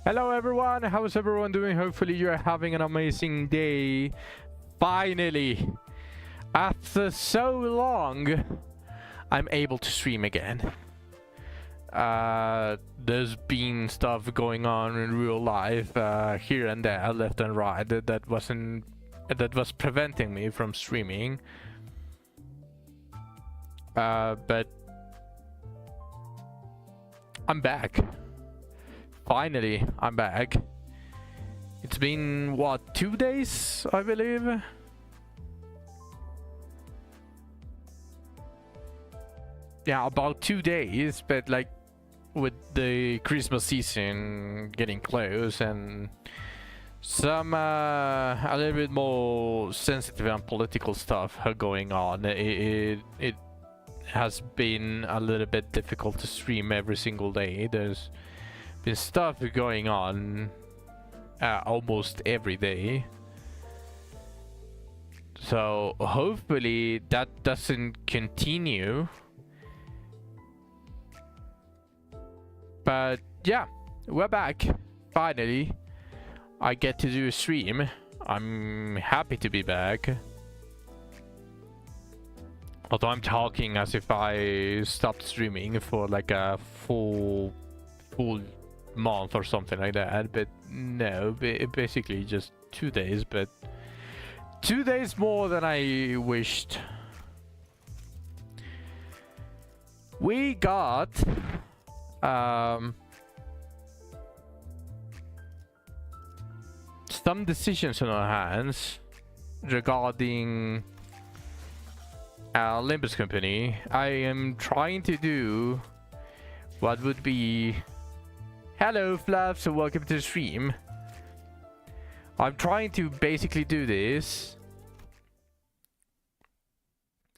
Hello everyone, how is everyone doing? Hopefully you're having an amazing day. Finally, after so long, I'm able to stream again. There's been stuff going on in real life here and there, left and right, that was preventing me from streaming. But I'm back. Finally, I'm back. It's been, what, 2 days, I believe? Yeah, about 2 days, but like with the Christmas season getting close and some a little bit more sensitive and political stuff going on, it has been a little bit difficult to stream every single day. There's been stuff going on almost every day, so hopefully that doesn't continue. But yeah, we're back. Finally, I get to do a stream. I'm happy to be back. Although I'm talking as if I stopped streaming for like a full month or something like that, but no, basically just 2 days, but 2 days more than I wished. We got some decisions on our hands regarding Limbus Company. I am trying to do what would be... Hello Fluff, so welcome to the stream. I'm trying to basically do this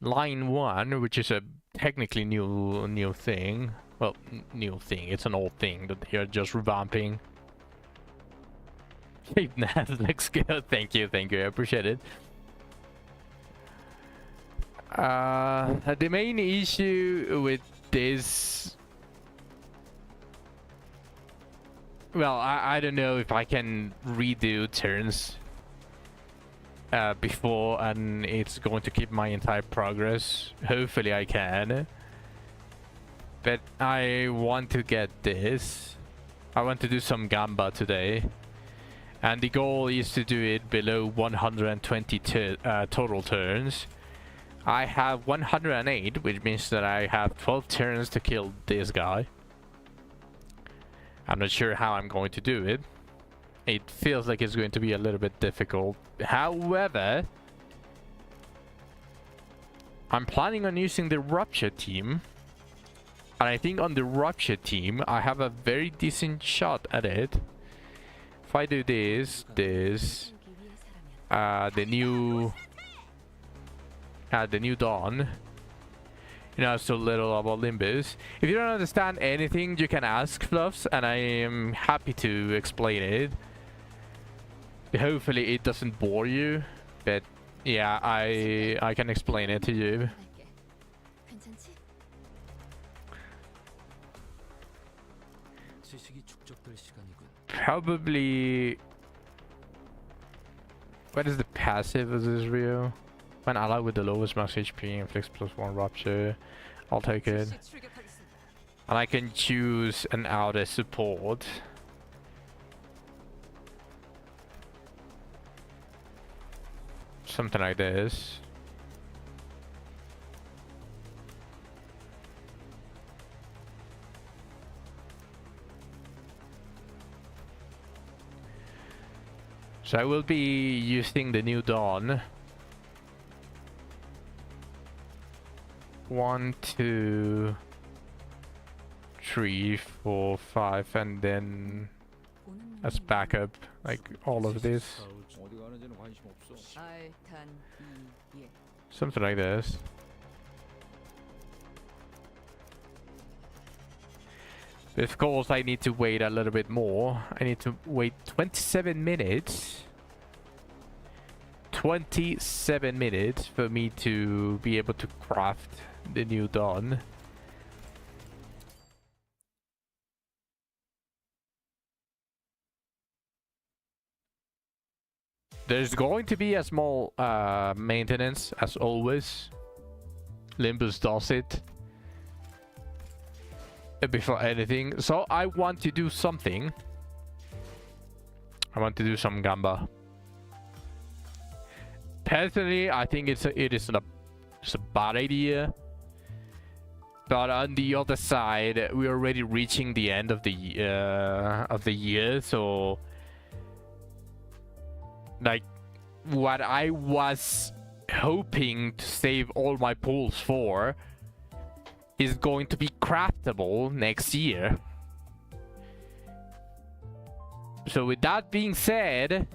line 1, which is a technically new thing. Well, new thing, it's an old thing that they are just revamping. Looks good. Thank you, I appreciate it. The main issue with this, well, I don't know if I can redo turns before, and it's going to keep my entire progress. Hopefully I can. But I want to get this. I want to do some Gamba today. And the goal is to do it below 120 total turns. I have 108, which means that I have 12 turns to kill this guy. I'm not sure how I'm going to do it. It feels like it's going to be a little bit difficult. However, I'm planning on using the Rupture team. And I think on the Rupture team, I have a very decent shot at it. If I do this, the new Dawn. You know so little about Limbus. If you don't understand anything, you can ask Fluffs, and I am happy to explain it. Hopefully it doesn't bore you, but yeah, I can explain it to you. Probably... What is the passive of this Rio? When allied with the lowest max HP, inflicts +1 Rupture. I'll take it. And I can choose an outer support. Something like this. So I will be using the new Dawn. 1, 2, 3, 4, 5, and then as backup, like all of this. Something like this. Of course, I need to wait a little bit more. I need to wait 27 minutes. 27 minutes for me to be able to craft the new Dawn. There's going to be a small maintenance, as always. Limbus does it before anything. So I want to do something. I want to do some Gamba. Personally, I think it is a bad idea. But on the other side, we're already reaching the end of the year, so like what I was hoping to save all my pools for is going to be craftable next year. So with that being said,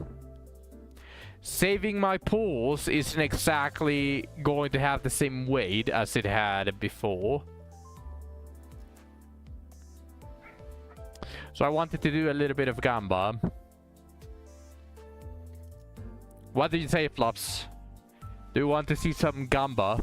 saving my pools isn't exactly going to have the same weight as it had before. So I wanted to do a little bit of Gamba. What do you say, Flops? Do you want to see some Gamba?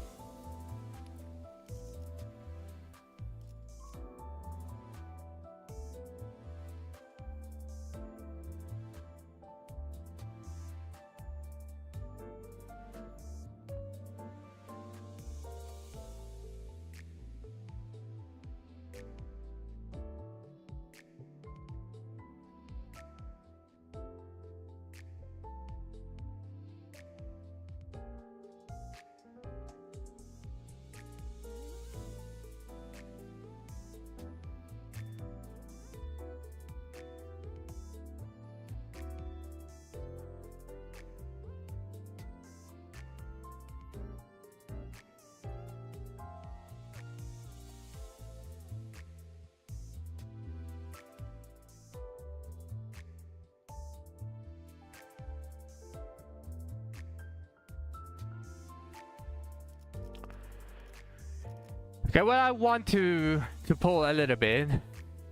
Okay, well, I want to pull a little bit.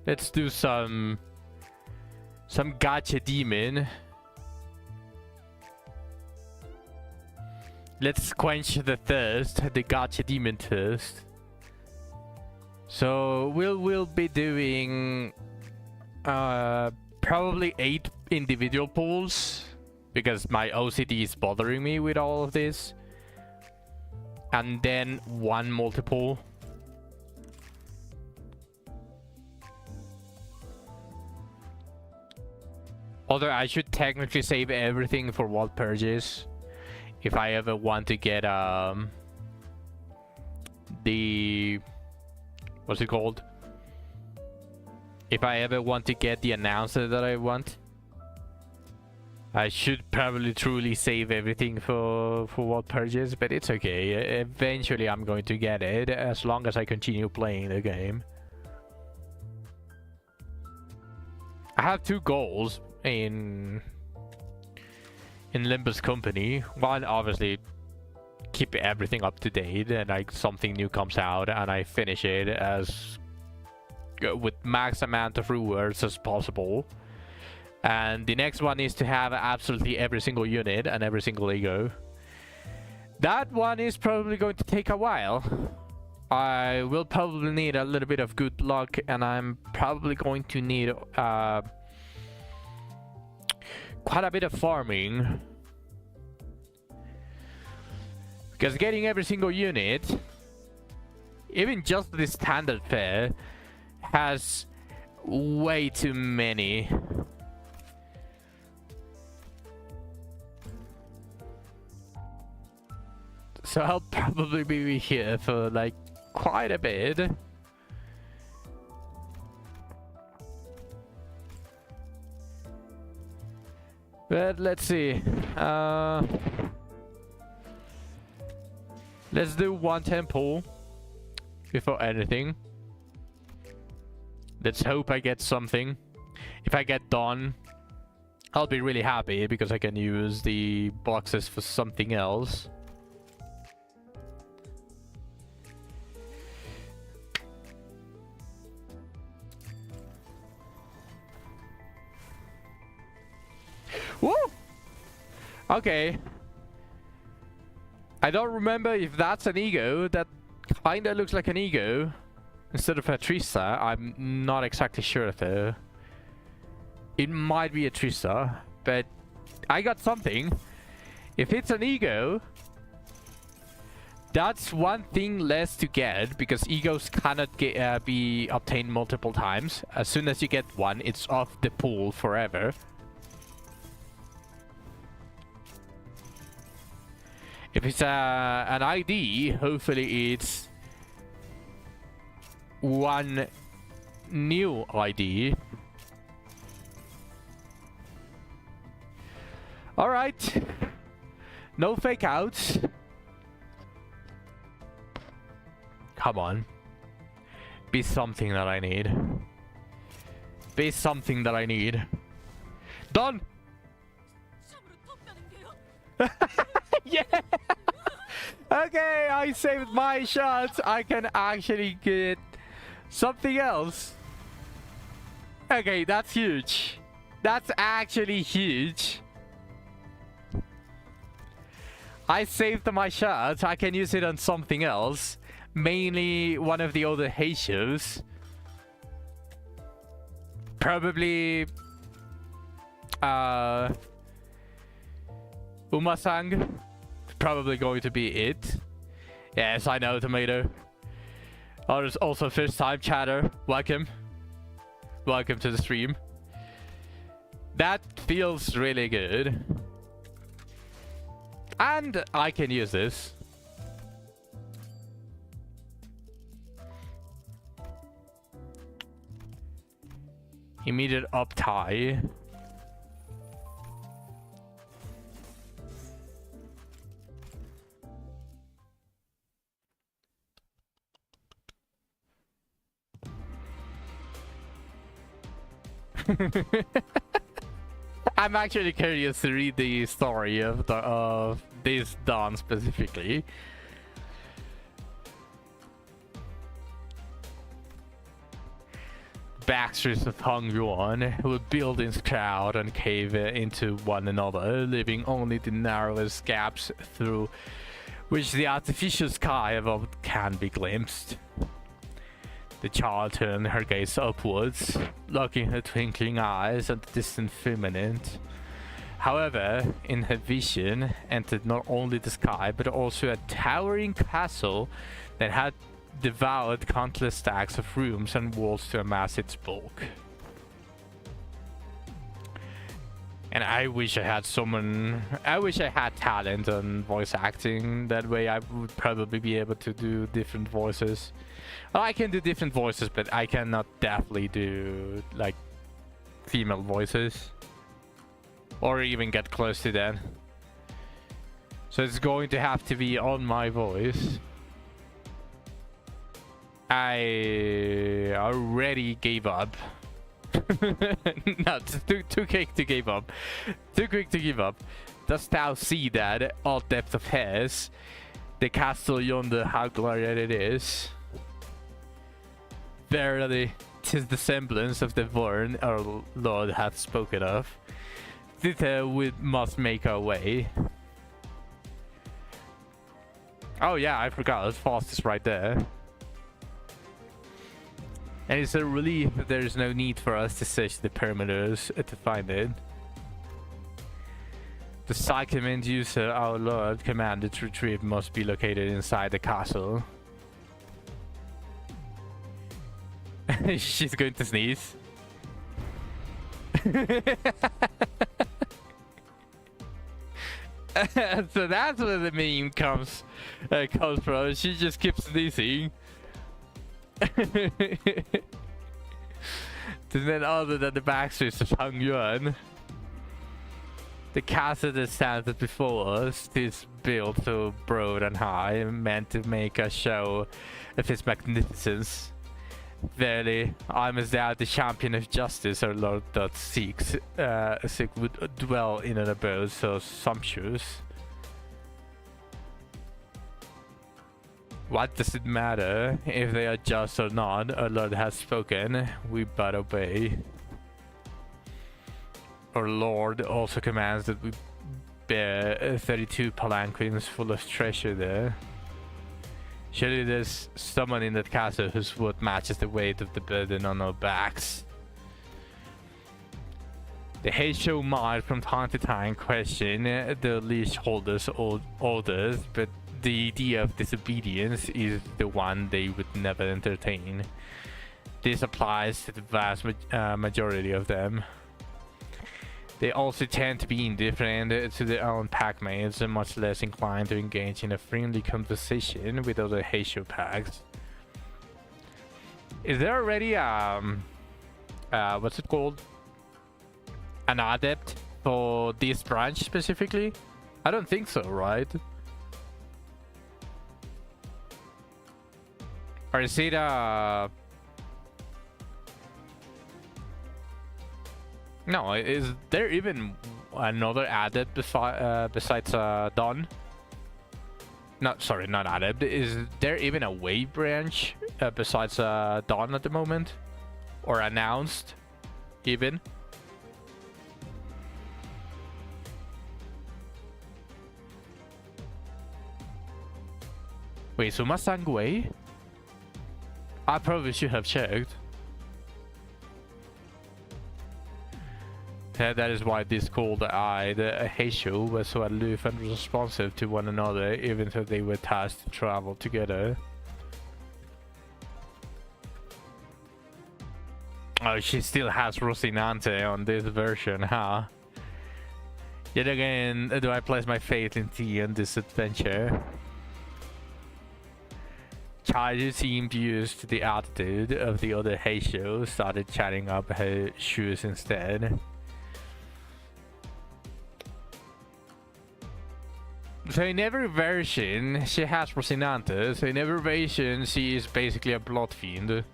Let's do some Gacha Demon. Let's quench the thirst, the Gacha Demon thirst. So we'll be doing probably 8 individual pulls because my OCD is bothering me with all of this, and then 1 multiple. Although I should technically save everything for World Purges if I ever want to get the what's it called? If I ever want to get the announcer that I want, I should probably truly save everything for World Purges, but it's okay. Eventually I'm going to get it as long as I continue playing the game. I have 2 goals in Limbus Company. One, obviously keep everything up to date, and like something new comes out and I finish it as with max amount of rewards as possible. And the next one is to have absolutely every single unit and every single ego. That one is probably going to take a while. I will probably need a little bit of good luck, and I'm probably going to need quite a bit of farming, because getting every single unit, even just the standard fare, has way too many. So I'll probably be here for like quite a bit. But let's see. Let's do 1 temple before anything. Let's hope I get something. If I get done, I'll be really happy because I can use the boxes for something else. Woo! Okay. I don't remember if that's an ego. That kinda looks like an ego instead of a Trista. I'm not exactly sure though. It might be a Trista, but I got something. If it's an ego, that's one thing less to get, because egos cannot be obtained multiple times. As soon as you get one, it's off the pool forever. If it's an ID, hopefully it's one new ID. Alright. No fake outs. Come on. Be something that I need. Be something that I need. Done! Yeah! Okay, I saved my shots. I can actually get something else. Okay, that's huge. That's actually huge. I saved my shots. I can use it on something else. Mainly one of the other Heishios. Probably Umasang. Probably going to be it. Yes, I know, Tomato. Oh, there's also first time chatter. Welcome. Welcome to the stream. That feels really good. And I can use this. Immediate up tie. I'm actually curious to read the story of this Dawn specifically. Baxters of Hung Yuan would build in crowd and cave into one another, leaving only the narrowest gaps through which the artificial sky above can be glimpsed. The child turned her gaze upwards, locking her twinkling eyes at the distant firmament. However, in her vision entered not only the sky, but also a towering castle that had devoured countless stacks of rooms and walls to amass its bulk. And I wish I had talent on voice acting. That way I would probably be able to do different voices. Well, I can do different voices, but I cannot definitely do like female voices. Or even get close to that. So it's going to have to be on my voice. I already gave up. No, too quick to give up. Too quick to give up. Dost thou see that, all depth of hairs? The castle yonder, how glorious it is. Verily, 'tis the semblance of the Vorn our Lord hath spoken of. Thither we must make our way. Oh yeah, I forgot. Fast is right there. And it's a relief that there's no need for us to search the perimeters to find it. The Psychement user our Lord commanded to retrieve must be located inside the castle. She's going to sneeze. So that's where the meme comes from. She just keeps sneezing. There's none other than the Baxters of Hung Yuan. The castle that stands before us is built so broad and high, meant to make a show of its magnificence. Verily, I must doubt the champion of justice, our Lord that seek would dwell in an abode so sumptuous. What does it matter if they are just or not? Our Lord has spoken, we but obey. Our Lord also commands that we bear 32 palanquins full of treasure there. Surely there's someone in that castle whose wood matches the weight of the burden on our backs. The Heisho might from time to time question the leash holders' orders, but the idea of disobedience is the one they would never entertain. This applies to the vast majority of them. They also tend to be indifferent to their own packmates and much less inclined to engage in a friendly conversation with other Heisho packs. Is there already what's it called? An adept for this branch specifically? I don't think so, right? Or is it no, is there even another adept besides Dawn? Sorry, not adept. Is there even a wave branch besides Dawn at the moment? Or announced, even? Wait, so Mustang Way? I probably should have checked. Yeah, that is why this called Heisho were so aloof and responsive to one another, even though they were tasked to travel together. Oh, she still has Rocinante on this version, huh? Yet again, do I place my faith in T on this adventure? Chaiyu seemed used to the attitude of the other Heisho, started chatting up her shoes instead. So in every version, she has Rocinante, so in every version, she is basically a blood fiend.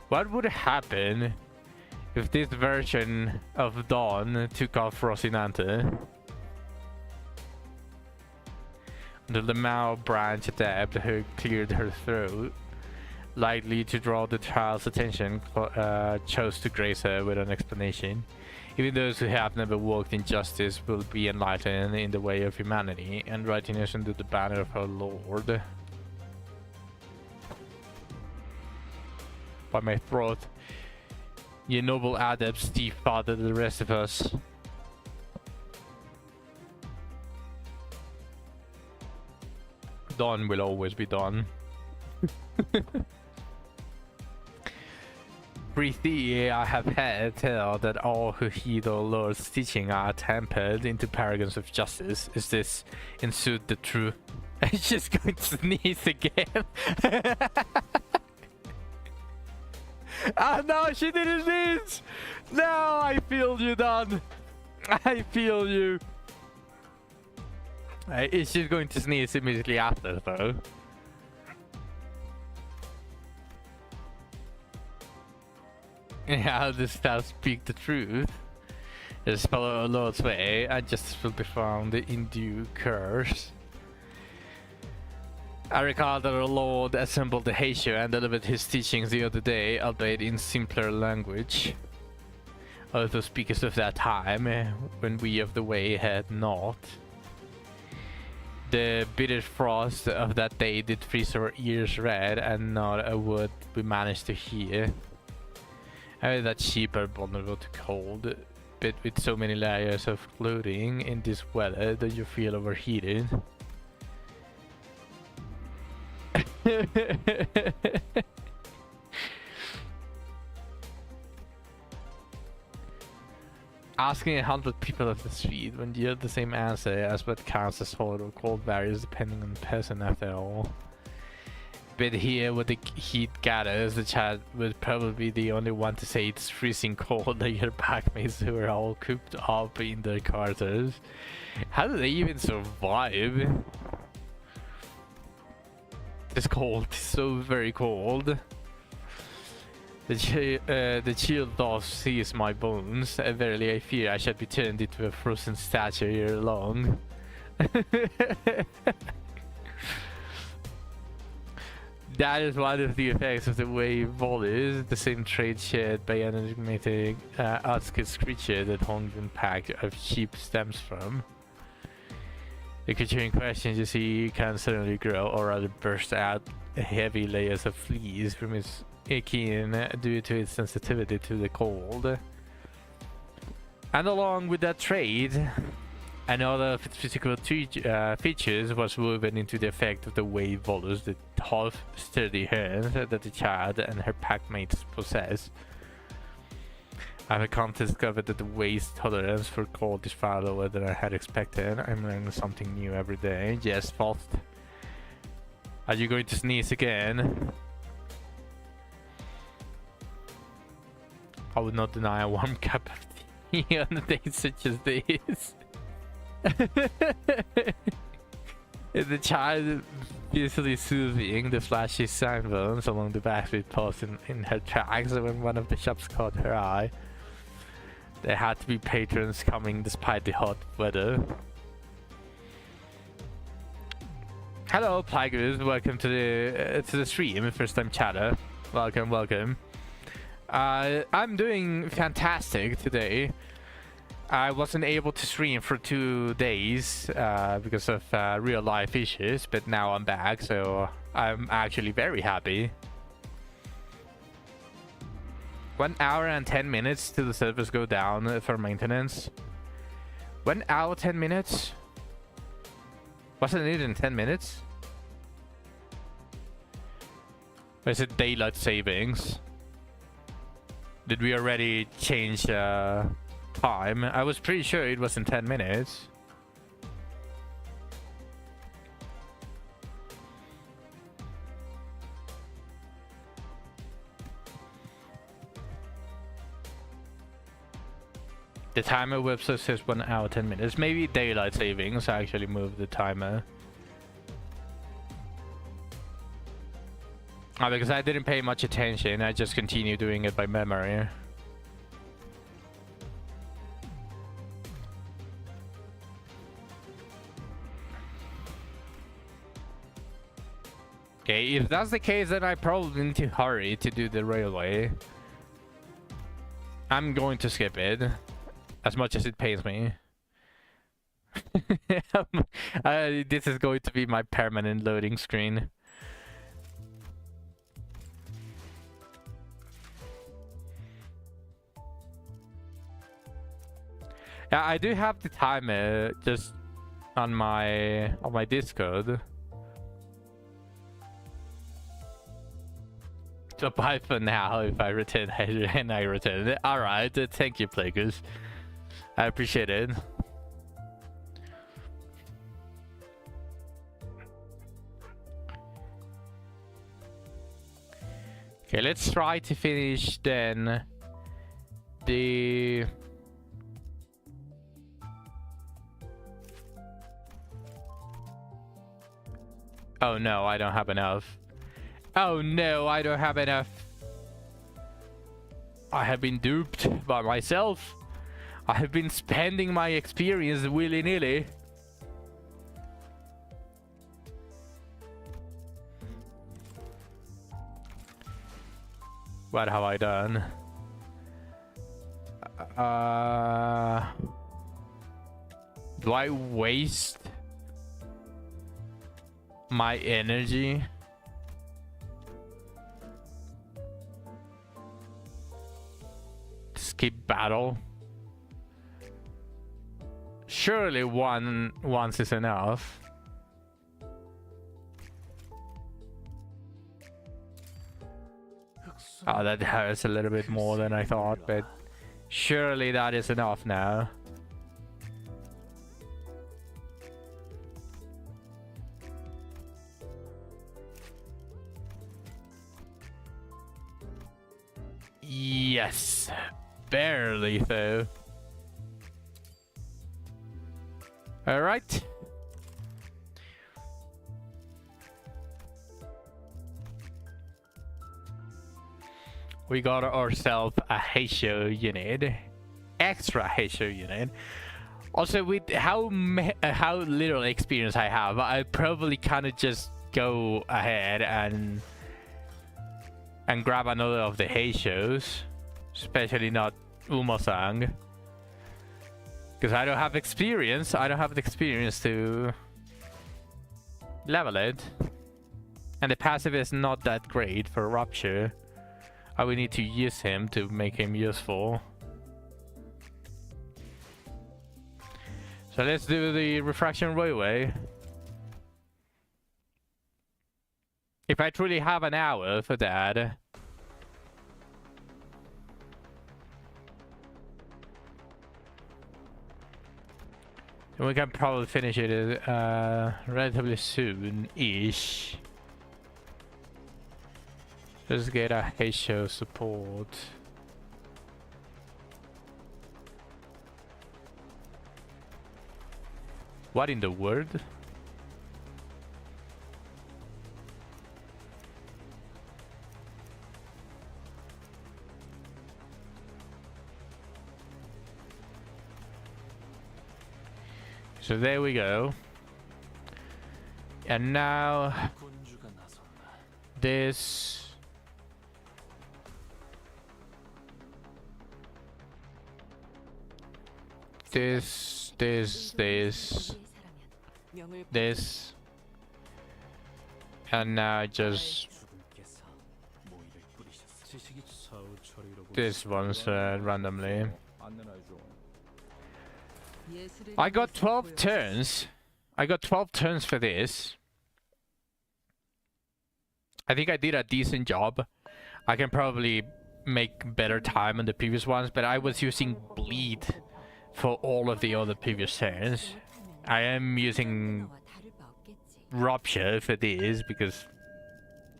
What would happen if this version of Dawn took off Rocinante? Until the Mao branch adept who cleared her throat, likely to draw the child's attention, chose to grace her with an explanation. Even those who have never walked in justice will be enlightened in the way of humanity and righteousness under the banner of our Lord. By my throat, you noble adepts defrauded the rest of us. Dawn will always be Dawn. Briefly, I have heard tell that all who heed our Lord's teaching are tempered into paragons of justice. Is this in sooth the truth? It's just going to sneeze again. Ah, no, she didn't sneeze! No, I feel you, Don. I feel you. It's just going to sneeze immediately after, though. Yeah, I'll just speak the truth. Just follow our Lord's way, and justice will be found in due course. I recall that our Lord assembled the Heisho and delivered his teachings the other day, albeit in simpler language. Although speakers of that time, when we of the way had not. The bitter frost of that day did freeze our ears red, and not a word we managed to hear. I know that sheep are vulnerable to cold, but with so many layers of clothing in this weather, do you feel overheated? Asking 100 people of the street when you have the same answer as what counts as hot or cold varies depending on the person after all. But here with the heat gathers, the chat would probably be the only one to say it's freezing cold like your packmates who are all cooped up in their quarters. How do they even survive? It's cold, it's so very cold. The chill does seize my bones. Verily I fear I shall be turned into a frozen statue ere long. That is one of the effects of the wave volleys, the same trait shared by an enigmatic outskirts creature that Hongjin pack of sheep stems from. The creature in question, you see, can suddenly grow or rather burst out heavy layers of fleas from its keen due to its sensitivity to the cold. And along with that trait, another of its physical features was woven into the effect of the wave volus, the half-sturdy hands that the child and her packmates possess. I have come to discover that the wave's tolerance for cold is far lower than I had expected. I'm learning something new every day. Yes, Faust. Are you going to sneeze again? I would not deny a warm cup of tea on a day such as this. The child busily soothing the flashy signboards along the backstreet post in her tracks when one of the shops caught her eye. There had to be patrons coming despite the hot weather. Hello, Plagus. Welcome to the stream. First time chatter. Welcome, welcome. I'm doing fantastic today. I wasn't able to stream for 2 days because of real life issues, but now I'm back, so I'm actually very happy. 1 hour and 10 minutes till the servers go down for maintenance. 1 hour 10 minutes? Wasn't it in 10 minutes? Or is it daylight savings? Did we already change time? I was pretty sure it was in 10 minutes. The timer website says 1 hour 10 minutes. Maybe daylight savings actually moved the timer. Because I didn't pay much attention, I just continued doing it by memory. Okay, if that's the case, then I probably need to hurry to do the railway. I'm going to skip it, as much as it pains me. This is going to be my permanent loading screen. Yeah, I do have the timer just on my Discord. So bye for now. If I return, I return. Alright, thank you, Plagueis. I appreciate it. Okay, let's try to finish then the... Oh no, I don't have enough. Oh no, I don't have enough. I have been duped by myself. I have been spending my experience willy-nilly. What have I done? Do I waste my energy? Skip battle? Surely once is enough. Oh, that hurts a little bit more than I thought, but surely that is enough now. Yes, barely though. All right. We got ourselves a Heisho unit, extra Heisho unit. Also, with how little experience I have, I probably kind of just go ahead and grab another of the Heishos, especially not Umo-san, because I don't have experience. I don't have the experience to level it, and the passive is not that great for Rupture. I will need to use him to make him useful. So let's do the refraction railway. If I truly have an hour for that. Then we can probably finish it relatively soon-ish. Let's get a HO support. What in the world? So there we go. And now this and now just this one's randomly. I got 12 turns. I got 12 turns for this. I think I did a decent job. I can probably make better time on the previous ones, but I was using bleed for all of the other previous turns. I am using rupture for this because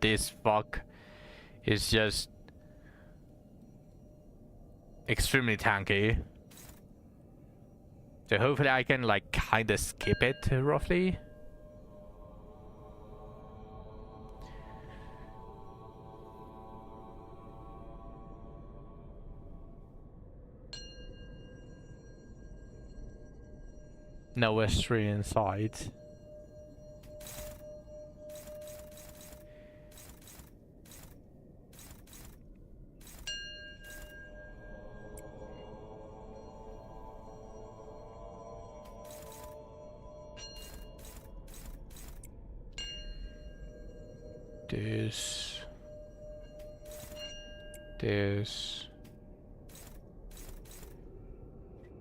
this fuck is just extremely tanky. So hopefully I can like kinda skip it roughly. No S3 inside. This.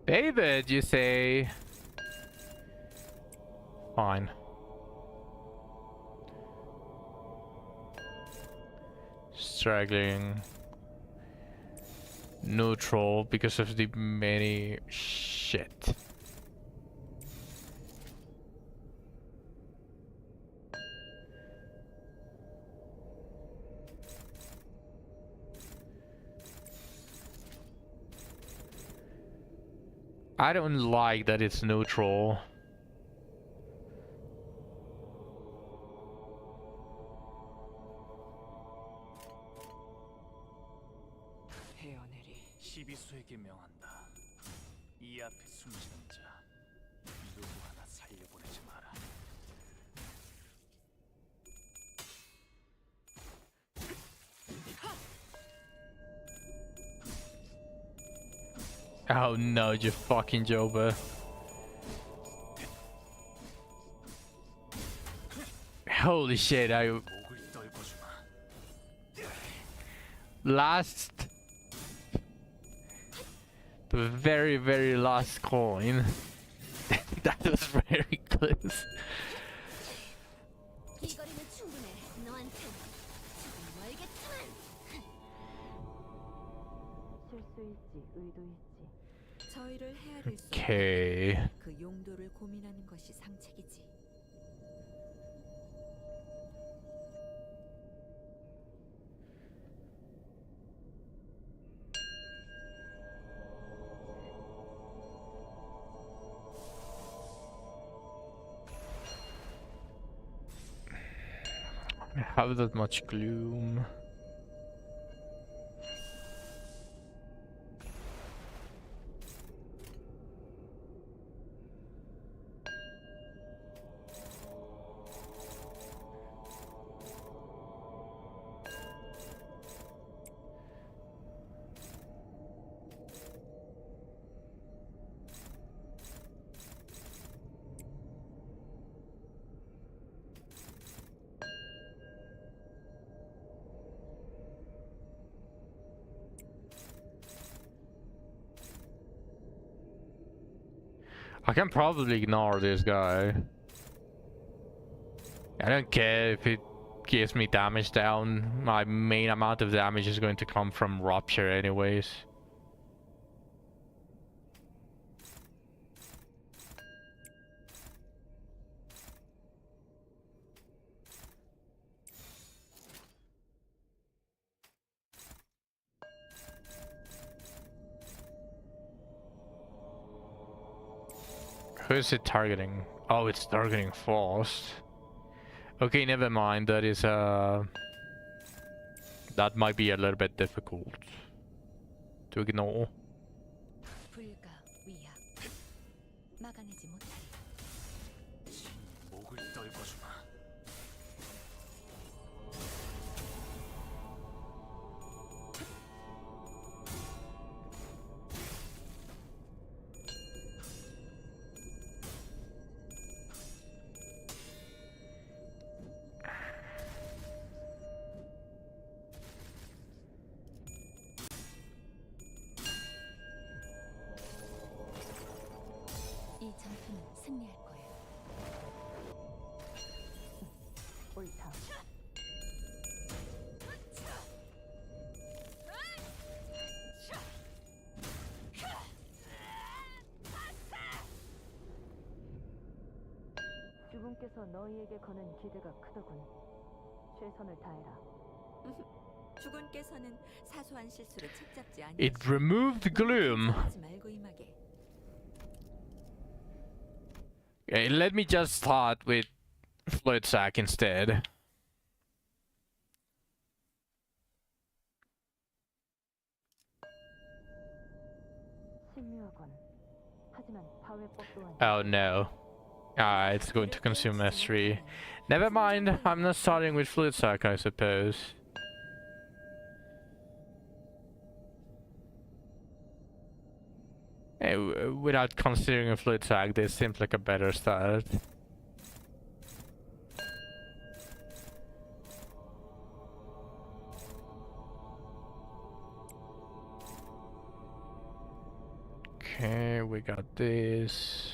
David, you say? Fine. Struggling. Neutral because of the many shit. I don't like that it's neutral. 시비수에게 명한다. 이 앞에 숨지는 자 누구 하나 살려보내지 마라. Oh no, you fucking Joba. Holy shit, the very last coin. That was very close. Okay. 그 용도를 고민하는 것이 상책이지. I have that much gloom. I can probably ignore this guy. I don't care if it gives me damage down. My main amount of damage is going to come from Rupture anyways. Who is it targeting? Oh, it's targeting Frost. Okay, never mind. That is that might be a little bit difficult to ignore. 불가 위약 막아내지 못하리. 목을 떨궈주마. 이 전투는 승리할 거야. 옳다. 주분께서 너희에게 거는 기대가 크더군. 최선을 다해라. 주군께서는 사소한 실수를 책잡지 않으시. It removed gloom. 하지 말고 임하게. Okay, let me just start with Flood Sack instead. 신묘하군. 하지만 파괴법 또한 Oh no. It's going to consume S3. Never mind, I'm not starting with Fluid Sack, I suppose. Without considering a Fluid Sack, this seems like a better start. Okay, we got this.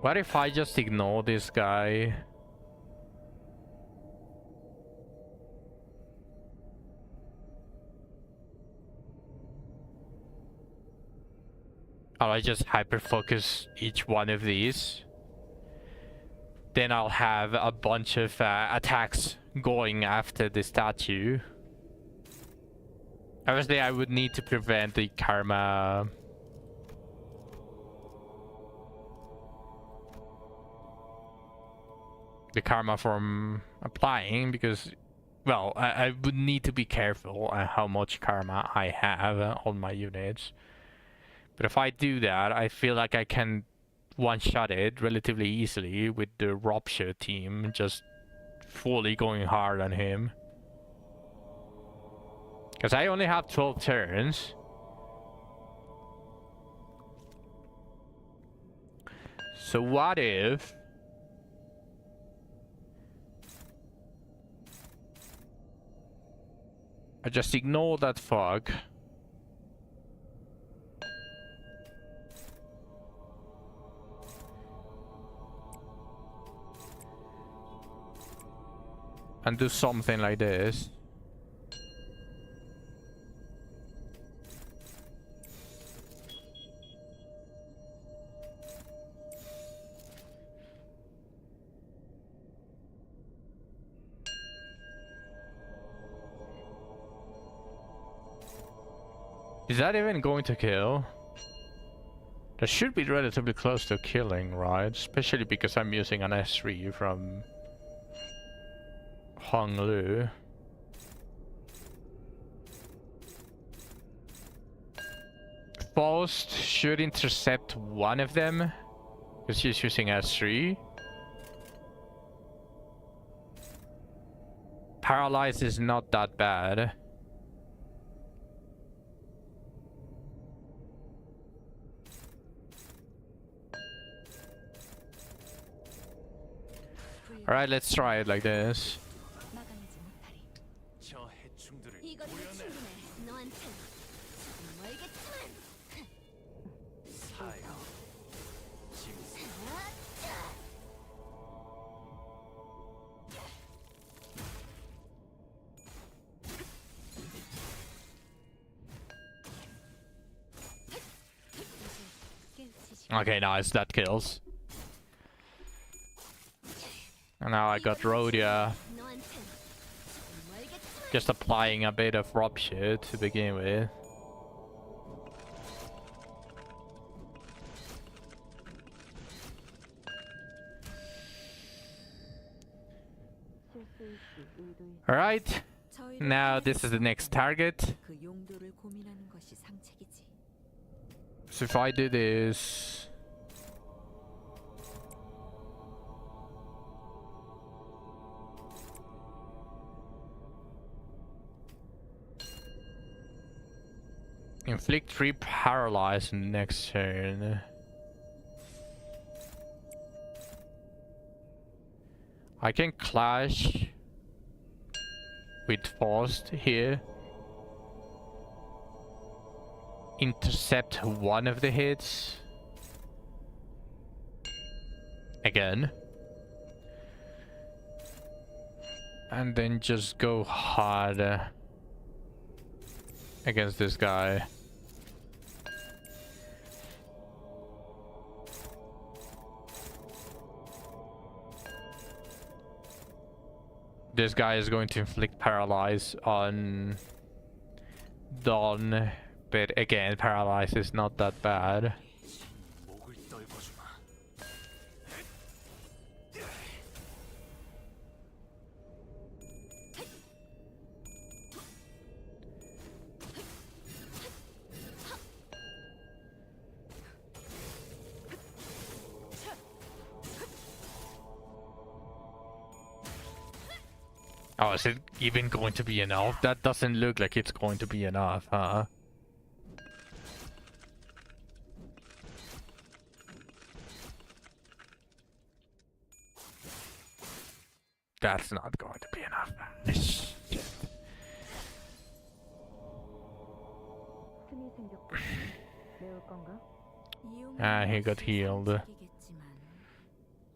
What if I just ignore this guy? Or I just hyper-focus each one of these? Then I'll have a bunch of attacks going after the statue. Obviously, I would need to prevent the karma. The karma from applying, because, well, I would need to be careful how much karma I have on my units. But if I do that, I feel like I can one-shot it relatively easily with the Rupture team just fully going hard on him. Because I only have 12 turns. So what if I just ignore that fog? And do something like this. Is that even going to kill? That should be relatively close to killing, right? Especially because I'm using an S3 from Hong Lu. Faust should intercept one of them because she's using S3. Paralyze is not that bad. Alright, let's try it like this. 막아내지 못하리. 저 해충들을 이것도 구해내. 충분해. 너한텐 조금 멀겠지만. 사요. 짐승. 깨우치지. Okay, nice, that kills. And now I got Rhodia 너한텐 조금 멀겠지만. just applying a bit of rupture to begin with. 실수일지 의도일지 Alright, 저희를 now this is the next target. 그 용도를 고민하는 것이 상책이지. So if I do this... Inflict 3 paralyze next turn. I can clash with Faust here. Intercept one of the hits. Again. And then just go hard against this guy. This guy is going to inflict paralyze on Dawn, but again, paralyze is not that bad. 목을 떨궈주마. Oh, is it even going to be enough? That doesn't look like it's going to be enough, huh? That's not going to be enough. Shit. 틈이 생겼고 메울 건가? Ah, he got healed. 상책이겠지만.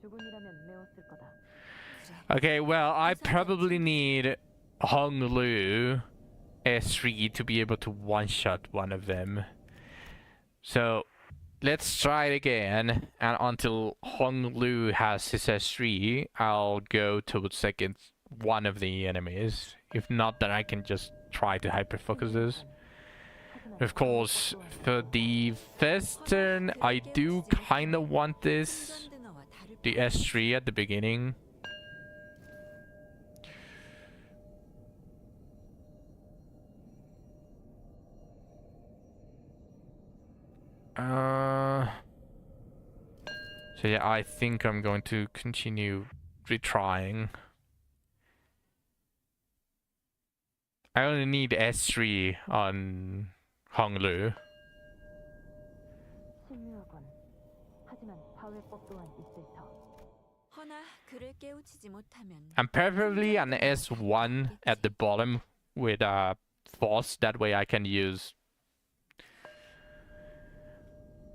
죽음이라면 메웠을 거다. Okay, well, I probably need Hong Lu S3 to be able to one-shot one of them. So, let's try it again, and until Hong Lu has his S3, I'll go towards second one of the enemies. If not, then I can just try to hyper-focus this. Of course, for the first turn, I do kind of want this, the S3 at the beginning. So yeah, I think I'm going to continue retrying. I only need S3 on Honglu. 신묘하건. 하지만 파괴법 또한 있을 터. 허나 그를 깨우치지 못하면 And preferably an S1 at the bottom with force. That way I can use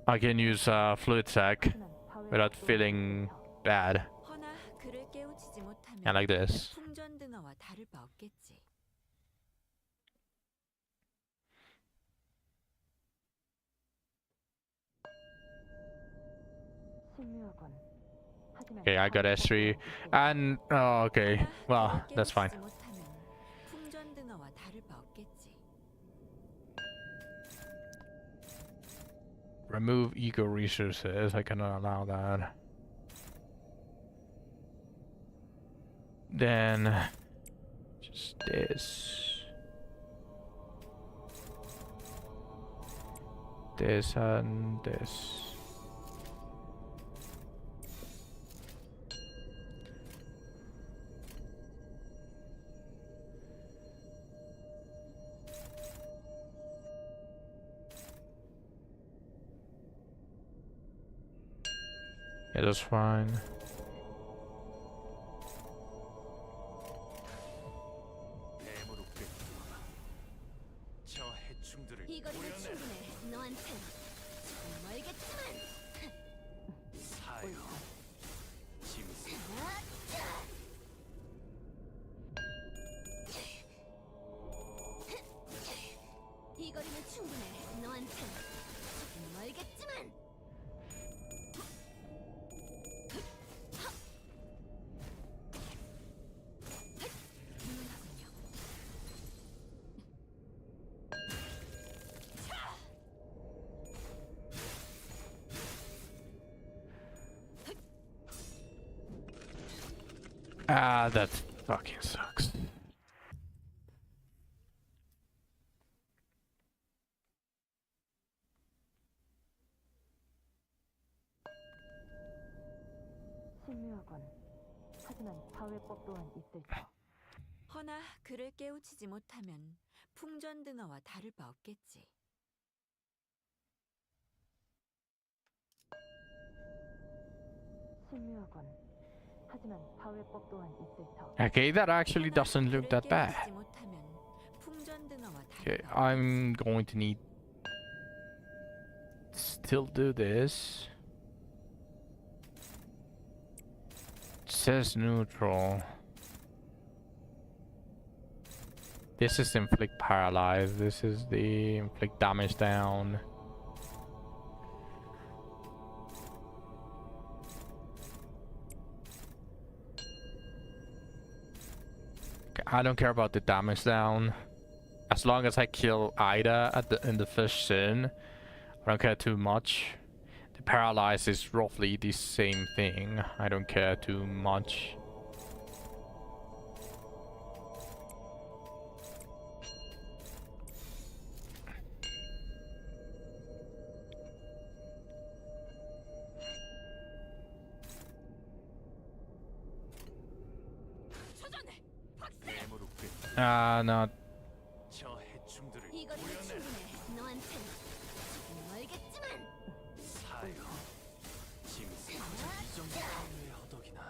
fluid sac 하지만 파괴법 without 또한 feeling 있을 터. bad. 허나 그를 깨우치지 못하면 Yeah, like this. 풍전 등어와 다를 바 없겠지. 신묘하건. 하지만 Okay, I got 파괴법 S3. 또한 있을 터. And okay, 허나 well, 그를 that's fine. 깨우치지 못하면 풍전 등어와 다를 바 없겠지. Remove ego resources. I cannot allow that. Then just this. this, and this. Yeah, that's fine. 뱀으로 꿰뚫어라. 저 해충들을 이거리는 보여내라. 충분해. 너한텐 조금 멀겠지만. 사요. 짐승. 이거리는 충분해. 너한텐 조금 멀겠지만. 훌륭하군요. Ah, that fucking sucks. 신묘하군. 하지만 파회법 또한 있을 터. 허나 그를 깨우치지 못하면 풍전등어와 다를 바 없겠지. 신묘하군. 하지만 파회법 또한 있을 터. Okay, that actually 허나 doesn't look 그를 that bad. 깨우치지 못하면 풍전등어와 Okay, 다를 바 없겠지. I'm going to need still do this. It says neutral. This is inflict paralyze. This is the inflict damage down. Okay, I don't care about the damage down. As long as I kill Ida in the first sin, I don't care too much. The paralyze is roughly the same thing. I don't care too much. 뱀으로 꿰뚫어. No. 저 해충들을 이거리는 보여내라. 충분해. 너한텐 조금 멀겠지만. 사요. 짐승. 이 정도 왜 허덕이나.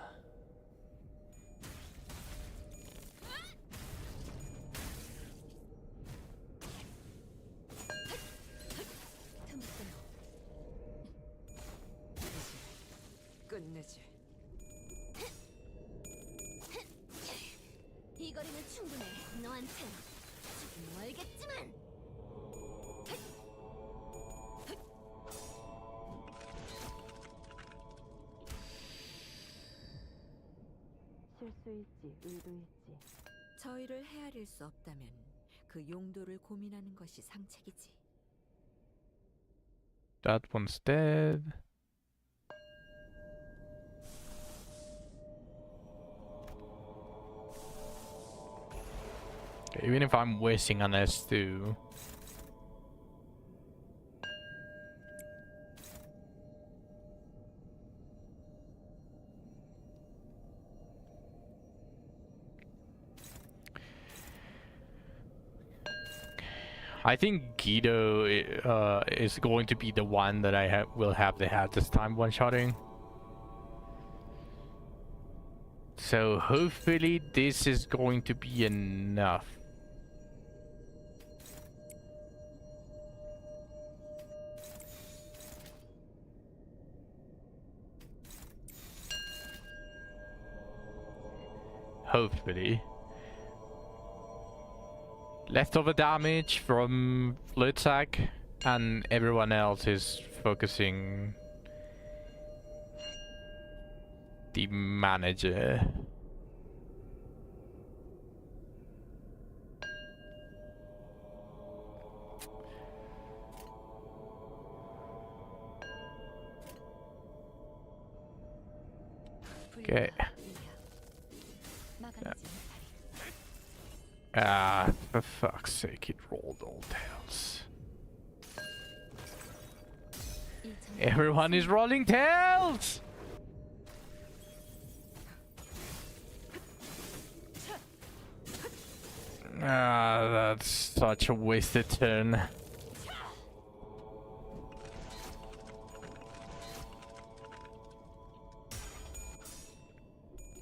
틈새로. 끝내지. 이 거리는 충분해. 너한텐 조금 멀겠지만. 실수 있지, 의도 있지. 저희를 헤아릴 수 없다면 그 용도를 고민하는 것이 상책이지. That one's dead. Okay, even if I'm wasting an S2. I think Guido is going to be the one that I will have the hardest time one-shotting. So hopefully this is going to be enough. Hopefully. Leftover damage from Fluidsack, and everyone else is focusing the manager. Okay. Ah, for fuck's sake, it rolled all tails. Everyone is rolling tails! Ah, that's such a wasted turn.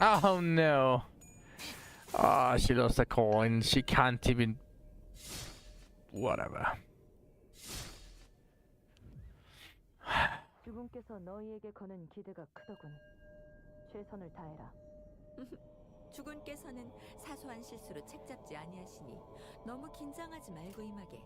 Oh no. Ah, she lost a coin. She can't even... Whatever. 주군께서 너희에게 거는 기대가 크더군. 최선을 다해라. 주군께서는 사소한 실수로 책 잡지 아니하시니 너무 긴장하지 말고 임하게.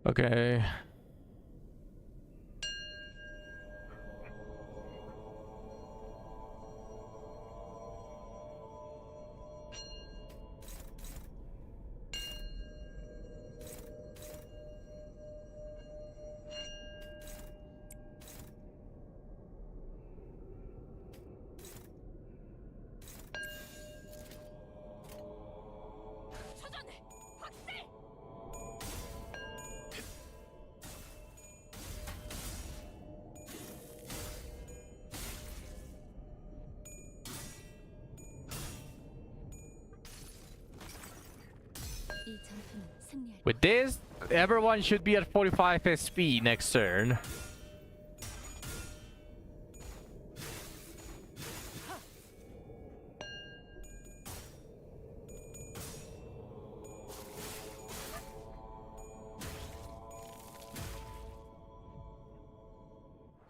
Okay. With this, everyone should be at 45 SP next turn.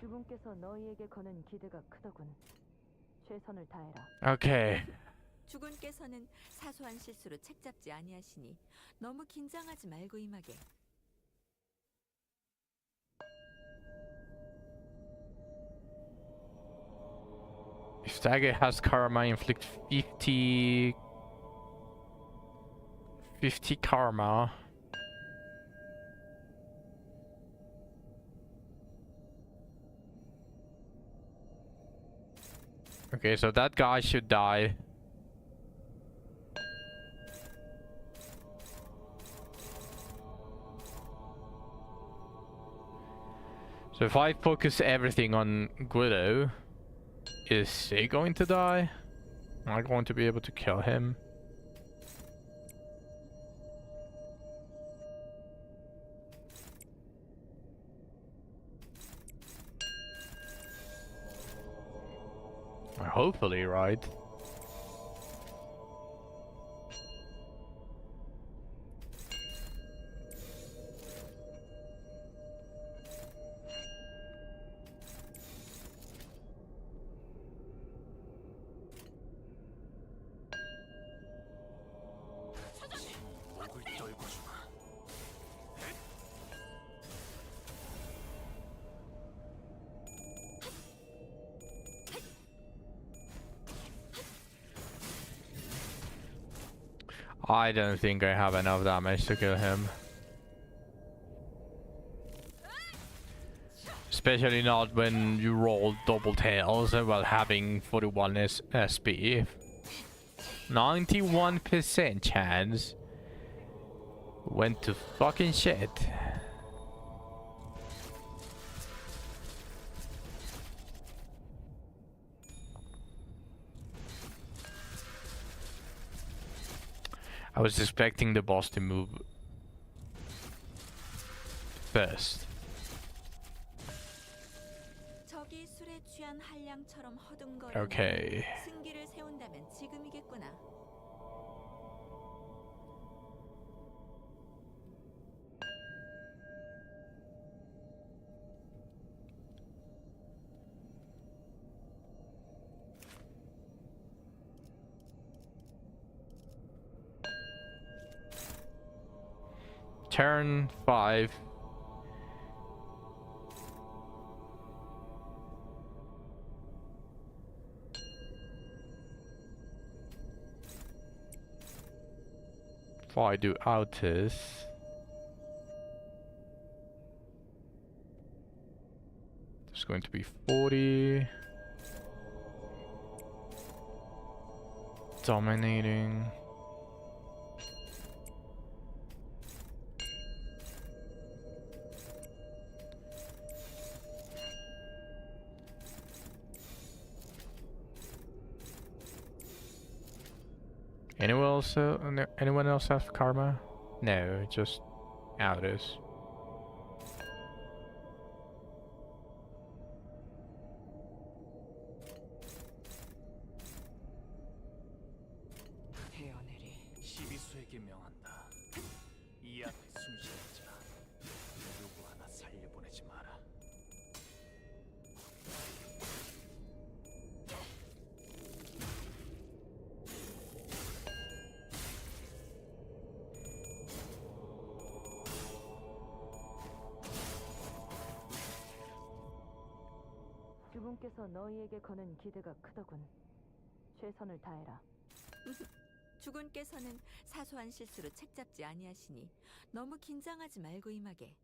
주군께서 너희에게 거는 기대가 크더군. 최선을 다해라. Okay. 주군께서는 사소한 실수로 책 잡지 아니하시니 너무 긴장하지 말고 임하게. If Stagger has karma, inflict 50 karma. Okay, so that guy should die. So if I focus everything on Guido, is he going to die? Am I going to be able to kill him? Hopefully, right? 목을 떨궈주마. I don't think I have enough damage to kill him. Especially not when you roll double tails while having 41 SP. 91% chance. Went to fucking shit. I was expecting the boss to move first. 적이 술에 취한 한량처럼 허둥거리는 Okay. 승기를 세운다면 지금이겠구나. turn 5. If I do Autis. There's going to be 40. Dominating. Anyone else have karma? No, just Autis. 헤어내리. 시비수에게 명한다. 이 앞에 숨쉬는 자 누구 하나 살려보내지 마라. 주분께서 너희에게 거는 기대가 크더군. 최선을 다해라. 주군께서는 사소한 실수로 책 잡지 아니하시니 너무 긴장하지 말고 임하게.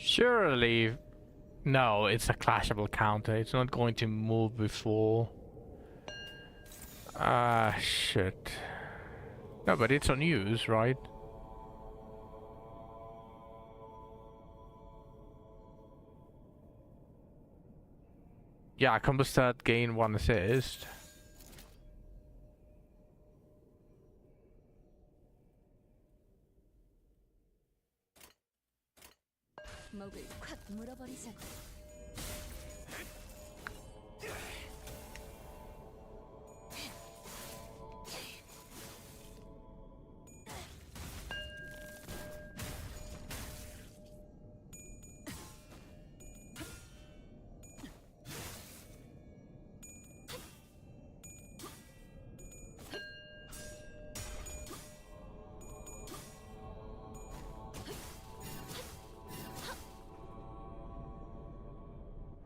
Surely, no, it's a clashable counter. It's not going to move before. Ah, shit. No, but it's on use, right? Yeah, combo stat gain 1 assist. 목을 콱 물어버리자고.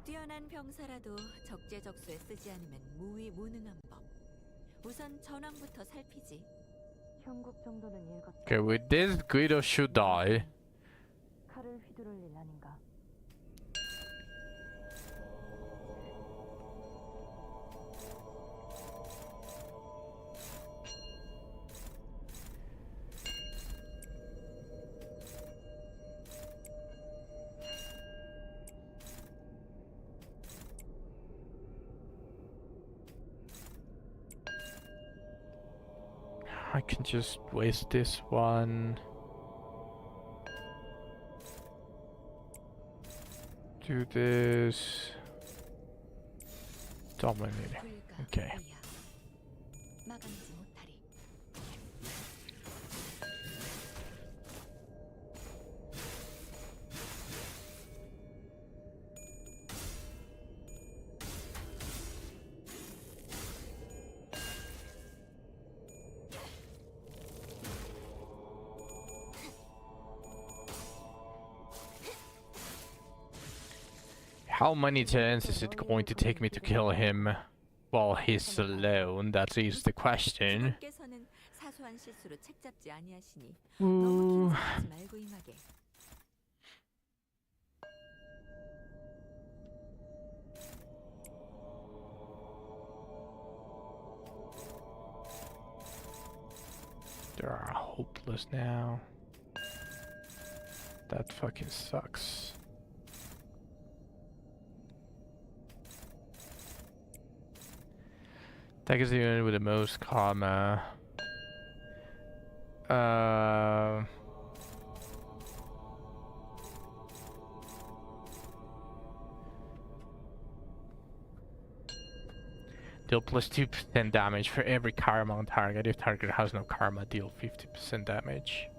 뛰어난 병사라도 적재적소에 쓰지 않으면 무위무능한 법. 우선 전황부터 살피지. 형국 정도는 읽었다. Okay, with this, Guido should die. 칼을 휘두를 일 아닌가. I can just waste this one. Do this. Dominating. Okay. 막아내지 못하리. How many turns is it going to take me to kill him while he's alone? That is the question. 주님께서는 사소한 실수로 책 잡지 아니하시니 Ooh. 너무 긴장하지 말고 임하게. They are hopeless now. That fucking sucks. That is the unit with the most karma. Deal plus 2% damage for every karma on target. If target has no karma, deal 50% damage.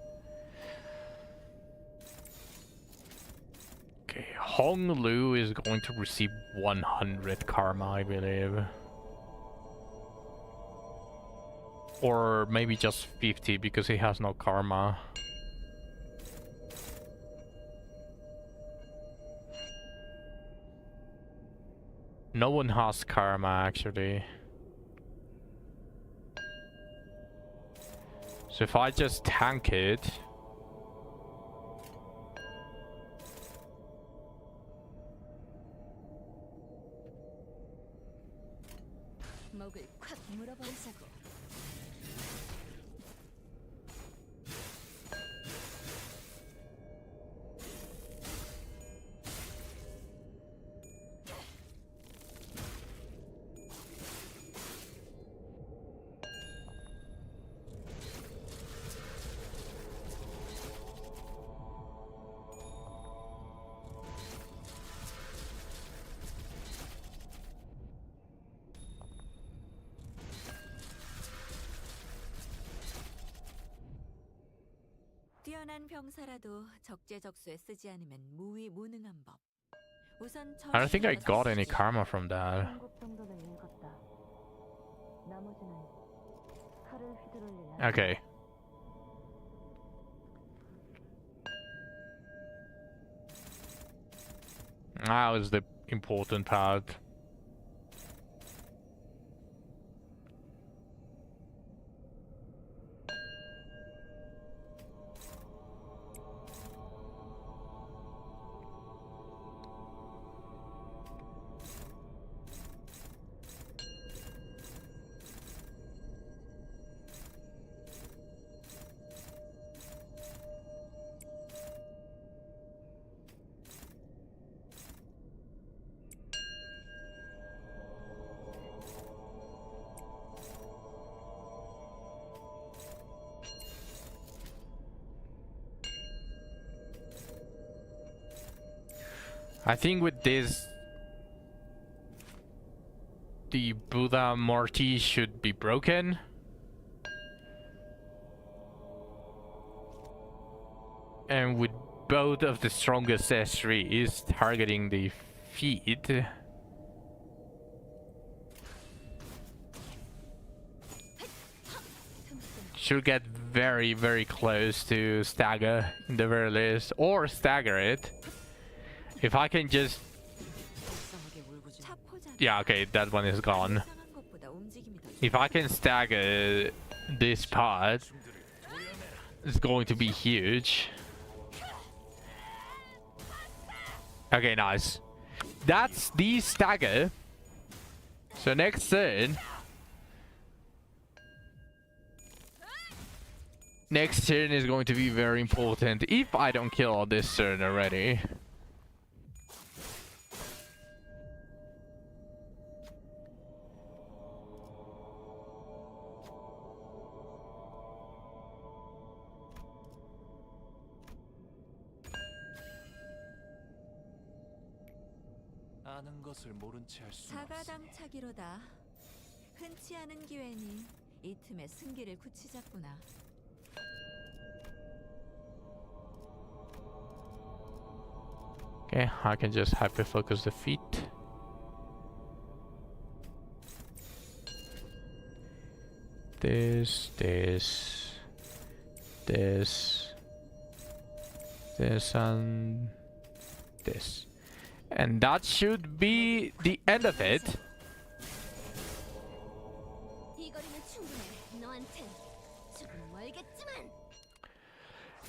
Okay, Hong Lu is going to receive 100 karma, I believe. Or maybe just 50 because he has no karma. No one has karma actually. So if I just tank it, 목을 콱 물어버리자고. 뛰어난 병사라도 적재적소에 쓰지 않으면 무위무능한 법. 우선 I don't think I got any karma from that. 한국 정도는 읽었다. 나머지는 칼을 휘두를 일. Okay. That was the important part. I think with this, the Buddha Morty should be broken. And with both of the strongest S3s targeting the feet, should get very, very close to stagger in the very least, or stagger it. If I can just... Yeah, okay, that one is gone. If I can stagger this part, it's going to be huge. Okay, nice. That's the stagger. So next turn... Next turn is going to be very important if I don't kill this turn already. 아는 것을 모른 채 할 수는 없으니 사가당차기로다. 흔치 않은 기회니 이 틈에 승기를 굳히자꾸나. Okay, I can just hyperfocus the feet. This, and this. And that should be the end of it. 이 거리는 충분해. 너한텐 조금 멀겠지만.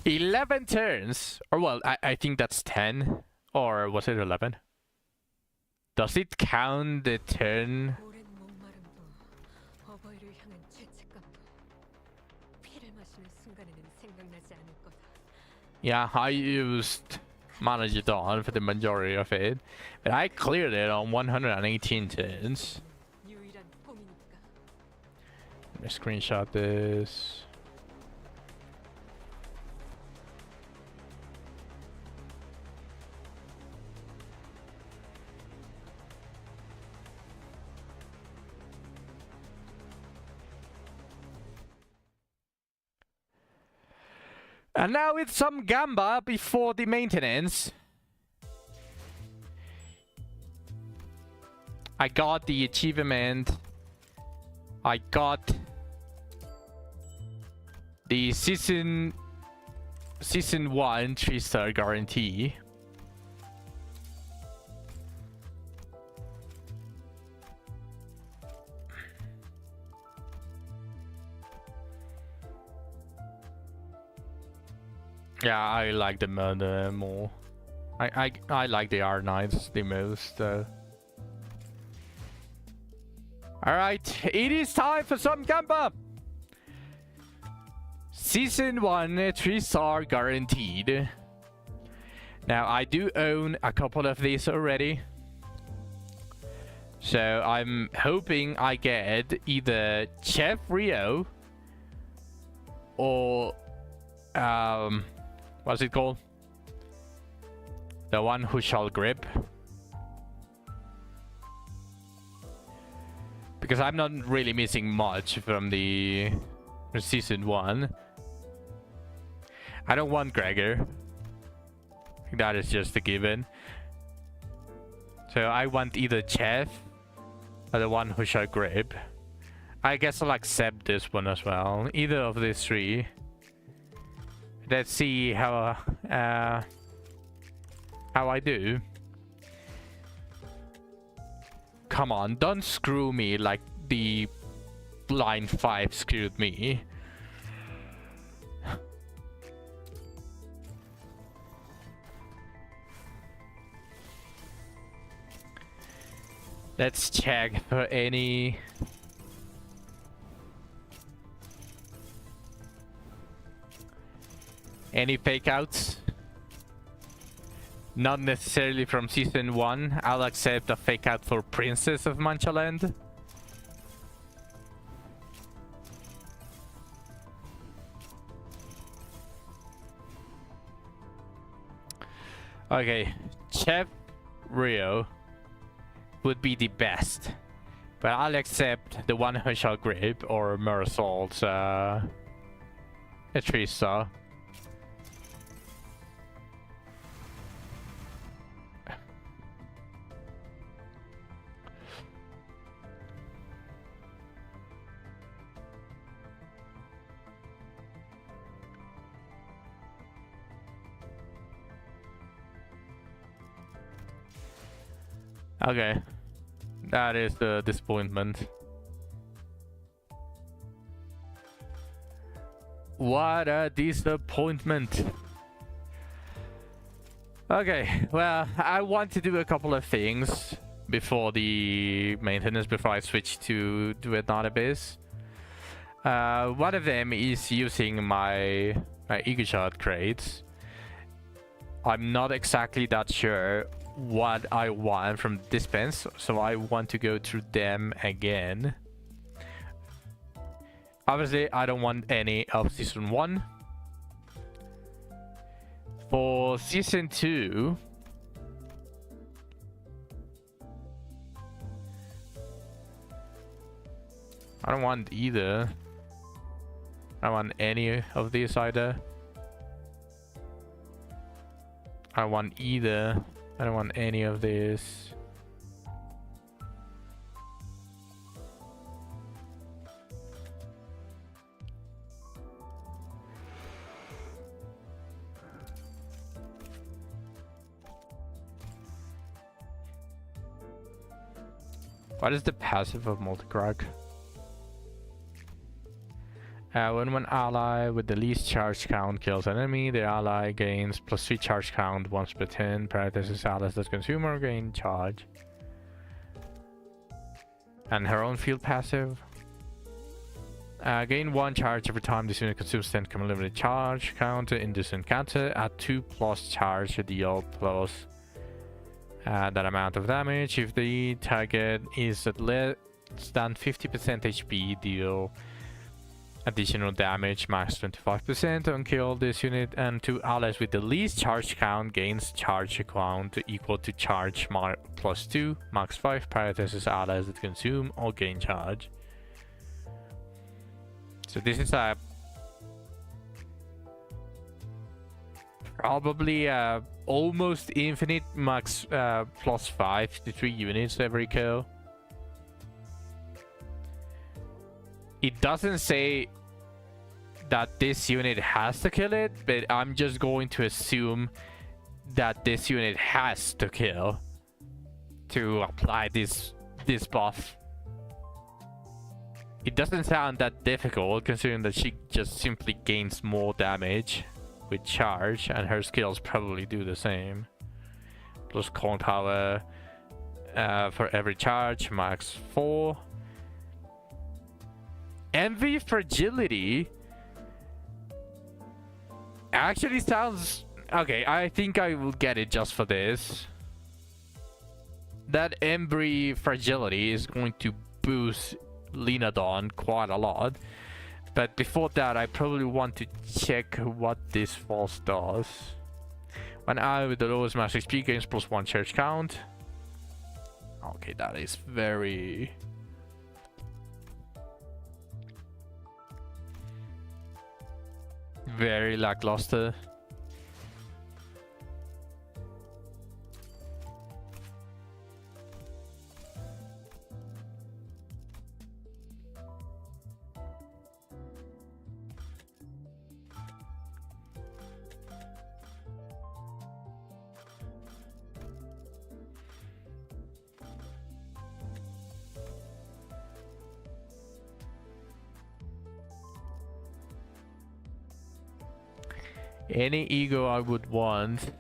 11 turns. Or well, I think that's 10. Or was it 11? Does it count the turn? 오랜 목마름도 어버이를 향한 죄책감도 피를 마시는 순간에는 생각나지 않을 거다. Yeah, I used Manager Dawn for the majority of it. But I cleared it on 118 turns. 유일한 꿈이니까. Let me screenshot this. And now it's some gamba before the maintenance. I got the achievement. I got the season 1 3-star guarantee. Yeah, I like the murder more. I like the R9s the most though. Alright, it is time for some gamba! Season 1 3-star guaranteed. Now I do own a couple of these already. So I'm hoping I get either Chef Rio or what's it called? The one who shall grip. Because I'm not really missing much from the season 1. I don't want Gregor. That is just a given. So I want either Chef or the one who shall grip. I guess I'll accept this one as well. Either of these three. Let's see how I do. Come on, don't screw me like the line 5 screwed me. Let's check for any fake outs. Not necessarily from season 1. I'll accept a fake out for Princess of Manchaland. Okay, Chef Rio would be the best, but I'll accept the one who shall grip or Merasol's a 3-star. Okay, that is the disappointment. What a disappointment. Okay, well, I want to do a couple of things before the maintenance, before I switch to Duet Database. One of them is using my Eagle Shot crates. I'm not exactly that sure what I want from dispense, so I want to go through them again. Obviously, I don't want any of season 1. For season 2, I don't want either. I don't want any of these either. I don't want either. I don't want any of this. What is the passive of Multicrack? When one ally with the least charge count kills an enemy, the ally gains +3 charge count once per turn. Parentheses allies that consume or gain charge. And her own field passive. Gain 1 charge every time this unit consumes 10 cumulative charge counter in this encounter. Add 2+ charge to deal plus that amount of damage. If the target is at less than 50% HP, deal additional damage max 25% on kill this unit, and 2 allies with the least charge count gains charge count equal to charge +2 max 5 parentheses allies that consume or gain charge. So this is a probably almost infinite max +5 to 3 units every kill. It doesn't say that this unit has to kill it, but I'm just going to assume that this unit has to kill to apply this buff. It doesn't sound that difficult, considering that she just simply gains more damage with charge, and her skills probably do the same. Plus coin power for every charge, max 4. Envy Fragility actually sounds... Okay, I think I will get it just for this. That Envy Fragility is going to boost Linadon quite a lot. But before that, I probably want to check what this false does. When I with the lowest max XP gains +1 charge count. Okay, that is very... very lackluster. Any ego I would want.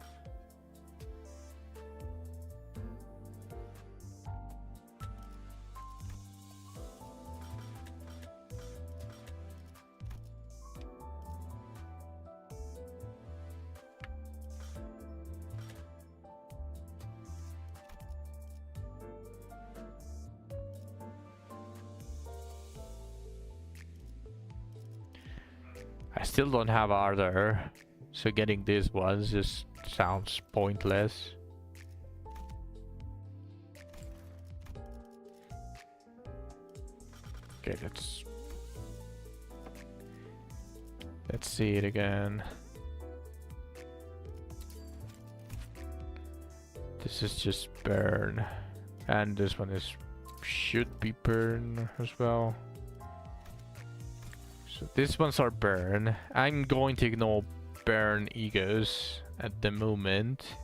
I still don't have Ardor. So getting these ones just sounds pointless. Okay, let's see it again. This is just burn, and this one should be burn as well. So these ones are burn. I'm going to ignore burn egos at the moment.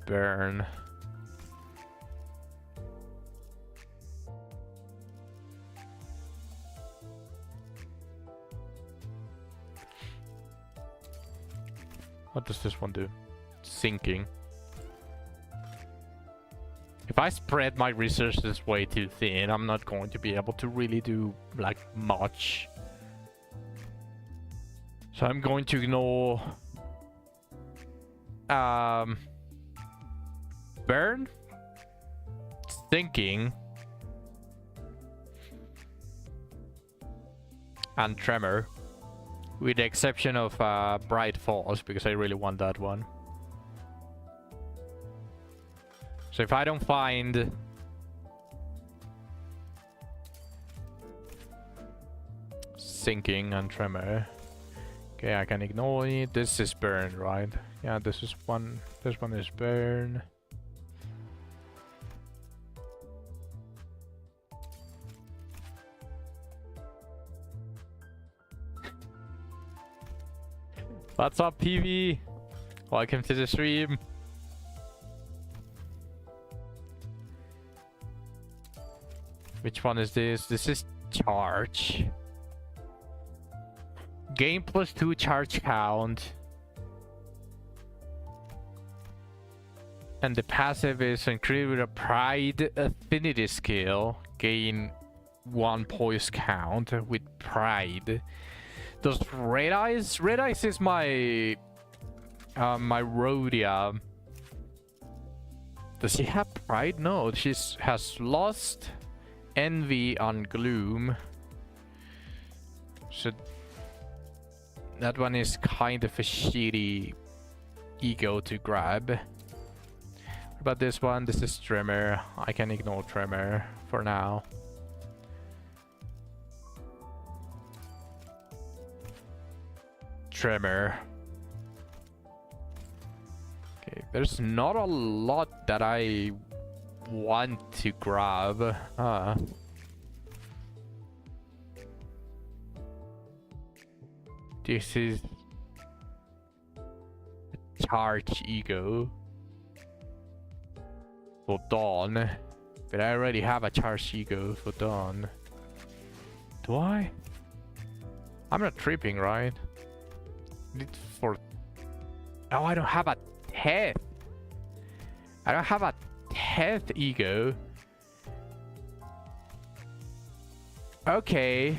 Burn. What does this one do? Sinking. If I spread my resources way too thin, I'm not going to be able to really do like much. So I'm going to ignore burn, sinking, and tremor, with the exception of bright force, because I really want that one. So if I don't find sinking and tremor, okay, I can ignore it. This is burn, right? Yeah, this is one. This one is burn. What's up, PV? Welcome to the stream. Which one is this? This is charge. Gain +2 charge count. And the passive is increase with a pride affinity skill. Gain 1 poise count with pride. Does Red Eyes? Red Eyes is my my Rhodia. Does she have pride? No, she has lost envy on gloom. So that one is kind of a shitty ego to grab. What about this one? This is Tremor. I can ignore Tremor for now. Tremor. Okay, there's not a lot that I want to grab. This is a charge ego for Dawn, but I already have a charge ego for Dawn. Do I? I'm not tripping, right? Need for... Oh, I don't have a Teth. I don't have a Teth ego. Okay.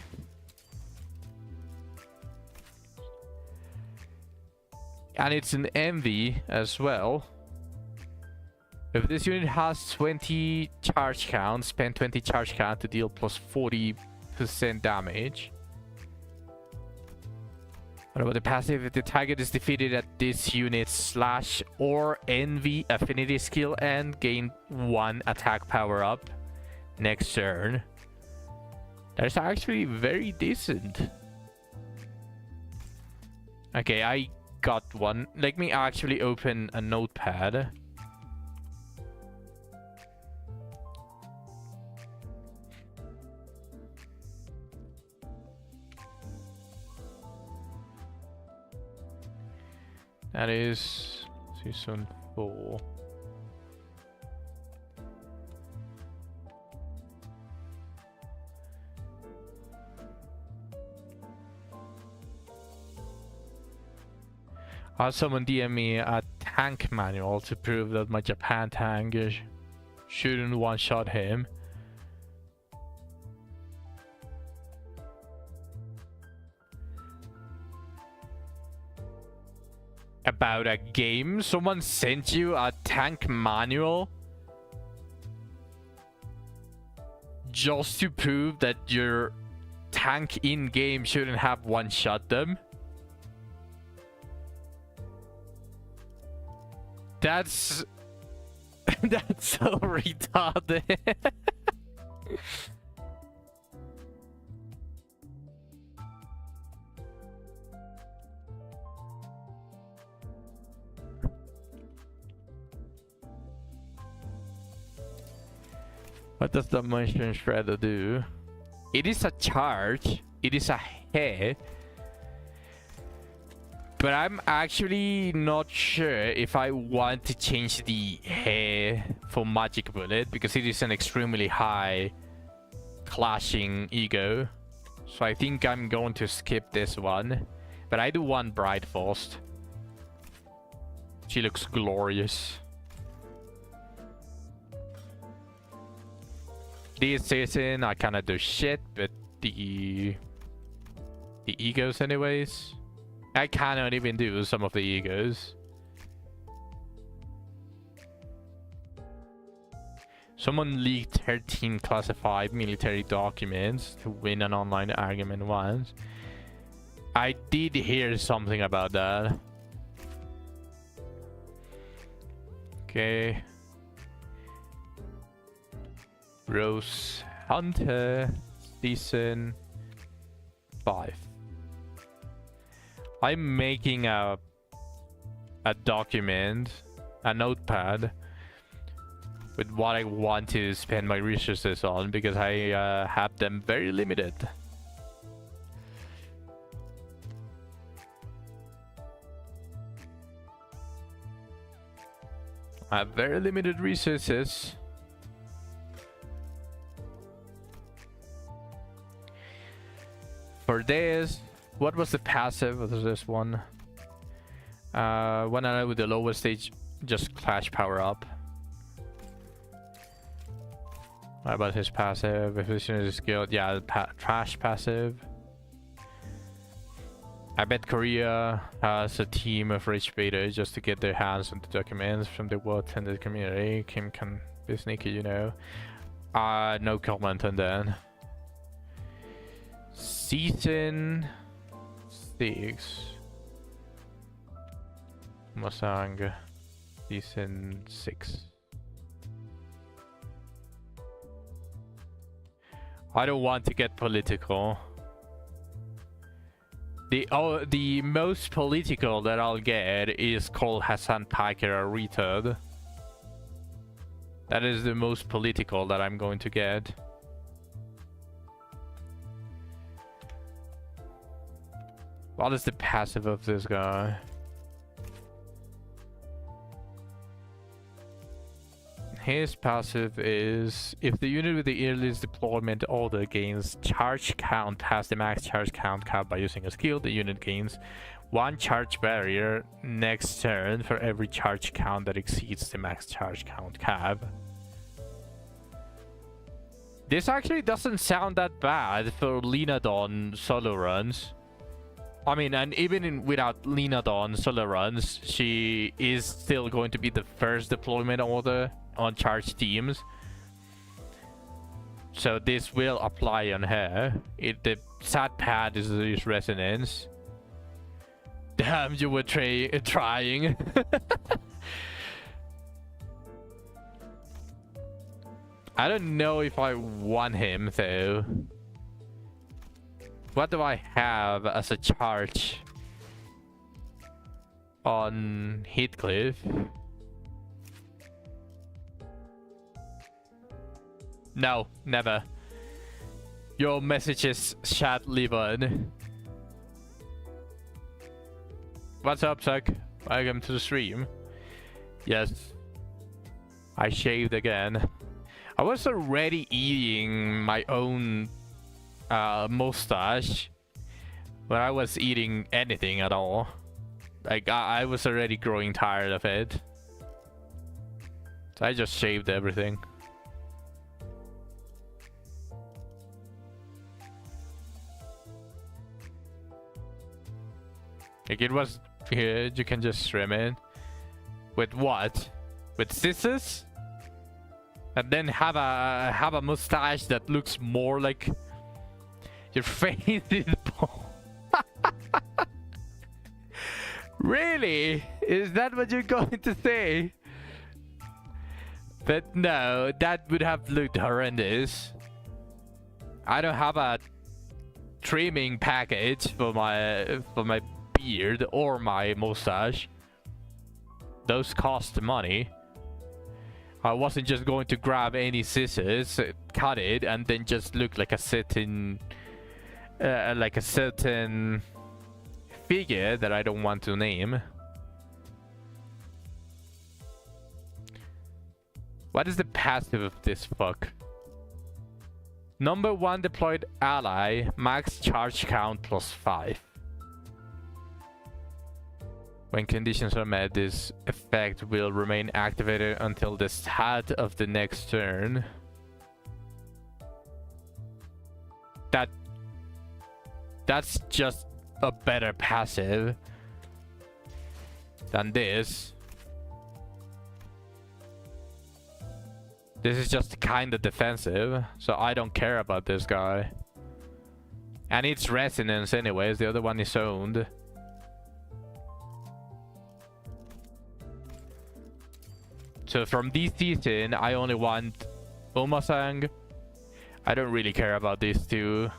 And it's an envy as well. If this unit has 20 charge count, spend 20 charge count to deal plus 40% damage. What about the passive? If the target is defeated at this unit slash or envy affinity skill end, gain 1 attack power up next turn. That's actually very decent. Okay, I got one. Let me actually open a notepad. That is season 4. Someone DM me a tank manual to prove that my Japan tank shouldn't one-shot him. About a game? Someone sent you a tank manual just to prove that your tank in-game shouldn't have one-shot them? That's... that's so retarded. What does the Motion Shredder do? It is a charge. It is a hair. But I'm actually not sure if I want to change the hair for Magic Bullet, because it is an extremely high clashing ego. So I think I'm going to skip this one. But I do want Bright Frost. She looks glorious. This season I kinda do shit, but the egos anyways. I cannot even do some of the egos. Someone leaked 13 classified military documents to win an online argument once. I did hear something about that. Okay. Rose Hunter Season 5. I'm making a document, a notepad with what I want to spend my resources on, because I have them very limited. I have very limited resources. for this, what was the passive of this one? When I with the lowest stage, just clash power up. What about his passive? Efficiency skill, yeah, trash passive. I bet Korea has a team of rich beta just to get their hands on the documents from the well-attended community. Kim can be sneaky, you know. No comment on that. Season 6. Mosang. Season 6. I don't want to get political. The most political that I'll get is called Hassan Packer, a retard. That is the most political that I'm going to get. What is the passive of this guy? His passive is if the unit with the earliest deployment order gains charge count has the max charge count cap by using a skill, the unit gains 1 charge barrier next turn for every charge count that exceeds the max charge count cap. This actually doesn't sound that bad for Linadon solo runs. I mean, and even without Linadon solo runs, she is still going to be the first deployment order on charge teams, so this will apply on her. The sad pad is resonance. Damn, you were trying. I don't know if I want him though. What do I have as a charge on Heathcliff? No, never. Your messages chat leave on. What's up, Zuck? Welcome to the stream. Yes. I shaved again. I was already eating my own mustache when I was eating anything at all. Like, I was already growing tired of it. So I just shaved everything. Like, it was here, you can just trim it. With what? With scissors? And then have a mustache that looks more like your face is bald. Really? Is that what you're going to say? But no, that would have looked horrendous. I don't have a trimming package for my beard or my mustache. Those cost money. I wasn't just going to grab any scissors, cut it, and then just look like a certain figure that I don't want to name. What is the passive of this fuck? Number 1 deployed ally, max charge count +5. When conditions are met, this effect will remain activated until the start of the next turn. That's just a better passive than this. This is just kind of defensive, so I don't care about this guy. And it's resonance anyways, the other one is owned. So from this season, I only want Omasang. I don't really care about these two.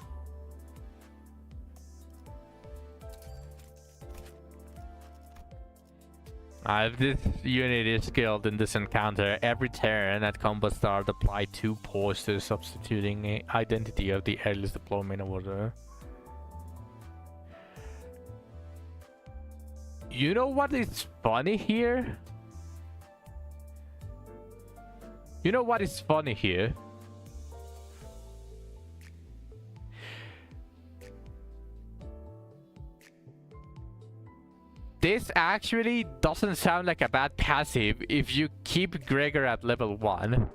If this unit is skilled in this encounter, every turn at combat start apply 2 points to the substituting identity of the earliest deployment order. You know what is funny here? You know what is funny here? this actually doesn't sound like a bad passive if you keep Gregor at level 1.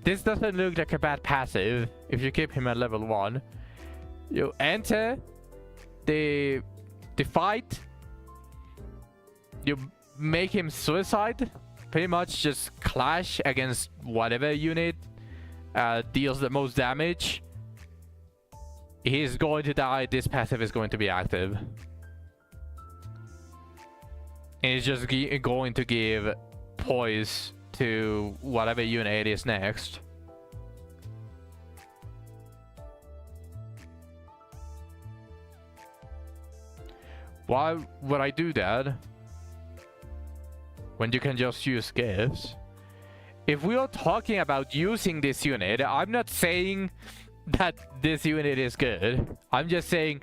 This doesn't look like a bad passive if you keep him at level 1. You enter the fight. You make him suicide. Pretty much just clash against whatever unit deals the most damage. He's going to die. This passive is going to be active. And it's just going to give poise to whatever unit is next. Why would I do that when you can just use gifts? If we are talking about using this unit, I'm not saying that this unit is good. I'm just saying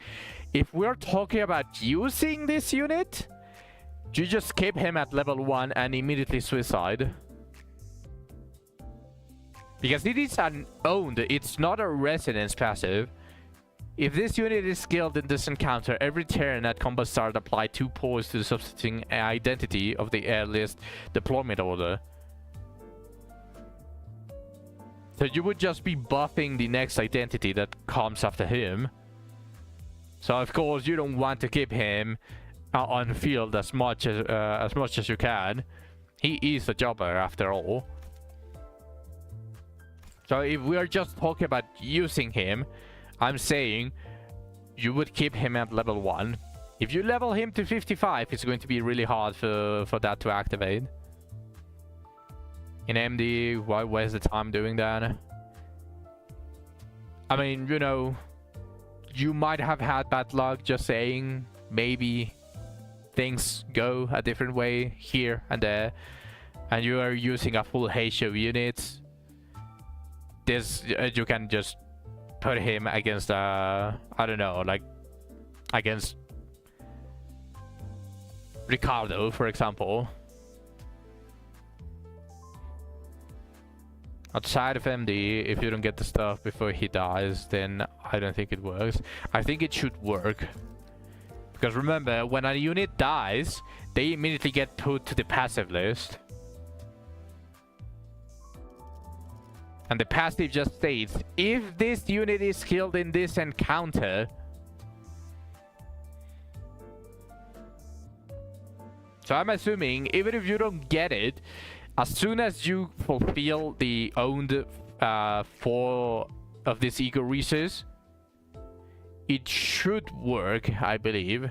if we're talking about using this unit, you just keep him at level 1 and immediately suicide. Because it is an owned, it's not a resonance passive. If this unit is skilled in this encounter, every turn at combat start apply 2 poise to the substituting identity of the earliest deployment order. So you would just be buffing the next identity that comes after him. So of course you don't want to keep him on field as much as you can. He is a jobber after all. So if we are just talking about using him, I'm saying you would keep him at level 1. If you level him to 55, it's going to be really hard for that to activate. In MD, why waste the time doing that? I mean, you know, you might have had bad luck, just saying. Maybe things go a different way here and there, and you are using a full Heisho unit. This you can just put him against I don't know, like against Ricardo, for example. Outside of MD, if you don't get the stuff before he dies, then I don't think it works. I think it should work. Because remember, when a unit dies, they immediately get put to the passive list. And the passive just states, if this unit is killed in this encounter... So I'm assuming, even if you don't get it, as soon as you fulfill the owned 4 of this ego resource, it should work, I believe.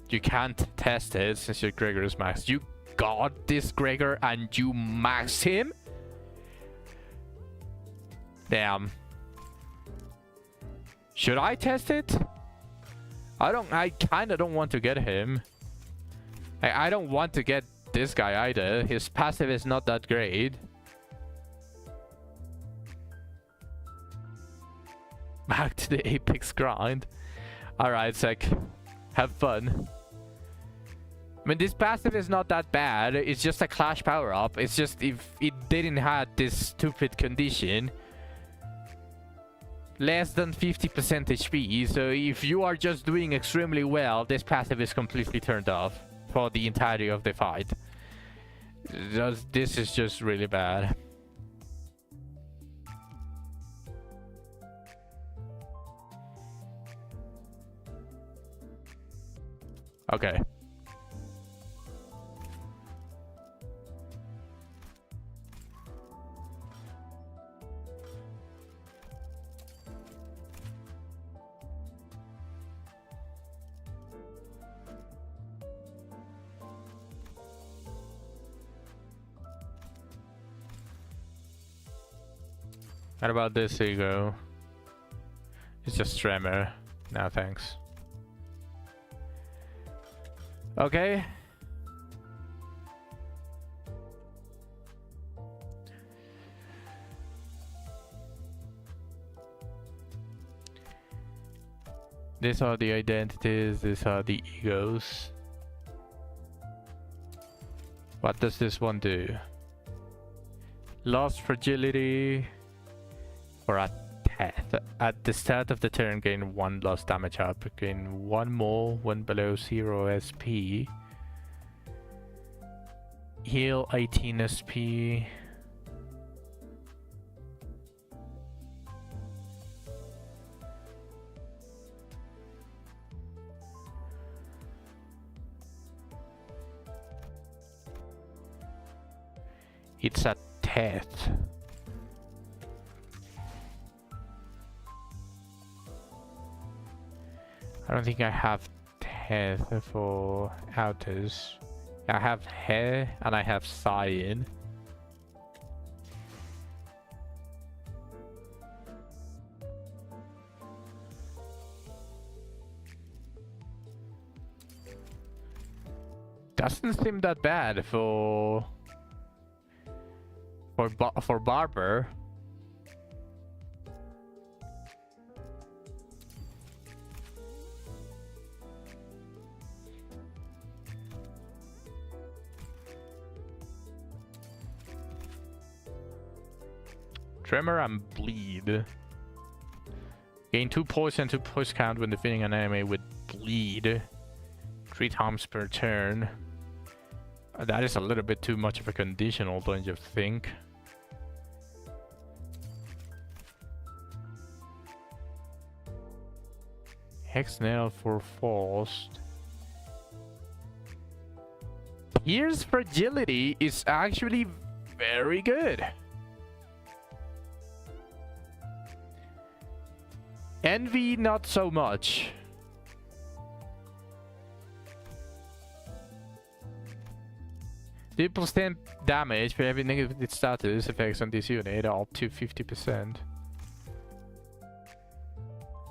You can't test it since your Gregor is maxed. You got this Gregor and you maxed him? Damn. Should I test it? I kinda don't want to get him. I don't want to get this guy either. His passive is not that great. Back to the Apex grind. Alright, Sek. Have fun. I mean, this passive is not that bad. It's just a clash power-up. It's just if it didn't have this stupid condition. Less than 50% HP. So if you are just doing extremely well, this passive is completely turned off for the entirety of the fight. This is just really bad. Okay. What about this ego? It's just Tremor. No thanks. Okay. These are the identities, these are the egos. What does this one do? Lost fragility for a death. At the start of the turn, gain 1 lost damage up. Gain 1 more when below 0 SP. Heal 18 SP. It's a death. I don't think I have death for outers. I have hair and I have cyan. Doesn't seem that bad for Barber. Tremor and bleed. Gain 2 poison, 2 poison count when defeating an enemy with bleed. 3 times per turn. That is a little bit too much of a conditional, don't you think? Hex nail for forced. Here's fragility is actually very good. Envy, not so much. Deal +10 damage for every negative status effects on this unit, up to 50%.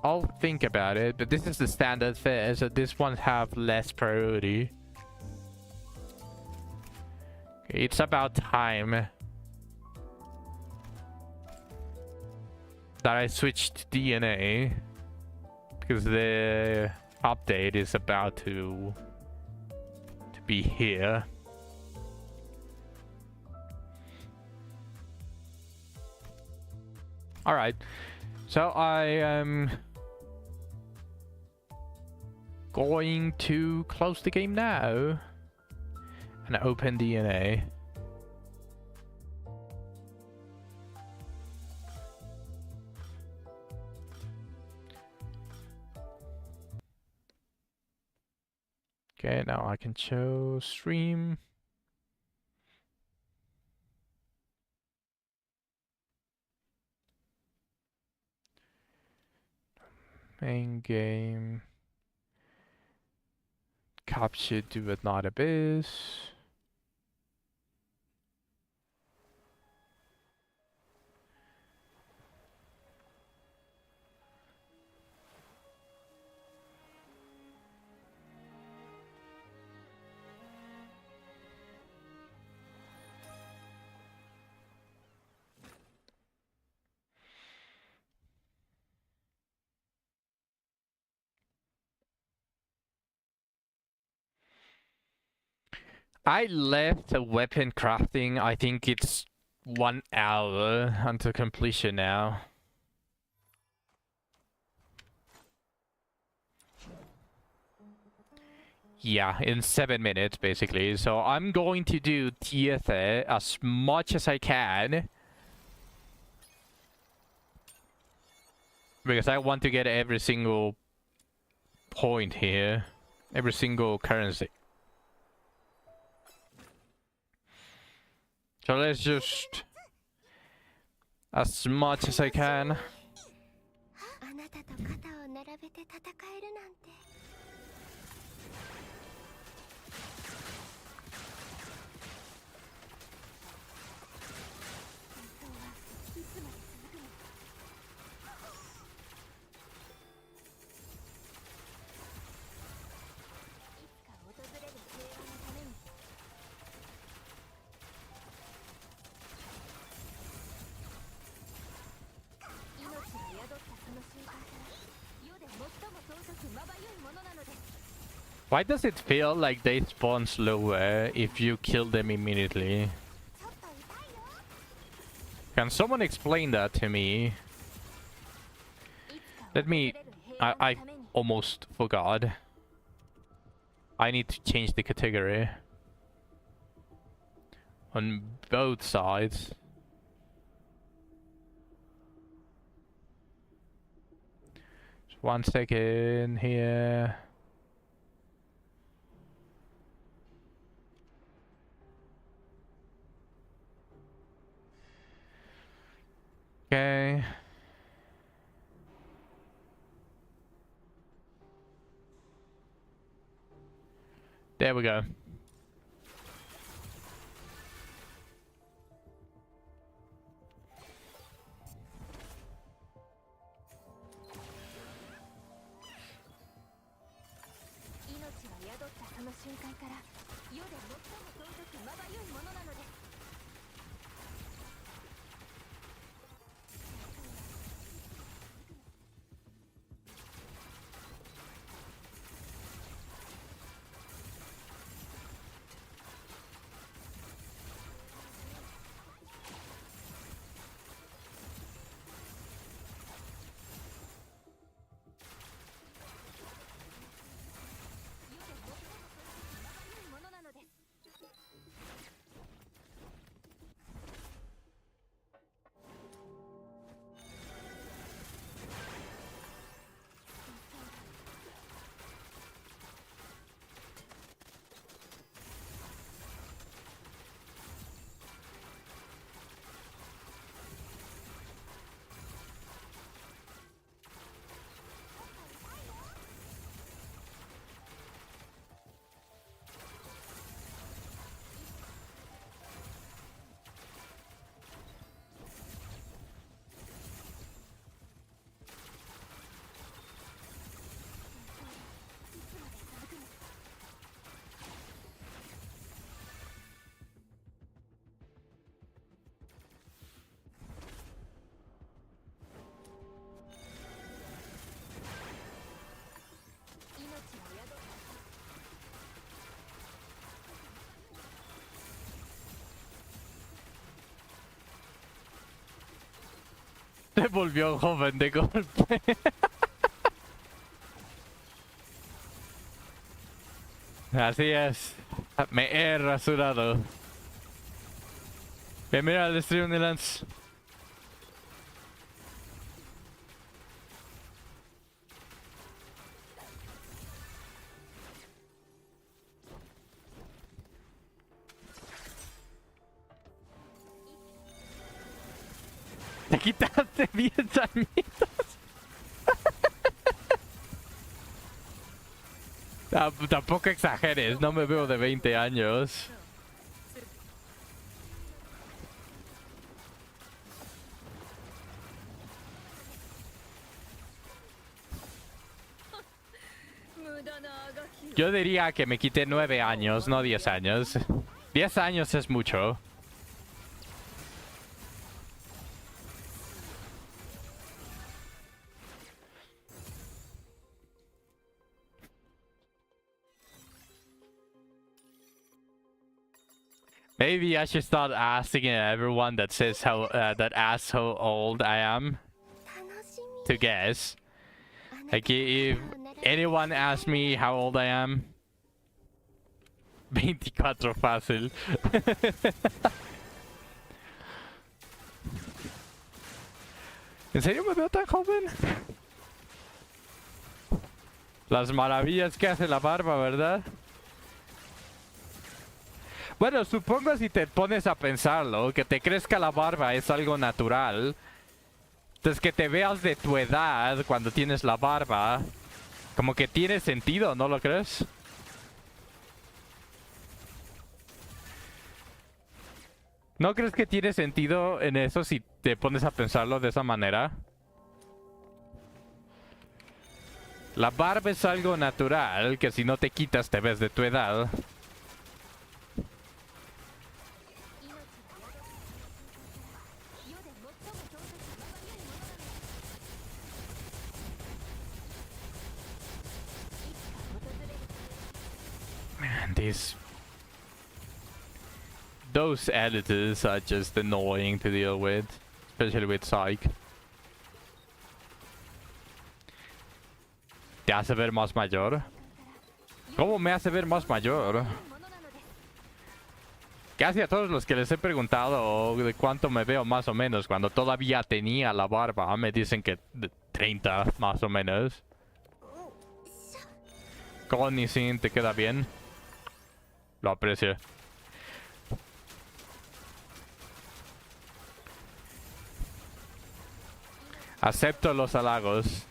I'll think about it, but this is the standard fare, so this one have less priority. Okay, it's about time that I switched DNA, because the update is about to be here. Alright, so I am going to close the game now and open DNA. Okay, now I can show stream. Main game. Capture do it not abyss. I left the weapon crafting. I think it's 1 hour until completion now. Yeah, in 7 minutes basically. So I'm going to do theater as much as I can, because I want to get every single point here, every single currency. So let's just, as much as I can. あなたと肩を並べて戦えるなんて。戦争はいつまで続くのか。いつか訪れる平和のために。命が宿ったその瞬間から世で最も尊くまばゆいものな Why does it feel like they spawn slower if you kill them immediately? Can someone explain that to me? Let me... I almost forgot. I need to change the category. On both sides. Just 1 second here. Okay. There we go. Se volvió joven de golpe. Así es. Me he rasurado. Bienvenido al stream de Lance. Te quitaste 10 añitos. Tampoco exageres, no me veo de 20 años. Yo diría que me quité 9 años, no 10 años. 10 años es mucho. Maybe I should start asking everyone that says that asks how old I am to guess. Like if anyone asks me how old I am, 24 fácil. ¿En serio me veo tan joven? Las maravillas que hace la barba, ¿verdad? Bueno, supongo si te pones a pensarlo, que te crezca la barba es algo natural. Entonces que te veas de tu edad cuando tienes la barba, como que tiene sentido, ¿no lo crees? ¿No crees que tiene sentido en eso si te pones a pensarlo de esa manera? La barba es algo natural, que si no te quitas te ves de tu edad. Man, those editors are just annoying to deal with, especially with Psyche. ¿Te hace ver más mayor? ¿Cómo me hace ver más mayor? Casi a todos los que les he preguntado de cuánto me veo más o menos cuando todavía tenía la barba, me dicen que de 30 más o menos. Con y sin te queda bien. Lo aprecio. Acepto los halagos.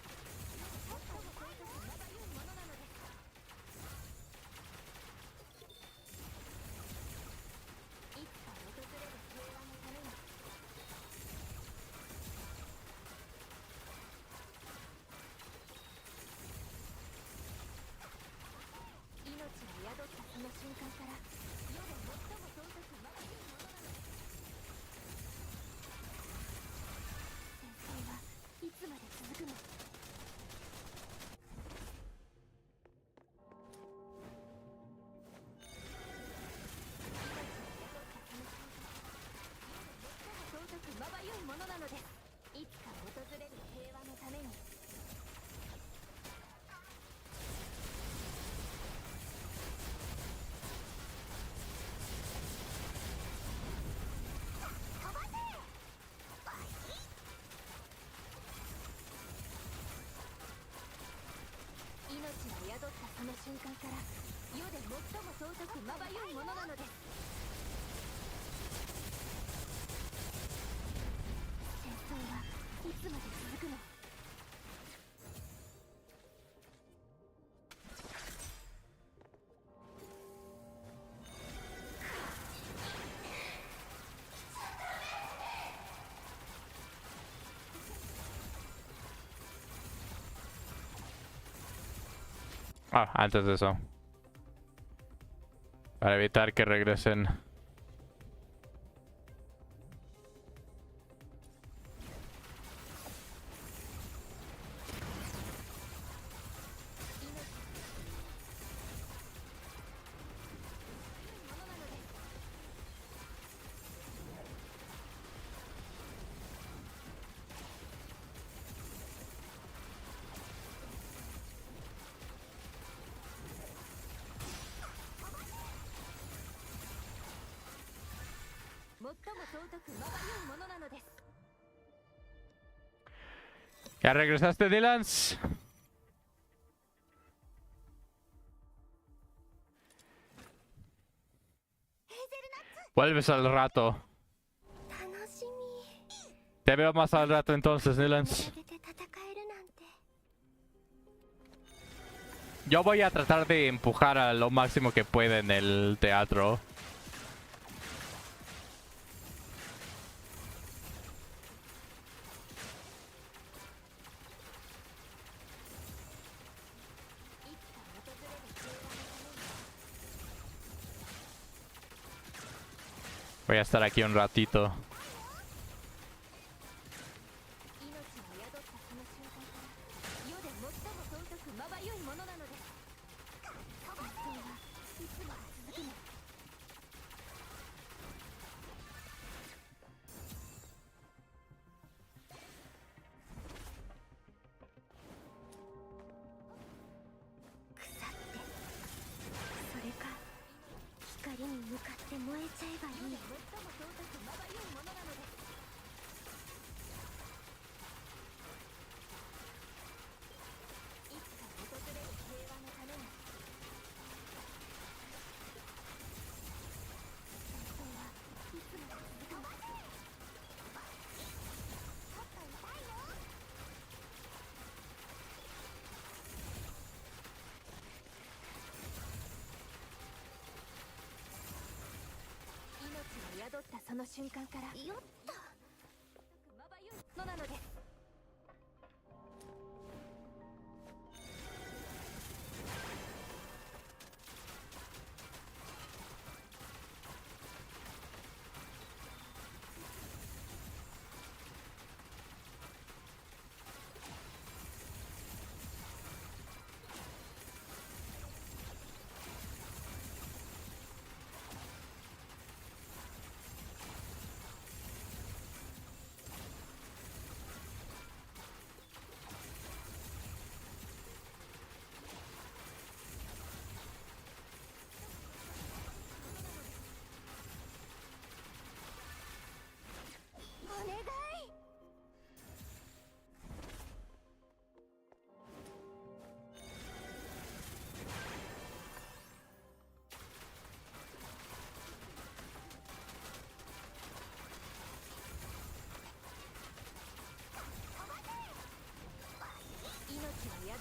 Ah, antes de eso. Para evitar que regresen. ¿Ya regresaste, Dylans? Vuelves al rato. Te veo más al rato entonces, Dylans. Yo voy a tratar de empujar a lo máximo que pueda en el teatro. Voy a estar aquí un ratito.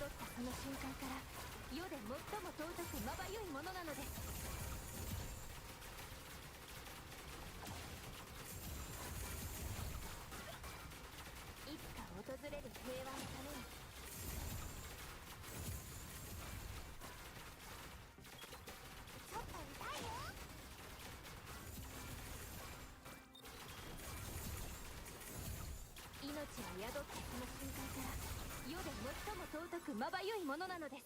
ったその瞬間から世で最も尊くまばゆいものなのです。いつか訪れる平和のために。ちょっと痛いよ。命は宿ったその瞬間から世で最も尊くまばゆいものなのです。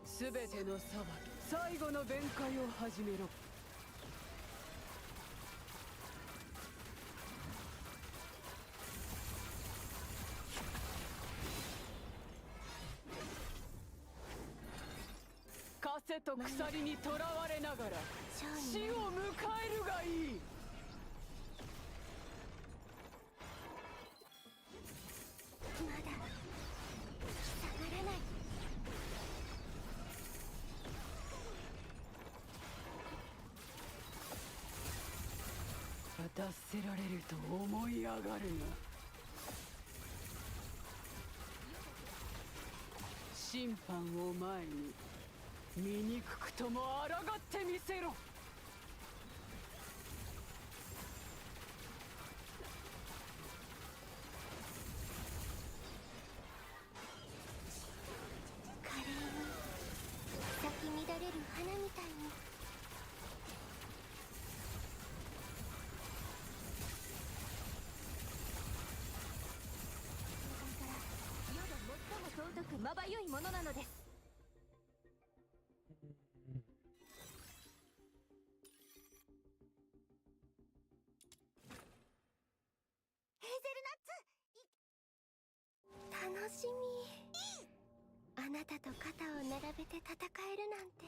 すべての裁き、最後の弁解を始めろ。枷と鎖にとらわれながら死を迎えるがいい。まだ下がらない。渡せられると思い上がるな。審判を前に醜くとも抗ってみせろ。華麗に咲き乱れる花みたいに。世で最も尊くまばゆいものなのです。ヘーゼルナッツ、楽しみ。あなたと肩を並べて戦えるなんて。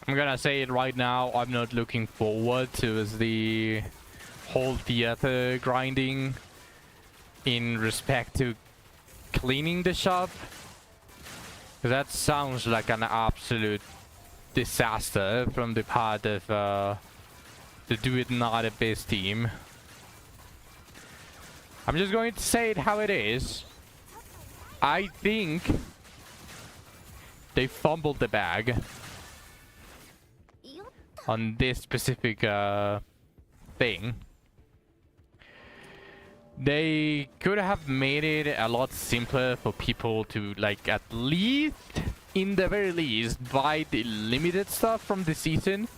I'm gonna say it right now, I'm not looking forward to the whole theater grinding in respect to cleaning the shop. That sounds like an absolute disaster from the part of the Do It Not Abyss team. I'm just going to say it how it is. I think they fumbled the bag on this specific thing. They could have made it a lot simpler for people to, like, at least, in the very least, buy the limited stuff from the season.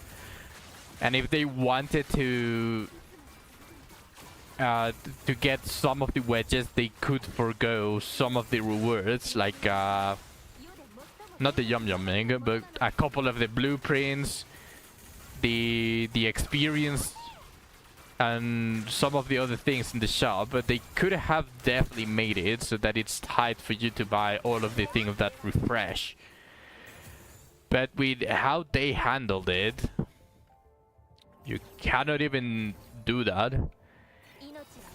And if they wanted to get some of the wedges, they could forgo some of the rewards, like not the yum yumming, but a couple of the blueprints, the experience, and some of the other things in the shop. But they could have definitely made it so that it's tight for you to buy all of the things that refresh. But with how they handled it, you cannot even do that.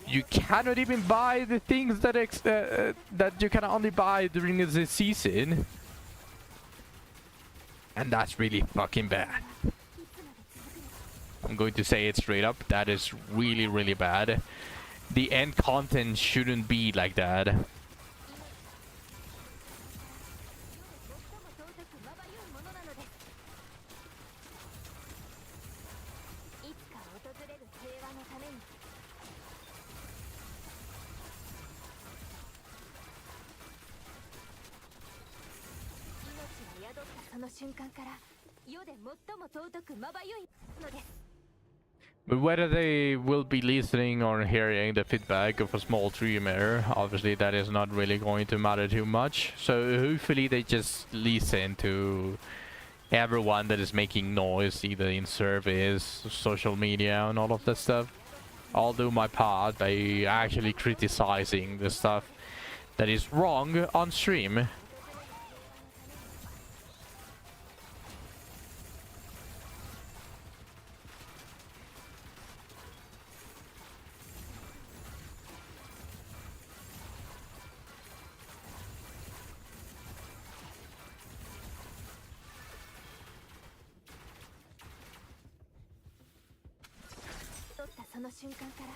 You cannot even buy the things that that you can only buy during the season. And that's really fucking bad. I'm going to say it straight up. That is really, really bad. The end content shouldn't be like that. But whether they will be listening or hearing the feedback of a small streamer, obviously that is not really going to matter too much. So hopefully they just listen to everyone that is making noise, either in service, social media, and all of that stuff. I'll do my part by actually criticizing the stuff that is wrong on stream. の瞬間から。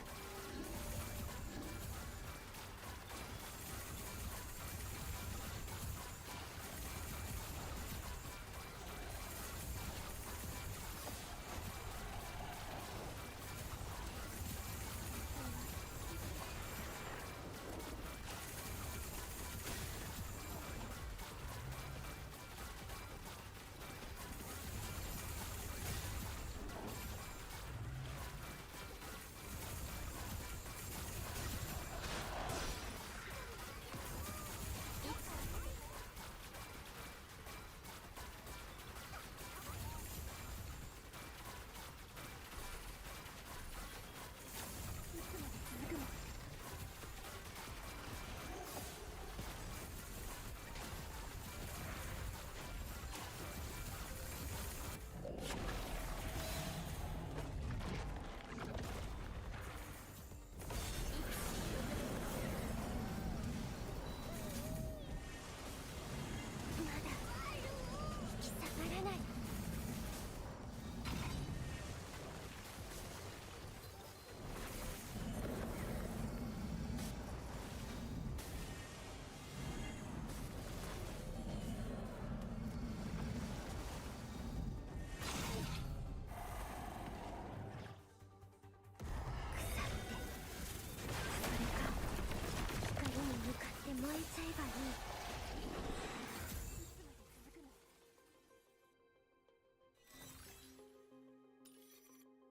燃えちゃえばいい。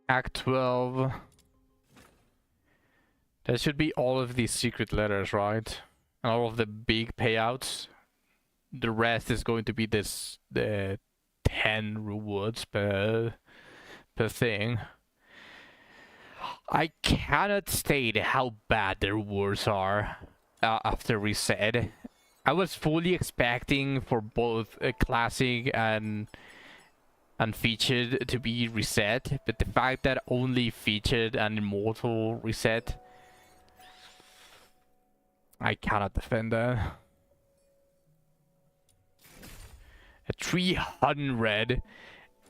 Act 12. That should be all of these secret letters, right? And all of the big payouts. The rest is going to be the 10 rewards per thing. I cannot state how bad the rewards are after reset. I was fully expecting for both a classic and featured to be reset, but the fact that only featured and immortal reset, I cannot defend that. A 300,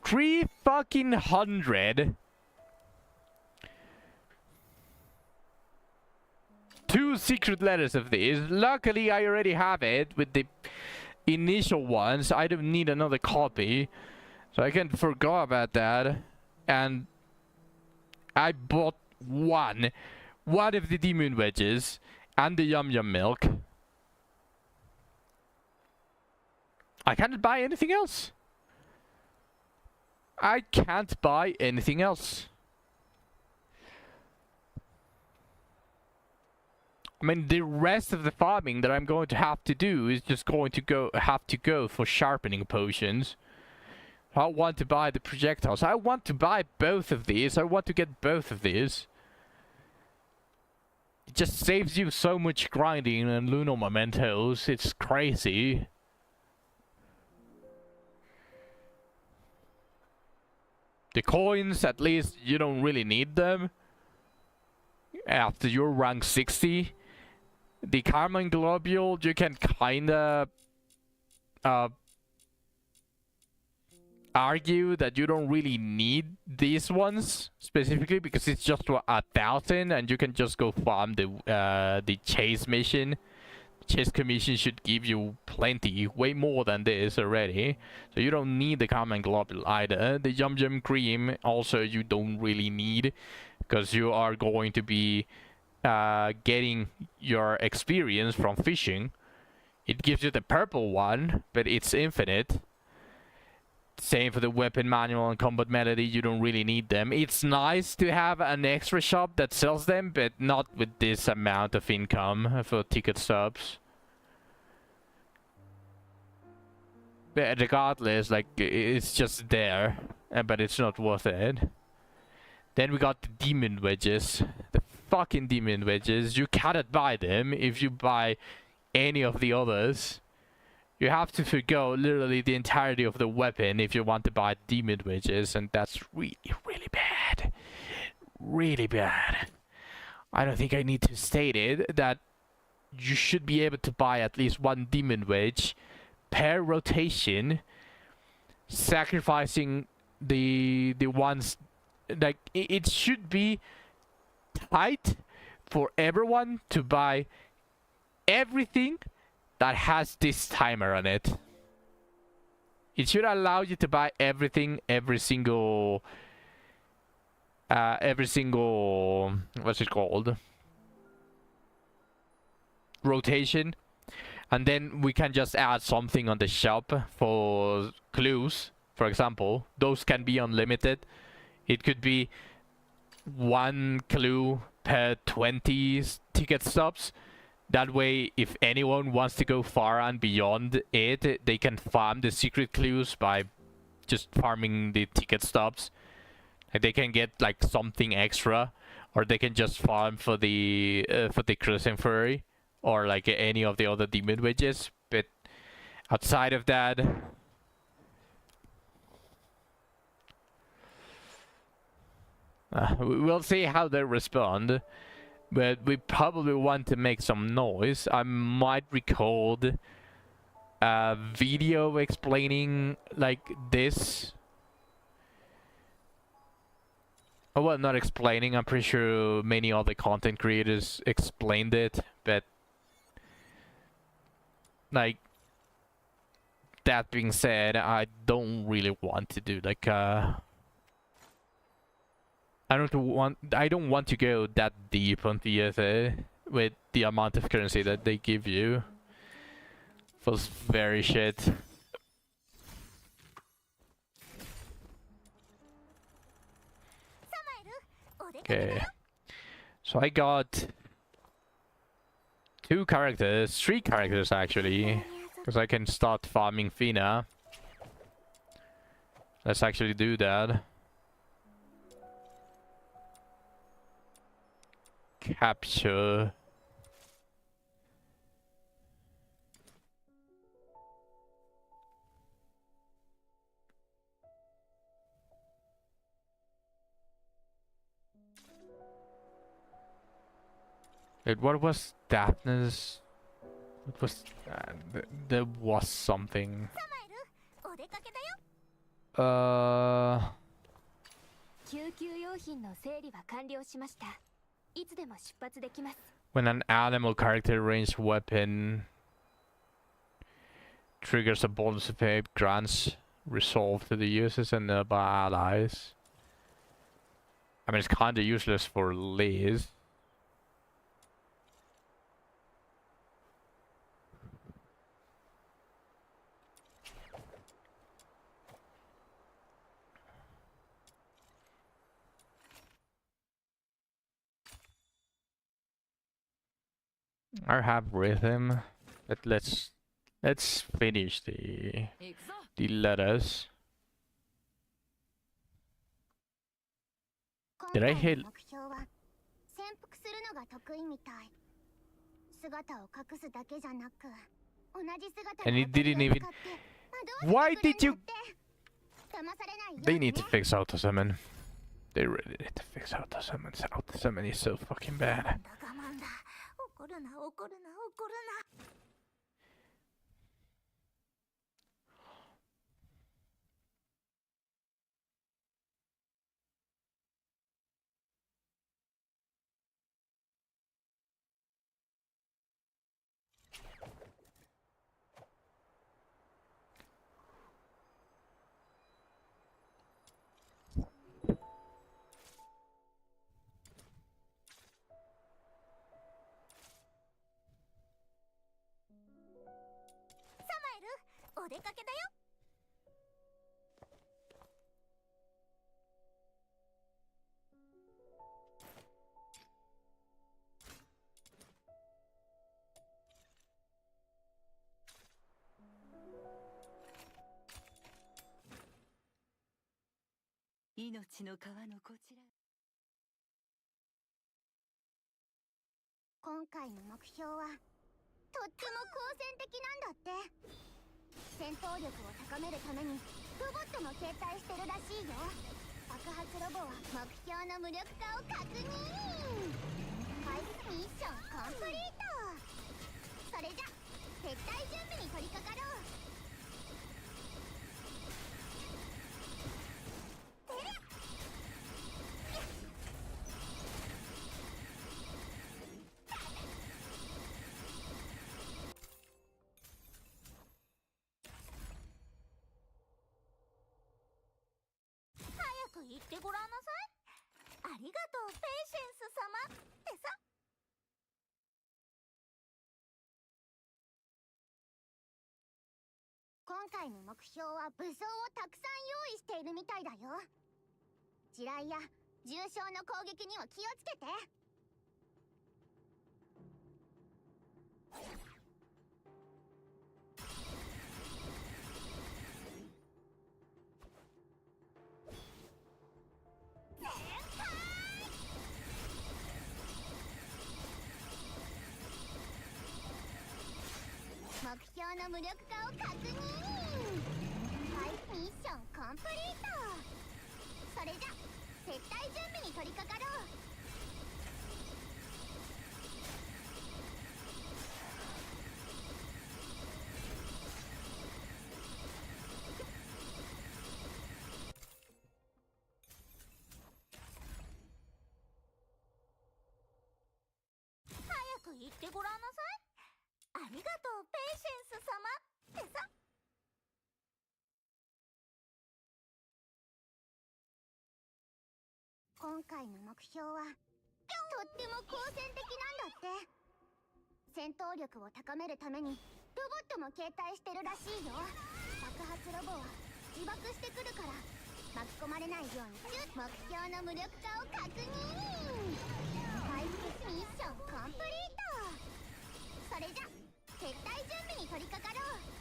300. 2 secret letters of these. Luckily, I already have it with the initial ones. I don't need another copy. So I can forget about that. And I bought one of the demon wedges and the yum yum milk. I can't buy anything else. I can't buy anything else. I mean, the rest of the farming that I'm going to have to do is just going to go for sharpening potions. I want to buy the projectiles. I want to buy both of these. I want to get both of these. It just saves you so much grinding and lunar mementos. It's crazy. The coins, at least, you don't really need them. After you're rank 60. The Carmine Globule, you can kinda argue that you don't really need these ones specifically because it's just 1,000 and you can just go farm the chase mission. Chase commission should give you plenty, way more than this already. So you don't need the Carmine Globule either. The Yum Yum Cream also you don't really need because you are going to be getting your experience from fishing. It gives you the purple one, but it's infinite. Same for the weapon manual and combat melody, you don't really need them. It's nice to have an extra shop that sells them, but not with this amount of income for ticket subs. But regardless, like, it's just there, but it's not worth it. Then we got the demon wedges. The fucking demon wedges. You cannot buy them if you buy any of the others. You have to forgo literally the entirety of the weapon if you want to buy demon wedges, and that's really, really bad. Really bad. I don't think I need to state it that you should be able to buy at least one demon wedge per rotation, sacrificing the ones. Like, it should be tight for everyone to buy everything that has this timer on it. It should allow you to buy everything, every single what's it called, rotation, and then we can just add something on the shop for clues. For example, those can be unlimited. It could be 1 clue per 20 ticket stubs. That way, if anyone wants to go far and beyond it, they can farm the secret clues by just farming the ticket stubs. Like, they can get like something extra, or they can just farm for the Crimson Fury, or like any of the other demon witches. But outside of that, we'll see how they respond. But we probably want to make some noise. I might record a video explaining like this. Oh, well, not explaining. I'm pretty sure many other content creators explained it, but like, that being said, I don't really want to do like I don't want to go that deep on TFA with the amount of currency that they give you. Feels very shit. Okay. So I got 3 characters actually, because I can start farming Fina. Let's actually do that. Capture. Wait, what was Daphne's? What was there was something. お出かけだよ。救急用品の整理は完了しました。いつでも出発できます。 When an animal character ranged weapon triggers a bonus effect, grants resolve to the users and nearby allies. I mean, it's kinda useless for Liz. I have rhythm, but let's finish the 行くぞ。 letters. Did I hit? 目標は潜伏するのが得意みたい。姿を隠すだけじゃなく、同じ姿 And it didn't even. Why did you? They need to fix auto summon. They really need to fix auto summon. Auto summon is so fucking bad. 我慢だ。怒るな怒るな怒るな。 お出かけだよ。命の川のこちら。今回の目標はとっても好戦的なんだって。戦闘力を高めるためにロボットも携帯してるらしいよ。爆発ロボは目標の無力化を確認。ミッションコンプリート。それじゃ撤退準備に取り掛かろう。言ってごらんなさい。ありがとうペイシェンス様ってさ。今回の目標は武装をたくさん用意しているみたいだよ。地雷や重傷の攻撃には気をつけて。目標の無力化を確認。ミッションコンプリート。それじゃ撤退準備に取り掛かろう。早く言ってごらんなさい。ありがとうペイシェンス様ってさ。今回の目標はとっても好戦的なんだって。戦闘力を高めるためにロボットも携帯してるらしいよ。爆発ロボは自爆してくるから巻き込まれないように。目標の無力化を確認。回復ミッションコンプリート。それじゃ撤退準備に取り掛かろう。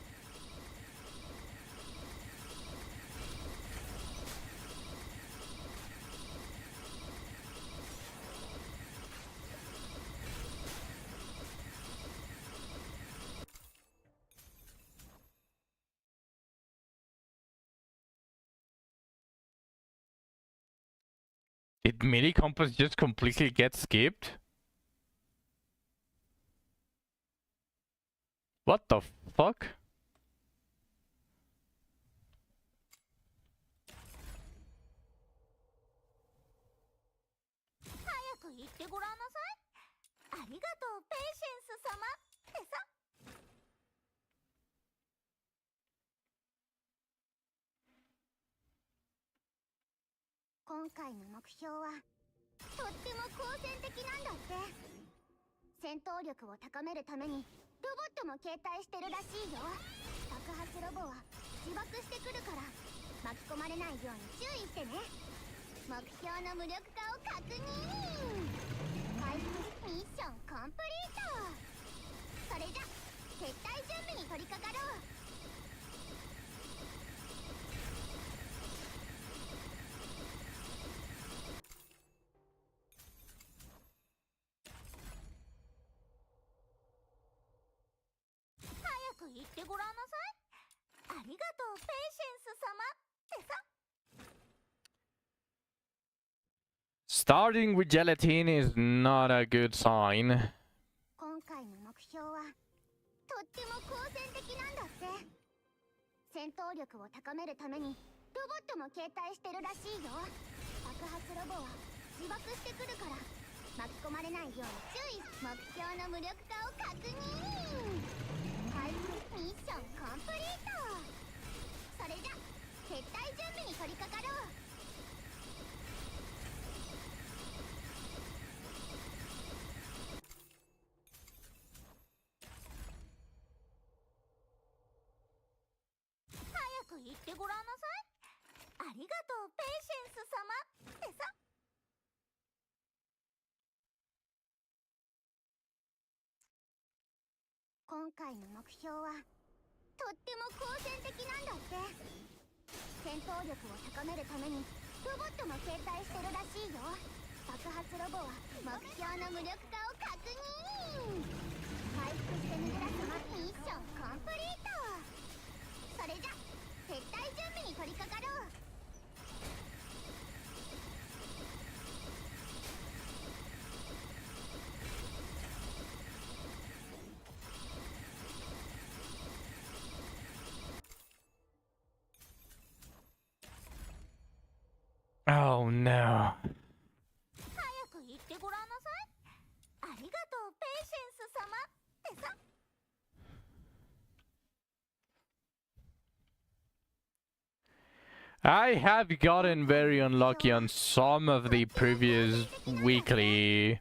Did melee combos just completely get skipped? What the fuck? 早く言ってごらんなさい。ありがとうペイシェンス様ってさ。今回の目標はとっても好戦的なんだって。戦闘力を高めるためにロボットも携帯してるらしいよ。爆発ロボは自爆してくるから巻き込まれないように注意してね。目標の無力化を確認。回復ミッションコンプリート。それじゃ撤退準備に取り掛かろう。早く言ってごらんなさい。ありがとうペイシェンス様ってさ。Starting with gelatin is not a good sign. 今回の目標はとっても好戦的なんだって。戦闘力を高めるためにロボットも携帯してるらしいよ。爆発ロボは自爆してくるから巻き込まれないように注意。目標の無力化を確認。回復ミッションコンプリート。それじゃ撤退準備に取り掛かろう。早く言ってごらんなさい。ありがとうペイシェンス様ってさ。今回の目標はとっても好戦的なんだって。戦闘力を高めるためにロボットも携帯してるらしいよ。爆発ロボは目標の無力化を確認。回復して逃げ出すミッションコンプリート。それじゃ撤退準備に取り掛かろう。Oh no. 早く言ってごらんなさい。ありがとうペイシェンス様ってさ。I have gotten very unlucky on some of the previous weekly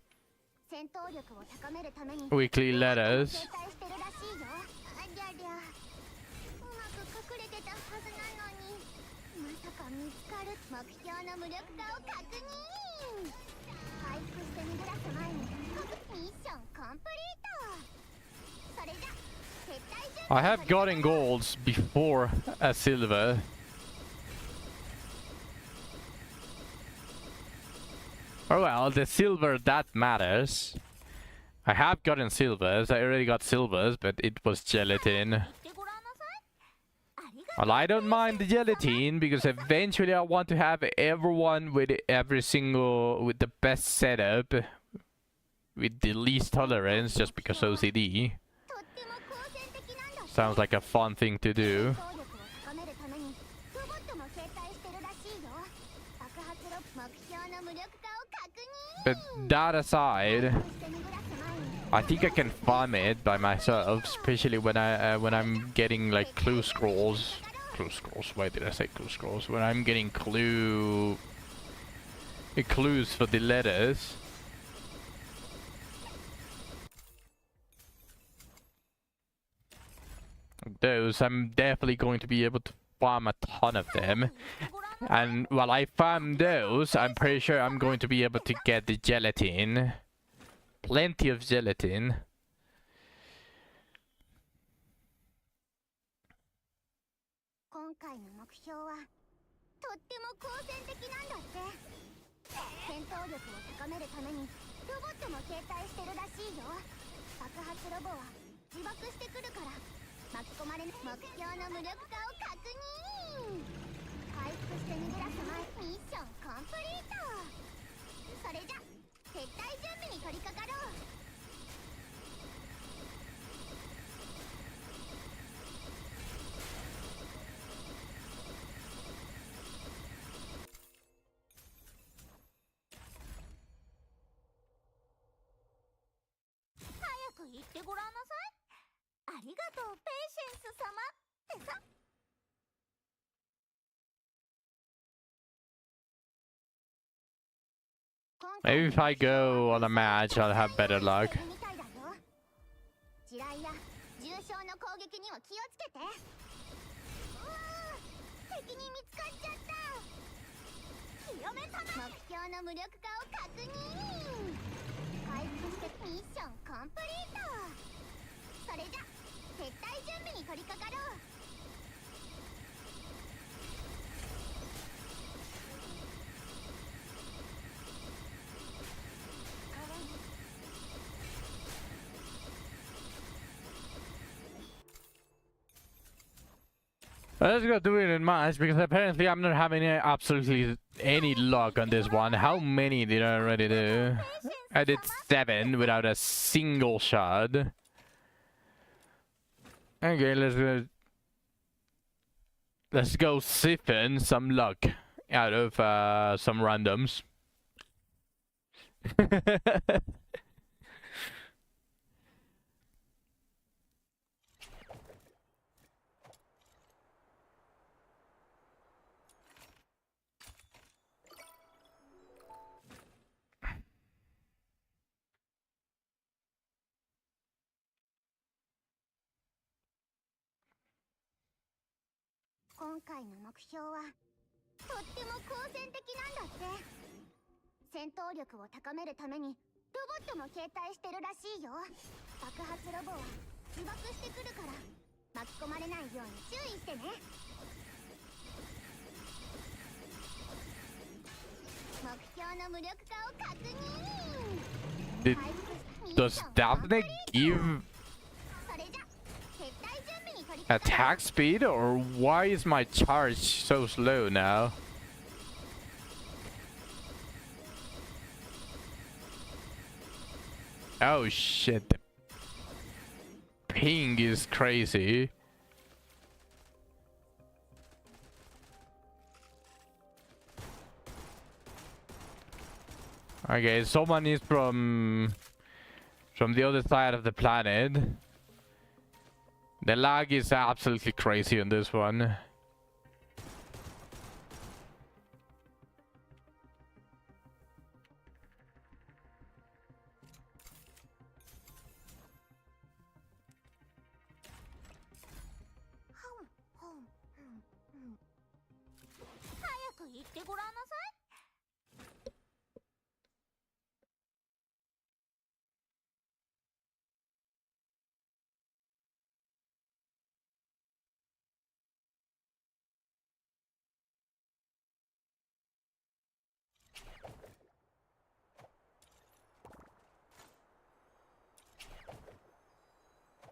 戦闘力を高めるために letters. 携帯してるらしいよ。ありゃりゃ。うまく隠れてたはずなのに、まさか見つかる。目標の無力化を確認。回復して逃げ出す前にミッションコンプリート。それじゃ撤退準備 I have gotten golds before a silver. Oh well, the silver that matters. I have gotten silvers. I already got silvers, but it was gelatin. 言ってごらんなさい。ありがとう。 Well, I don't mind the gelatin because eventually I want to have everyone with with the best setup, with the least tolerance, just because OCD とっても好戦的なんだって。 sounds like a fun thing to do. 戦闘力を高めるためにロボットも携帯してるらしいよ。爆発ロ目標の無力化を確認。 But that aside, して逃げ出す前に I think I can farm it by myself, especially when I'm getting like clue scrolls. Clue scrolls. Why did I say clue scrolls? When I'm getting clues for the letters. Those I'm definitely going to be able to farm a ton of them. And while I farm those, I'm pretty sure I'm going to be able to get the gelatin. Plenty of gelatin. 今回の目標はとっても好戦的なんだって。戦闘力を高めるためにロボットも携帯してるらしいよ。爆発ロボは自爆してくるから巻き込まれぬ。目標の無力化を確認。回復して逃げ出す前ミッションコンプリート。それじゃ撤退準備に取り掛かろう。早く言ってごらんなさい。ありがとうペイシェンス様ってさ。 Maybe if I go on a match, I'll have better luck. 地雷や重傷の攻撃には気をつけて。うわー、敵に見つかっちゃった。清めたま。目標の無力化を確認。回復してミッションコンプリート。それじゃ撤退準備に取り掛かろう。 Let's go do it in match because apparently I'm not having absolutely any luck on this one. How many did I already do? I did 7 without a single shot. Okay, let's go siphon some luck out of some randoms.今回の目標はとっても好戦的なんだって。戦闘力を高めるためにロボットも携帯してるらしいよ。爆発ロボは自爆してくるから巻き込まれないように注意してね。目標の無力化を確認。 Does Daphne give それじゃ撤退準備に取り attack speed, or why is my charge so slow now? Oh shit, the ping is crazy. Okay, someone is from the other side of the planet. The lag is absolutely crazy on this one. 言ってごらんなさい。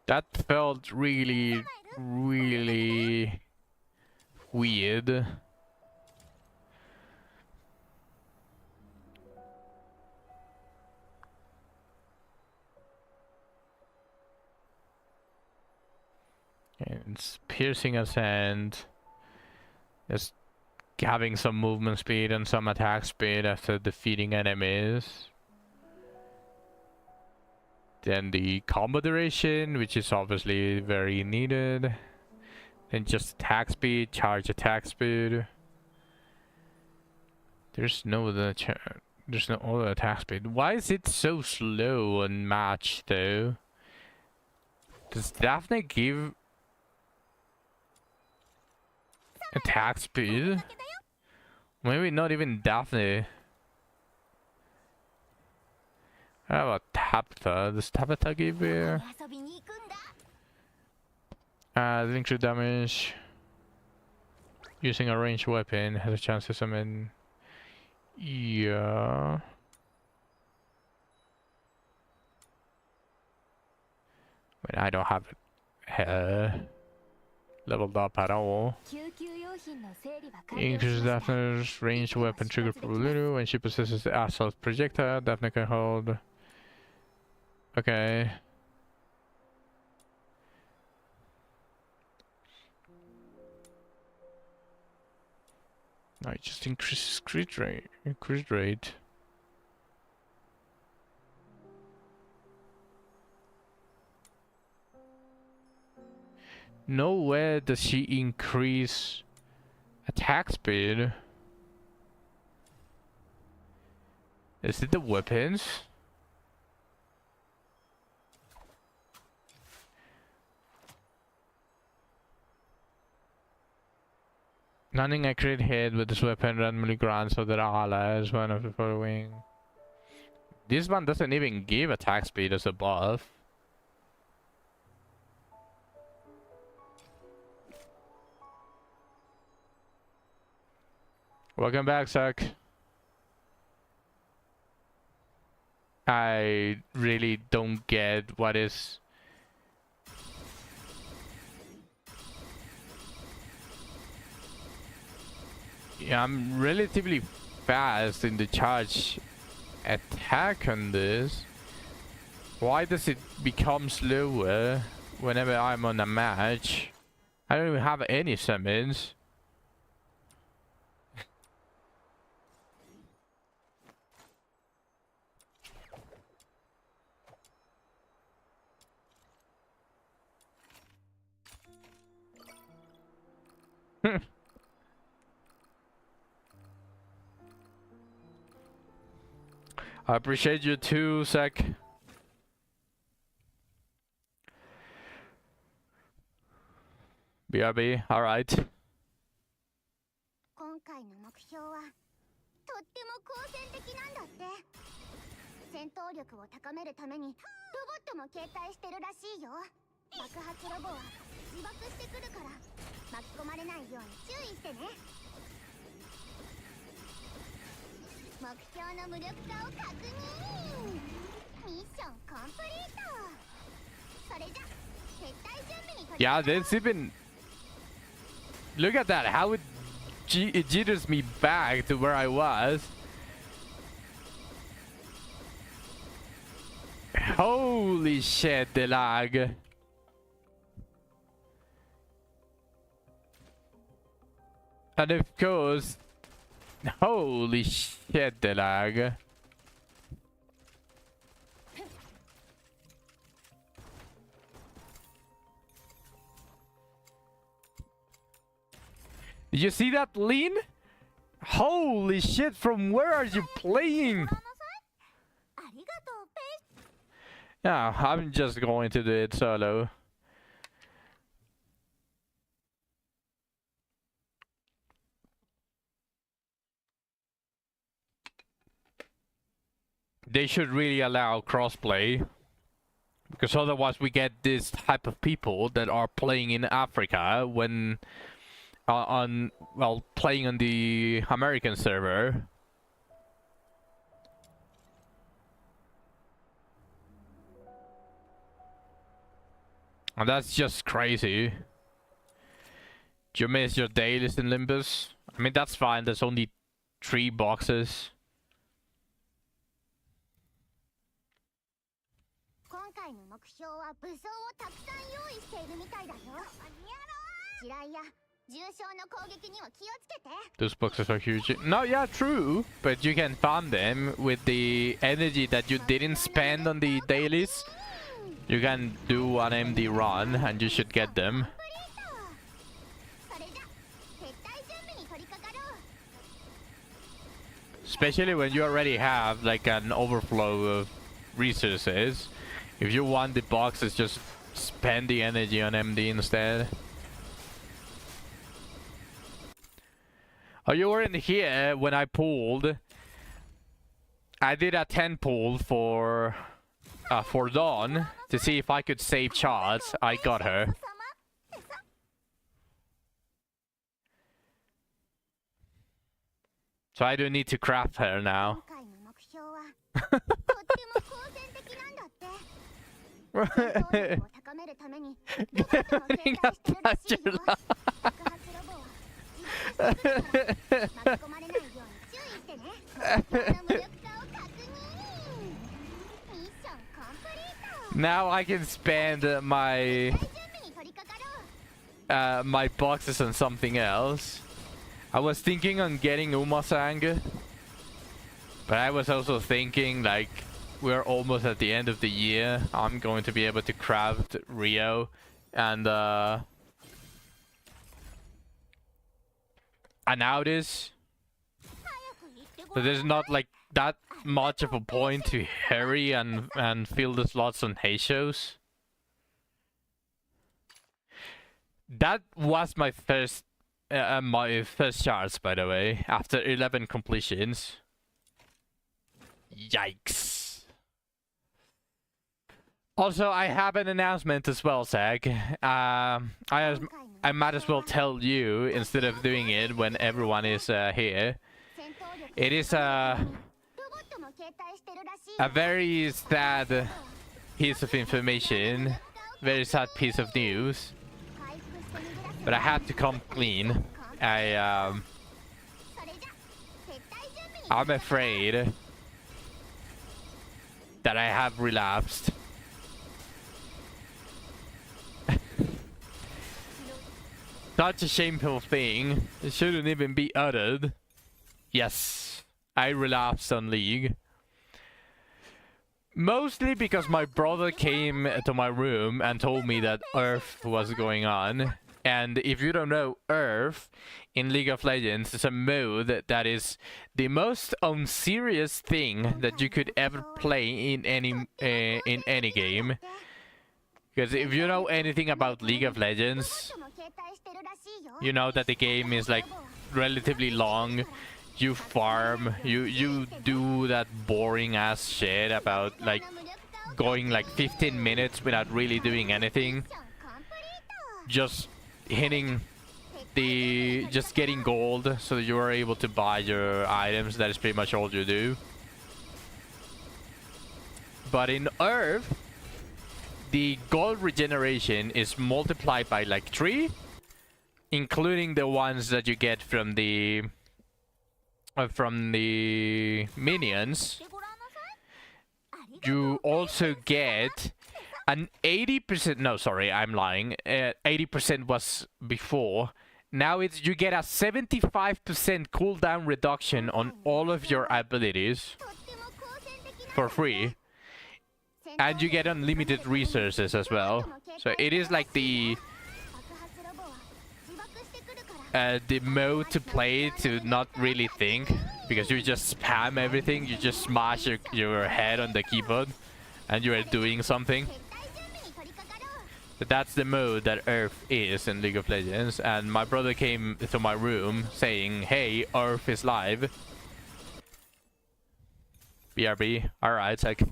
That felt really, really weird. And it's piercing us and just having some movement speed and some attack speed after defeating enemies. Then the combo duration, which is obviously very needed. Then just attack speed, charge attack speed. There's no other attack speed. Why is it so slow on match though? Does Daphne give attack speed? Maybe not even Daphne. How about Tabitha? Does Tabitha give here? 遊びに行くんだ。 Dealing crit damage. Using a ranged weapon has a chance to summon. Yeah. I mean, I don't have it leveled up at all. 救急用品の整理は完了し Increases ました Daphne's ranged weapon trigger probability when she possesses the assault projectile. Daphne can hold. Okay. No, it just increases crit rate. Nowhere does she increase attack speed. Is it the weapons? Landing a crit hit with this weapon randomly grants other allies one of the following. This one doesn't even give attack speed as a buff. Welcome back, Suck. I really don't get what is... Yeah, I'm relatively fast in the charge attack on this. Why does it become slower whenever I'm on a match? I don't even have any summons. I appreciate you too, Zach. BRB, alright. 今回の目標はとっても好戦的なんだって。戦闘力を高めるためにロボットも携帯してるらしいよ。爆発ロボは自爆してくるから巻き込まれないように注意してね。目標の無力化を確認。ミッションコンプリート。それじゃ撤退準備に取り Yeah, that's even... Look at that, how it jitters me back to where I was. Holy shit, the lag. And of course, holy shit, the lag. Did you see that lean? Holy shit, from where are you playing? ありがとうペイ。 Yeah, I'm just going to do it solo. They should really allow crossplay, because otherwise we get this type of people that are playing in Africa when playing on the American server. And that's just crazy. Do you miss your dailies in Limbus? I mean, that's fine. There's only 3 boxes. 今回の目標は武装をたくさん用意しているみたいだよ。地雷や重傷の攻撃には気をつけて。 Those boxes are huge. No, yeah, true. But you can farm them with the energy that you didn't spend on the dailies. You can do an MD run and you should get them. それじゃ撤退準備に取り掛かろう。 Especially when you already have like an overflow of resources. If you want the boxes, just spend the energy on MD instead. Oh, you weren't here when I pulled. I did a 10 pull for Dawn to see if I could save Charles. I got her. So I don't need to craft her now. 今回の目標はとっても好戦的なんだって。戦闘力を高めるためにロボットも携帯してるらしいよ。爆発ロボは自爆してくるから巻き込まれないように注意してね。目標の無力化を確認。ミッションコンプリート。 Now I can spend my 準備に取り掛かろう。 my boxes on something else. I was thinking on getting Umasang, but I was also thinking like we're almost at the end of the year. I'm going to be able to craft Rio and Audis. So there's not like that much of a point to hurry and fill the slots on Heishos. That was my first charts, by the way, after 11 completions. Yikes. Also, I have an announcement as well, Zach. I might as well tell you instead of doing it when everyone is here. It is a very sad piece of information, very sad piece of news. But I have to come clean. I'm afraid that I have relapsed. Such a shameful thing. It shouldn't even be uttered. Yes, I relapsed on League. Mostly because my brother came to my room and told me that Earth was going on. And if you don't know, Earth in League of Legends is a mode that is the most unserious thing that you could ever play in any game. Because if you know anything about League of Legends, you know that the game is like relatively long. You farm, you do that boring ass shit about like going like 15 minutes without really doing anything. Just hitting just getting gold so that you are able to buy your items. That is pretty much all you do. But in Earth, the gold regeneration is multiplied by like 3, including the ones that you get from the minions. You also get an 80%, no, sorry, I'm lying. 80% was before. Now you get a 75% cooldown reduction on all of your abilities for free. And you get unlimited resources as well. So it is like the mode to play to not really think, because you just spam everything. You just smash your head on the keyboard and you are doing something. But that's the mode that Earth is in League of Legends. And my brother came to my room saying, hey, Earth is live. BRB. Alright, like.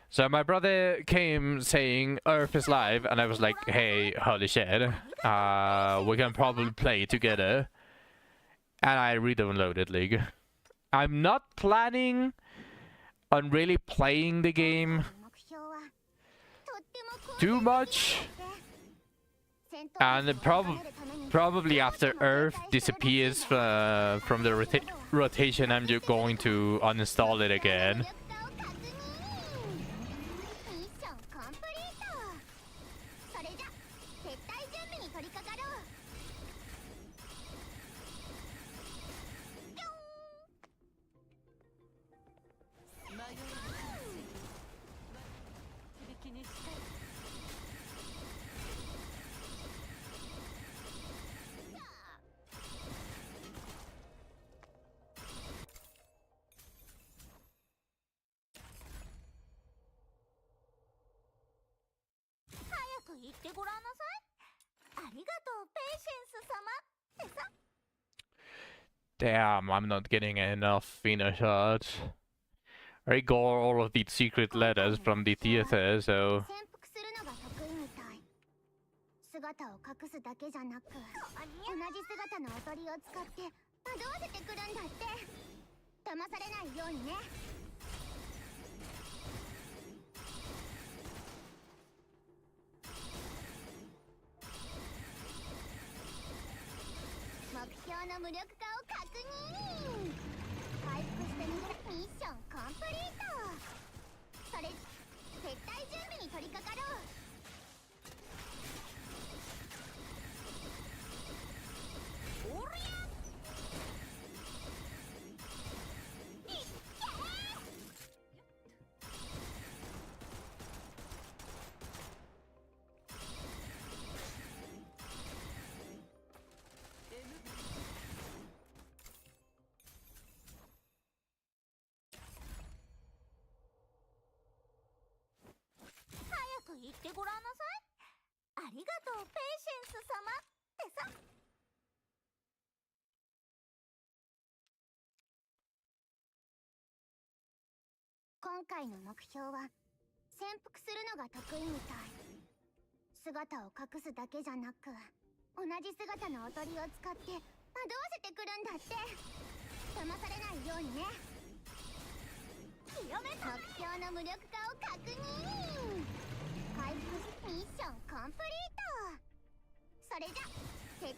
So my brother came saying Earth is live, and I was like, hey, holy shit. We can probably play together. And I re-downloaded League. I'm not planning on really playing the game 目標はとっても高 too much. 戦闘 And 力を高めるために Probably after Earth disappears from the rotation, I'm just going to uninstall it again. ミッションコンプリート。それじゃ撤退準備に取り掛かろう。迷い響きにしたい。早く言ってごらんなさい。ありがとうペイシェンス様ってさ。 Damn, I'm not getting enough Fina shots. I got all of these secret letters from the theater, so 潜伏するのが得意みたい。姿を隠すだけじゃなく、同じ姿のおとりを使って惑わせてくるんだって。騙されないようにね。目標の無力化を確認。回復してみる。ミッションコンプリート。それ撤退準備に取り掛かろう。おりゃいっけ早く言ってごらんなさい。ありがとうペイシェンス様ってさ。今回の目標は潜伏するのが得意みたい。姿を隠すだけじゃなく、同じ姿のおとりを使って惑わせてくるんだって。騙されないようにね。目標の無力化を確認。回復ミッションコンプリート。それじゃ撤退準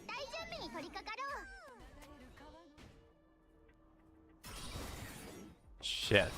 備に取り掛かろう。 shit.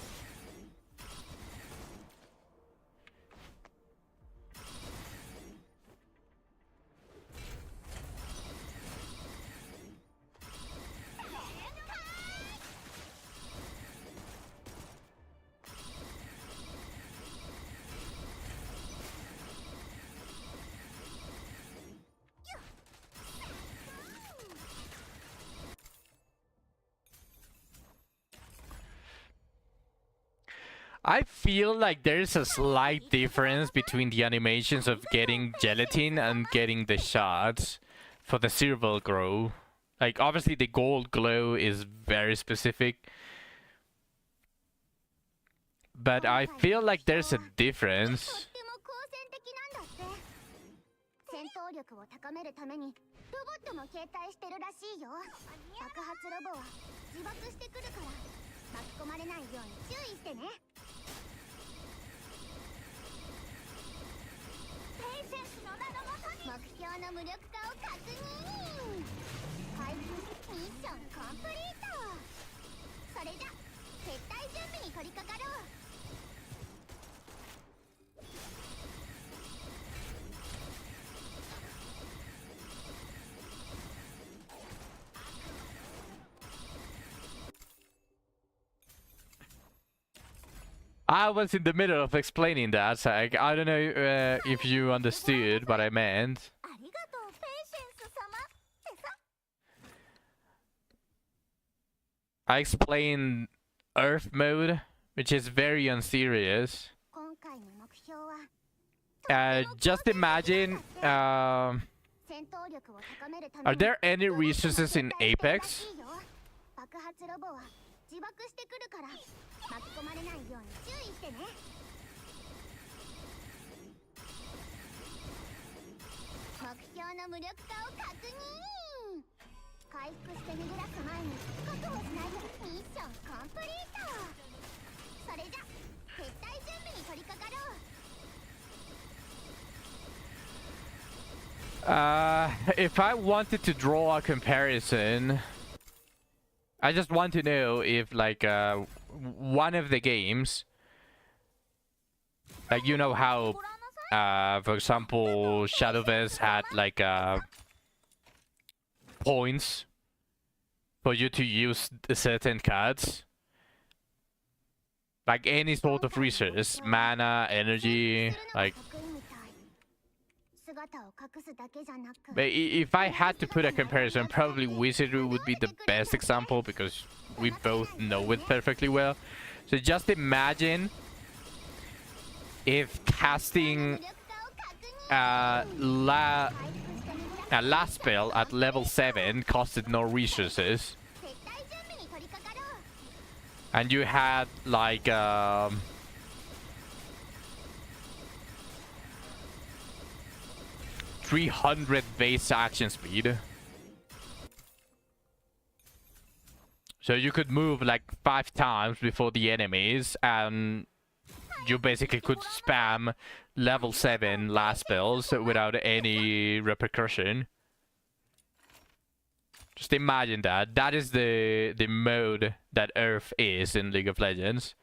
I feel like there's a slight difference between the animations of getting gelatin and getting the shots for the silver glow. Like, obviously the gold glow is very specific, but I feel like there's a とっ difference. ても好戦的なんだって。戦闘力を高めるためにロボットも携帯してるらしいよ。爆発ロボは自爆してくるから巻き込まれないように注意してね。ペイセンスの名のもとに目標の無力化を確認。回復ミッションコンプリート。それじゃ撤退準備に取り掛かろう。 I was in the middle of explaining that, so I don't know if you understood what I meant. ありがとうペイシェンス様ってさ。 I explained Earth mode, which is very unserious. 今回の目標は Just imagine, 戦闘力を高めるため are に there any resources in ロボットも携帯してるら Apex? しいよ。爆発ロボは自爆してくるから巻き込まれないように注意してね。目標の無力化を確認。回復して逃げ出す前に確保しないとミッションコンプリート。それじゃ撤退準備に取り掛かろう。If I wanted to draw a comparison, I just want to know if like one of the games, like you know how for example Shadowverse had like points for you to use certain cards, like any sort of resource, mana, energy, like but if I had to put a comparison, probably Wizardry would be the best example because we both know it perfectly well. So just imagine if casting last spell at level 7 costed no resources, and you had like 300 base action speed. So you could move like 5 times before the enemies, and you basically could spam level 7 last spells without any repercussion. Just imagine that. That is the mode that Earth is in League of Legends.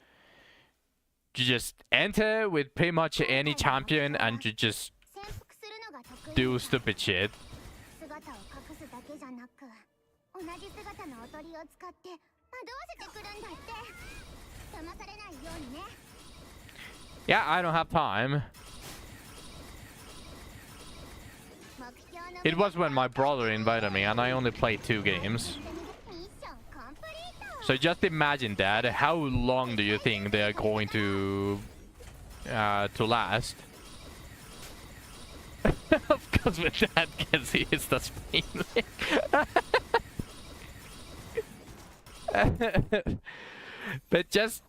You just enter with pretty much any champion and you just do stupid shit. Yeah, I don't have time. It was when my brother invited me and I only played 2 games. So just imagine that. How long do you think they are going to last? Of course, with that, Kenzie is the Spain link. But just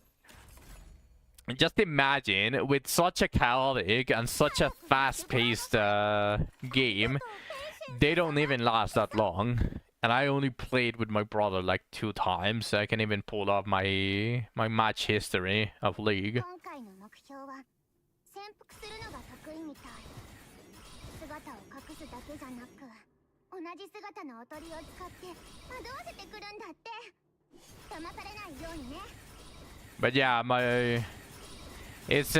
imagine with such a chaotic and such a fast-paced game, they don't even last that long. And I only played with my brother like 2 times, so I can even pull up my match history of League. But yeah, it's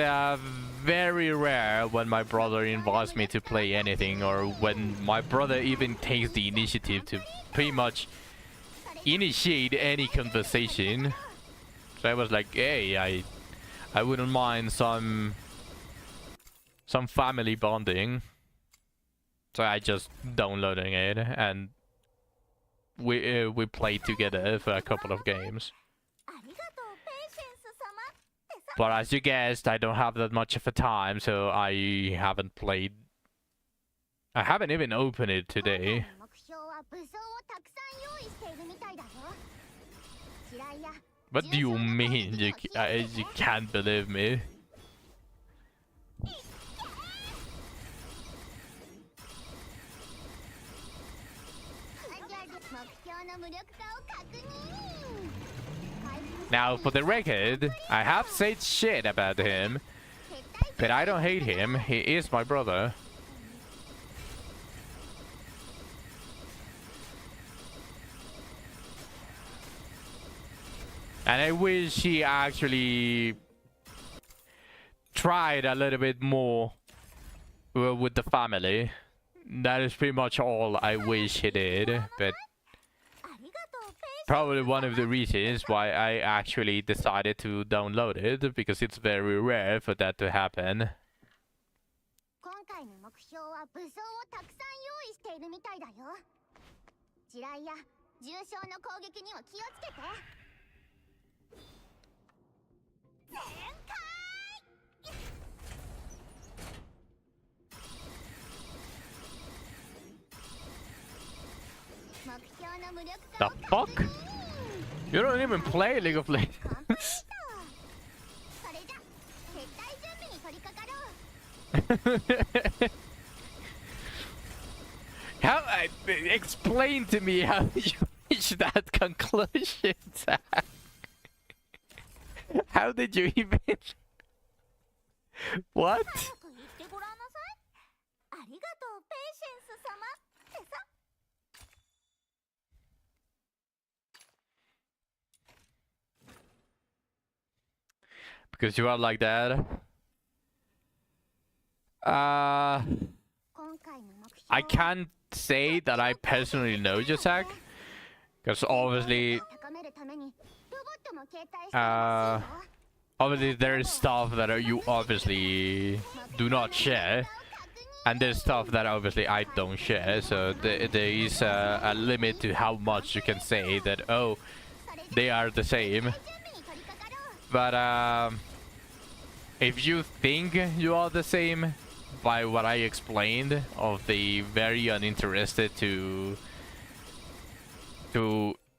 very rare when my brother invites me to play anything, or when my brother even takes the initiative to pretty much initiate any conversation. So I was like, hey, I wouldn't mind some family bonding. So I just downloading it and we played together for a couple of games. But as you guessed, I don't have that much of a time, so I haven't played. I haven't even opened it today. What do you mean you can't believe me? Now, for the record, I have said shit about him, but I don't hate him. He is my brother. And I wish he actually tried a little bit more with the family. That is pretty much all I wish he did, but probably one of the reasons why I actually decided to download it, because it's very rare for that to happen. The fuck? You don't even play League of コンプリー Legends. トそれじゃ撤退準備に取り掛かろう How explain to me how you reach that conclusion, Zach. How did you even what? 早く言ってごらんなさいありがとうペイシェンス様ってさ Because you are like that. 今回の目標 I can't say that I personally know Jasak. Because obviously 高めるためにロボットも携帯してるらしいよ obviously there is stuff that you obviously do not share. And there's stuff that obviously I don't share. So there is a limit to how much you can say that, oh, they are the same. 準備に取り掛かろう But if you think you are the same by what I explained of the very uninterested to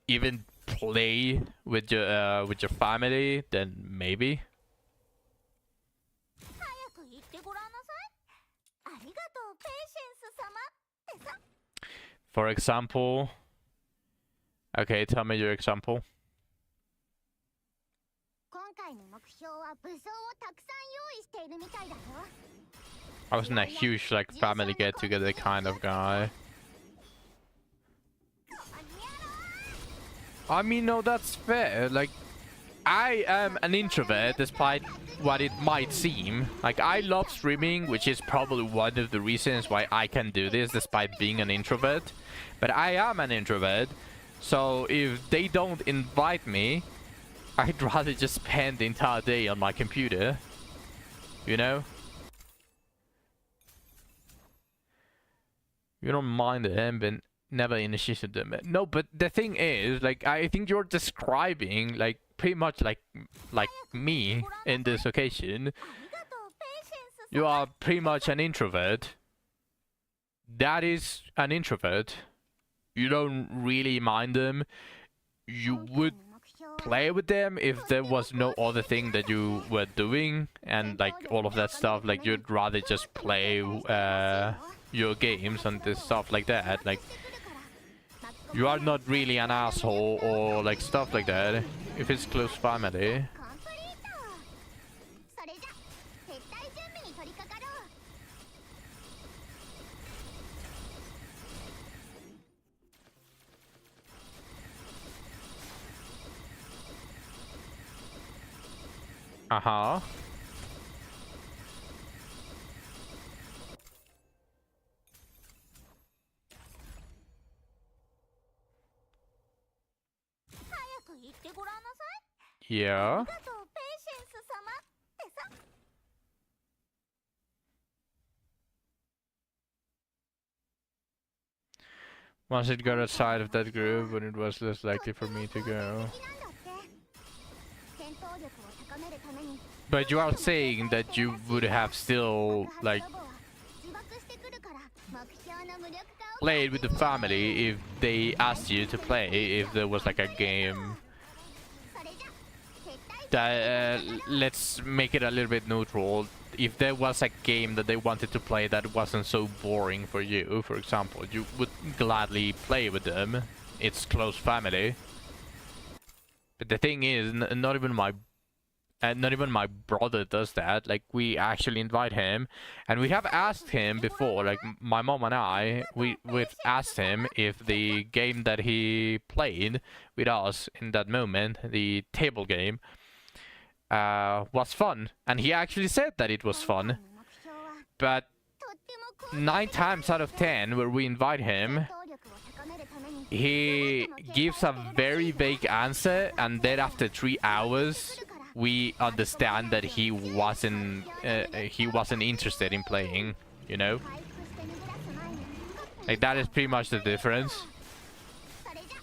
even play with your family, then maybe. 早く言ってごらんなさいありがとうペイシェンス様ってさ For example, okay, tell me your example. 今回の目標は武装をたくさん用意しているみたいだよ I wasn't a huge like family get together kind of guy. I mean, no, that's fair. Like, I am an introvert, despite what it might seem. Like, I love streaming, which is probably one of the reasons why I can do this, despite being an introvert. But I am an introvert, so if they don't invite me, I'd rather just spend the entire day on my computer. You know? You don't mind them, but never initiated them. No, but the thing is, like, I think you're describing, like, pretty much like me in this occasion. ありがとうペイシェンス You are pretty much an introvert. That is an introvert. You don't really mind them. You 今回 would の目標は play with them if there was no other thing that you were doing and like all of that stuff. Like, you'd rather just play your games and this stuff like that. Like, you are not really an asshole or like stuff like that if it's close family. コンプリートそれじゃ撤退準備に取り掛かろう Uh-huh. 早く言ってごらんなさい Yeah. ありがとうペイシェンス様ってさ Once it got outside of that group, when it was less likely for me to go. 戦闘力を高めるために But you are saying that you would have still like 自爆してくるから目標の無力化を played with the family if they asked you to play, if there was like a game それじゃ撤退 that let's make it a little bit neutral. If there was a game that they wanted to play that wasn't so boring for you, for example, you would gladly play with them. It's close family. But the thing is, not even my brother does that. Like, we actually invite him, and we have asked him before. Like, my mom and I, we've asked him if the game that he played with us in that moment, the table game, was fun, and he actually said that it was fun. 目標は But とっても高 9 times out of 10, where we invite him, 戦闘力を高めるために he gives a very vague answer, and then after 3 hours, we understand that he wasn't interested in playing. You know, 回復して逃げ出す前に like that is pretty much the difference. それじゃ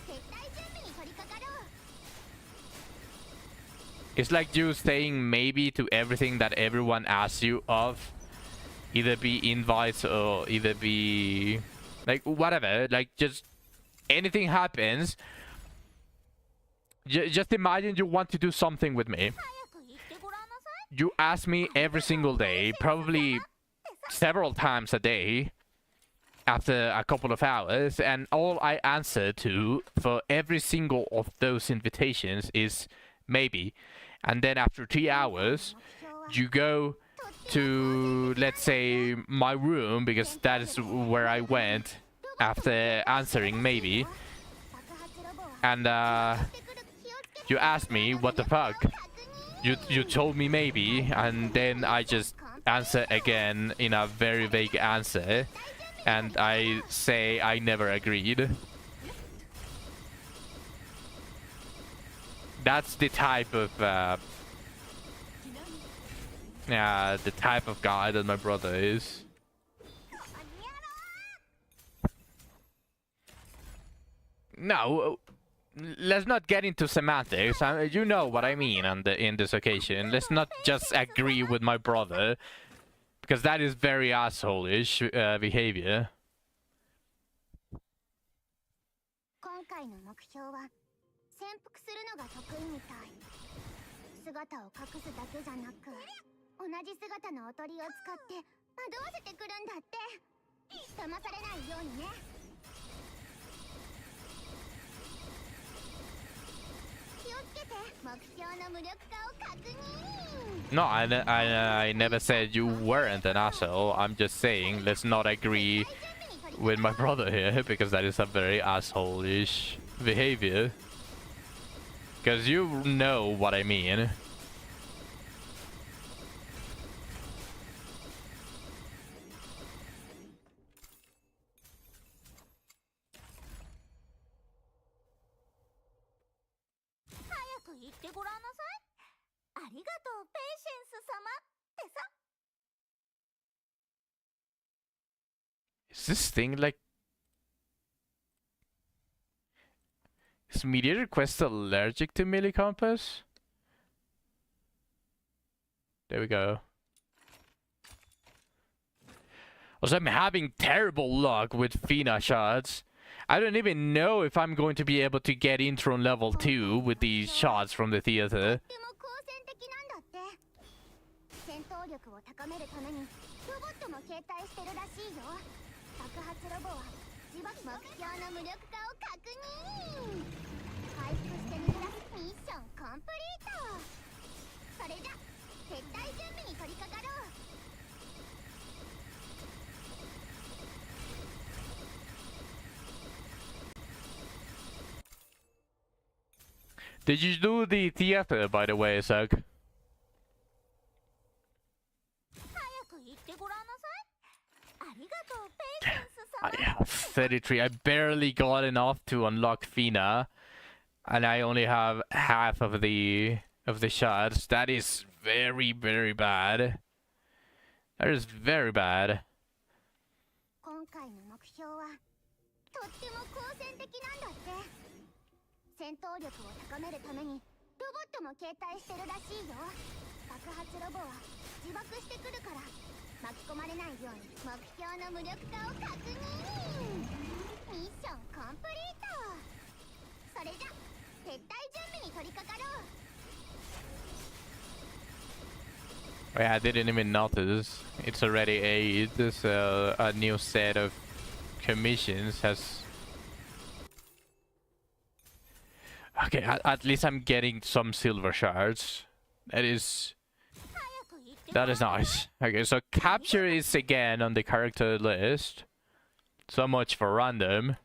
撤退準備に取り掛かろう It's like you saying maybe to everything that everyone asks you of, either be invites or either be like whatever, like just anything happens. Just imagine you want to do something with me. 早く言ってごらんなさい。 You ask me every single day, probably several times a day, after a couple of hours, and all I answer to for every single of those invitations is maybe. And then after 3 hours, you go to, let's say, my room, because that is where I went after answering maybe. 爆発ロボは And してくる。気をつけて。 you asked me what the fuck. 確認。 You told me maybe, and then I just answer again in a very vague answer, and I say I never agreed. That's the type of yeah, the type of guy that my brother is. No, let's not get into semantics. You know what I mean in this occasion. Let's not just agree with my brother, because that is very asshole-ish behavior. 今回の目標は潜伏するのが得意みたい。姿を隠すだけじゃなく、同じ姿のおとりを使って惑わせてくるんだって。騙されないようにね。気をつけて。目標の無力化を確認。 No, I never said you weren't an asshole. I'm just saying let's not agree with my brother here, because that is a very asshole-ish behavior. Because you know what I mean. Is this thing like... Is Media Request allergic to melee compass? There we go. Also, I'm having terrible luck with Fina shots. I don't even know if I'm going to be able to get intro on level 2 with these shots from the theater. とても好戦的なんだって。戦闘力を高めるためにロボットも携帯してるらしいよ。爆発ロボは自爆目標の無力化を確認。回復して逃げ出すミッションコンプリート。それじゃ撤退準備に取り掛かろう。 Did you do the theater, by the way, Zug? 早く言ってごらんなさい。ありがとう、ペイシェンス様。 I have 33. I barely got enough to unlock Fina, and I only have half of the shots. That is very, very bad. That is very bad. 今回の目標はとっても好戦的なんだって。戦闘力を高めるためにロボットも携帯してるらしいよ。爆発ロボは自爆してくるから巻き込まれないように目標の無力化を確認。ミッションコンプリート。それじゃ撤退準備に取り掛かろう。 Yeah, I didn't even notice. It's already 8. So a new set of commissions has... Okay, at least I'm getting some silver shards. That is nice. Okay, so capture is again on the character list. So much for random.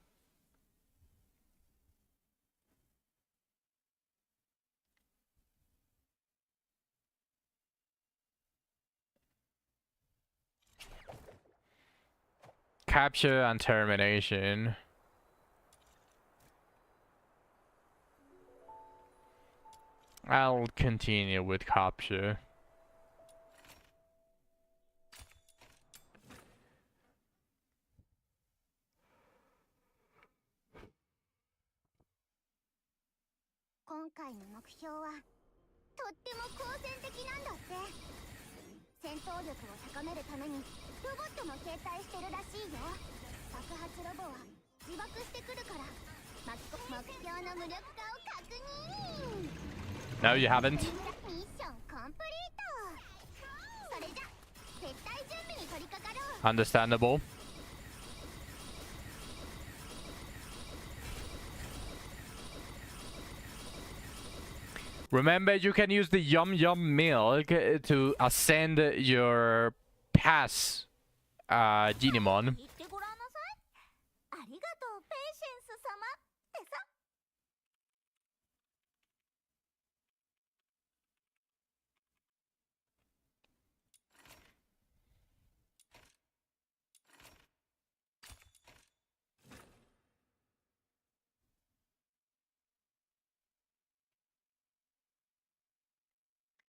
Capture and termination. I'll continue with capture.今回の目標はとっても好戦的なんだって。戦闘力を高めるためにロボットも携帯してるらしいよ。爆発ロボは自爆してくるから目標の無力化を確認 No, you haven't. ミッションコンプリートそれじゃ撤退準備に取り掛かろう Understandable. Remember, you can use the Yum Yum milk to ascend your pass Genimon. 言ってごらんなさいありがとうペイシェンス様ってさ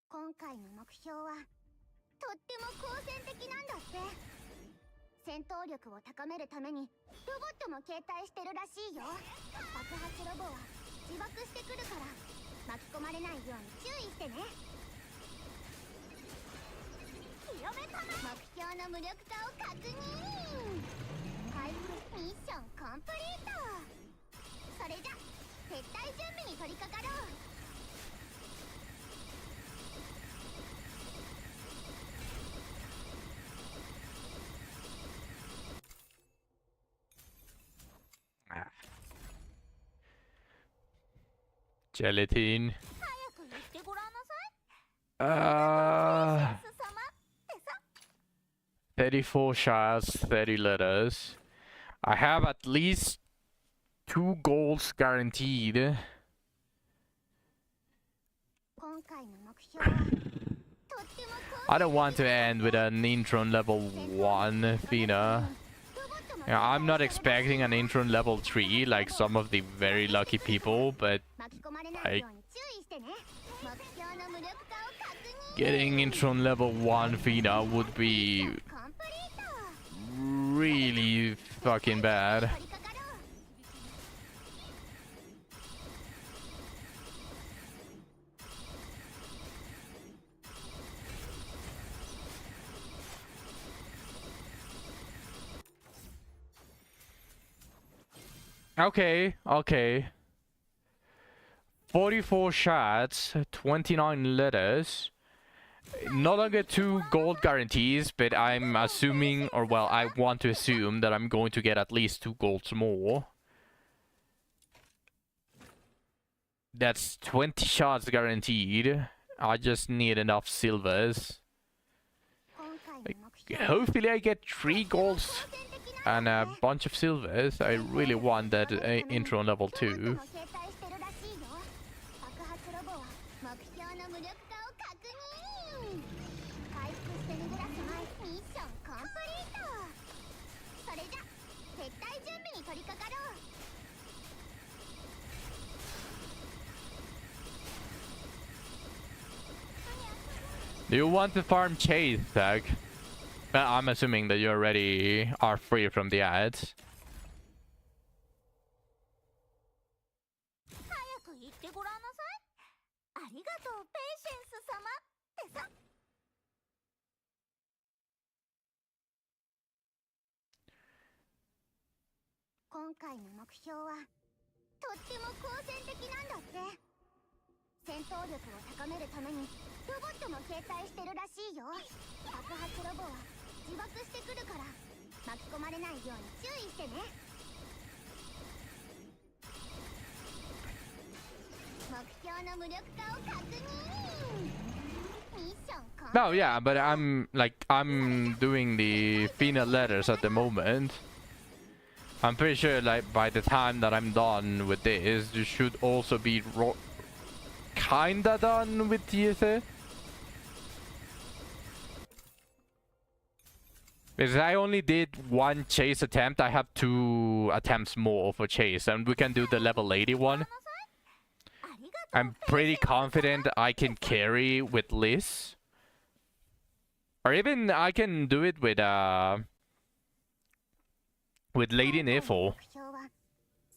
今回の目標はとっても好戦的なんだって戦闘力を高めるためにロボットも携帯してるらしいよ爆発ロボは自爆してくるから巻き込まれないように注意してね広めたな目標の無力化を確認回復ミッションコンプリートそれじゃ撤退準備に取り掛かろう Gelatin. 早く言ってごらんなさい Uh, ペイシェンス様ってさ 34 shots, 30 letters. I have at least 2 goals guaranteed. 今回の目標はとっても I don't want to end with an Intron level 1 Fina. Yeah, I'm not expecting an Intron level 3 like some of the very lucky people, but 巻き込まれないように注意してね目標の無力化を確認 getting Intron level 1 Fina would be コンプリート really fucking bad. 取り掛かろう Okay, okay. 44 shots, 29 letters. No longer 2 gold guarantees, but I'm assuming, or well, I want to assume that I'm going to get at least 2 golds more. That's 20 shots guaranteed. I just need enough silvers. 今回の目標 Hopefully I get 3 golds and a bunch of silvers. I really want that intro on level 2. 携帯してるらしいよ爆発ロボは目標の無力化を確認回復して逃げ出す前ミッションコンプリートそれじゃ撤退準備に取り掛かろう Do you want to farm Chase, Zach? I'm assuming that you already are free from the ads. 早く言ってごらんなさいありがとうペイシェンス様ってさ今回の目標はとっても好戦的なんだって戦闘力を高めるためにロボットも携帯してるらしいよ爆発ロボは自爆してくるから巻き込まれないように注意してね目標の無力化を確認ミッションコン No, yeah, but I'm doing the Fina letters at the moment. I'm pretty sure like by the time that I'm done with this, you should also be kinda done with TSA. Because I only did 1 chase attempt, I have 2 attempts more for chase, and we can do the level 81. ありがとう I'm pretty confident I can carry with Liz. Or even I can do it with Lady Nifl. 目標は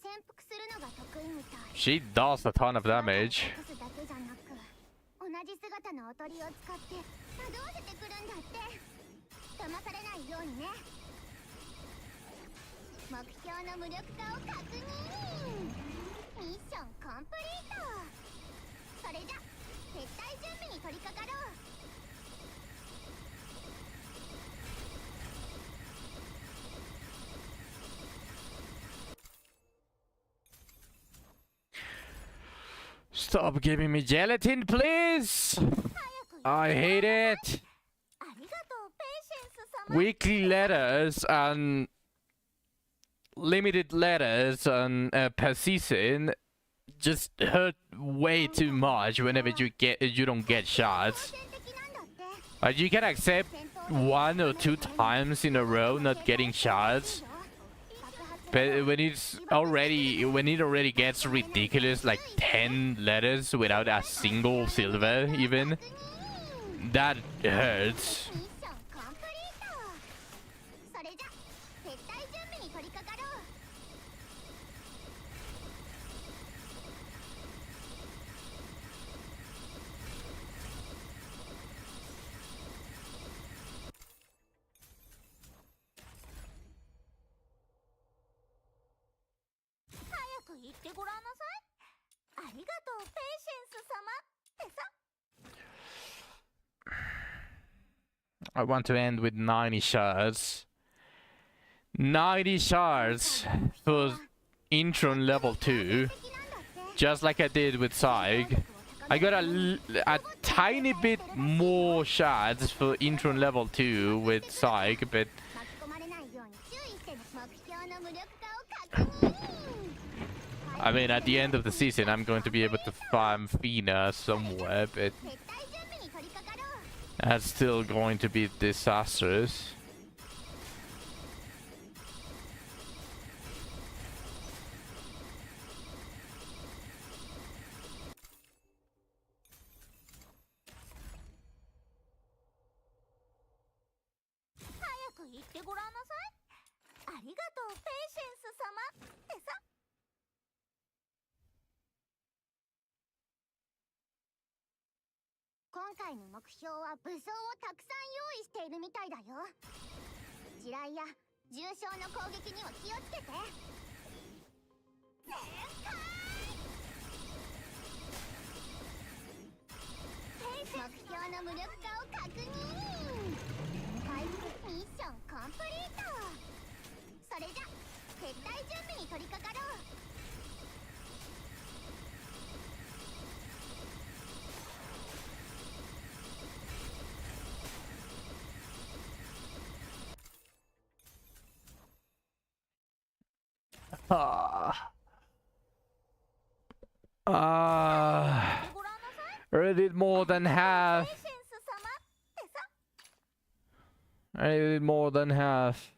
潜伏するのが得意みたい She does a ton of damage. 隠すだけじゃなく同じ姿のおとりを使って惑わせてくるんだって騙されないようにね目標の無力化を確認ミッションコンプリート。それじゃ撤退準備に取り掛かろう。Stop giving me gelatin, please! I hate it! ありがとうペイシェンス様。 Weekly letters and limited letters on per season just hurt way too much whenever you don't get shots. 好戦的なんだって。 Like you can accept 戦闘 one or two times in a row not getting shots, 爆発 but when it already gets ridiculous, like 10 letters without a single silver even, that hurts. ミッションコンプリート。それじゃ撤退準備に取り掛かろう。早く言ってごらんなさい。ありがとうペイシェンス様ってさ。 I want to end with 90 shards. 90 shards for Intron level 2, just like I did with Psych. I got a tiny bit more shards for Intron level 2 with Psych, but 巻き込まれないように注意してね。目標の無力化を確認。 I mean, at the end of the season, I'm going to be able to farm Fina somewhere, but 撤退準備に取り掛かろう。 that's still going to be disastrous. 早く言ってごらんなさい。ありがとうペイシェンス様ってさ。今回の目標は武装をたくさん用意しているみたいだよ。地雷や重傷の攻撃には気をつけて。全開。目標の無力化を確認。回復ミッションコンプリート。それじゃ撤退準備に取り掛かろう。 I did more than half. ペイシェンス様ってさ。 I did more than half.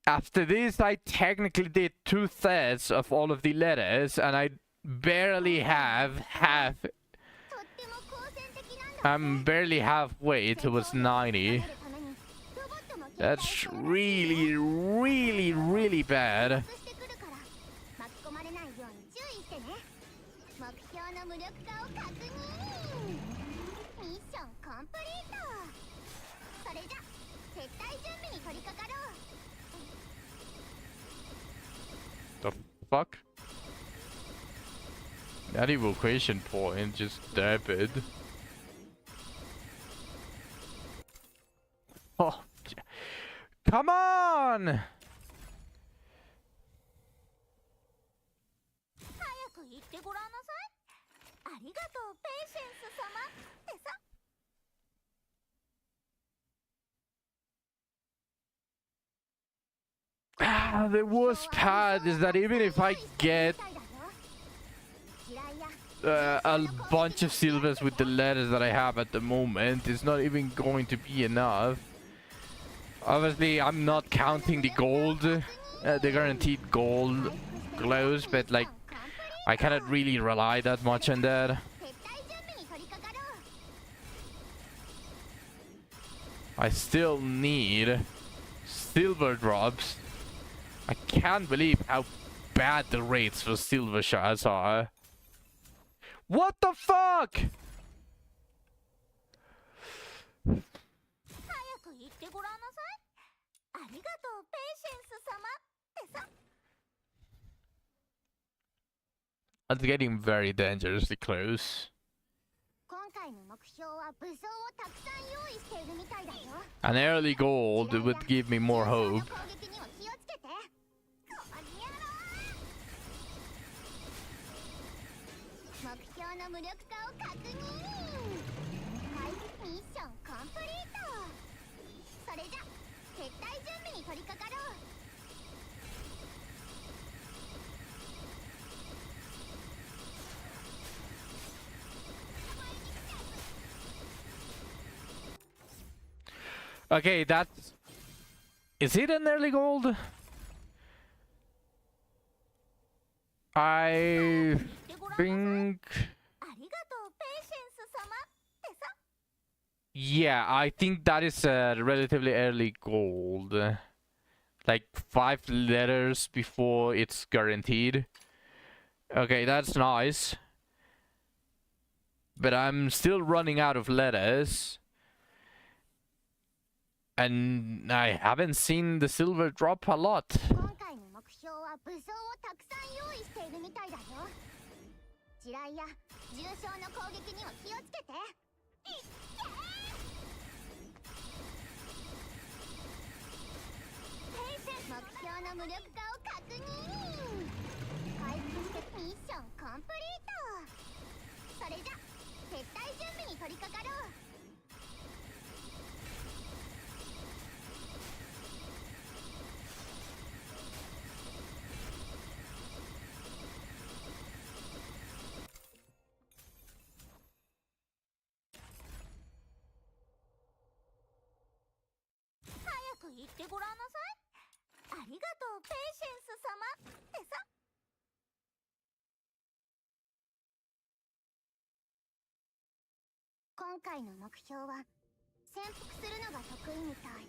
After this, I technically did 2/3 of all of the letters, and I barely have half. とっても好戦的なんだ。 I'm barely halfway towards 90. That's really, really, really bad. してくるから巻き込まれないように注意してね。目標の無力化を確認。ミッションコンプリート。それじゃ撤退準備に取り掛かろう。 The fuck? That evocation point just dabbled. Oh, come on! 早く言ってごらんなさい。ありがとうペイシェンス様ってさ。 The worst part is that even if I get a bunch of silvers with the letters that I have at the moment, it's not even going to be enough. Obviously, I'm not counting the gold, the guaranteed gold glows, but like, I cannot really rely that much on that. 撤退準備に取り掛かろう。 I still need silver drops. I can't believe how bad the rates for silver shards are. What the fuck? 早く言ってごらんなさい。ありがとうペイシェンス様ってさ。 It's getting very dangerously close. 今回の目標は武装をたくさん用意しているみたいだよ。 An early gold would give me more 重傷 hope. の攻撃には気をつけて。ここにやろう。目標の無力化を確認。はい、ミッションコンプリート。それじゃ撤退準備に取り掛かろう。 Okay, that's... Is it an early gold? I でごらんなさい。 think... ありがとうペイシェンス様ってさ。 Yeah, I think that is a relatively early gold. Like 5 letters before it's guaranteed. Okay, that's nice. But I'm still running out of letters. And I haven't seen the silver drop a lot. 今回の目標は武装をたくさん用意しているみたいだよ。地雷や重傷の攻撃には気をつけて。いっけー！目標の無力化を確認。回復してミッションコンプリート。それじゃ撤退準備に取り掛かろう。 早く言ってごらんなさい。ありがとうペイシェンス様ってさ。今回の目標は潜伏するのが得意みたい。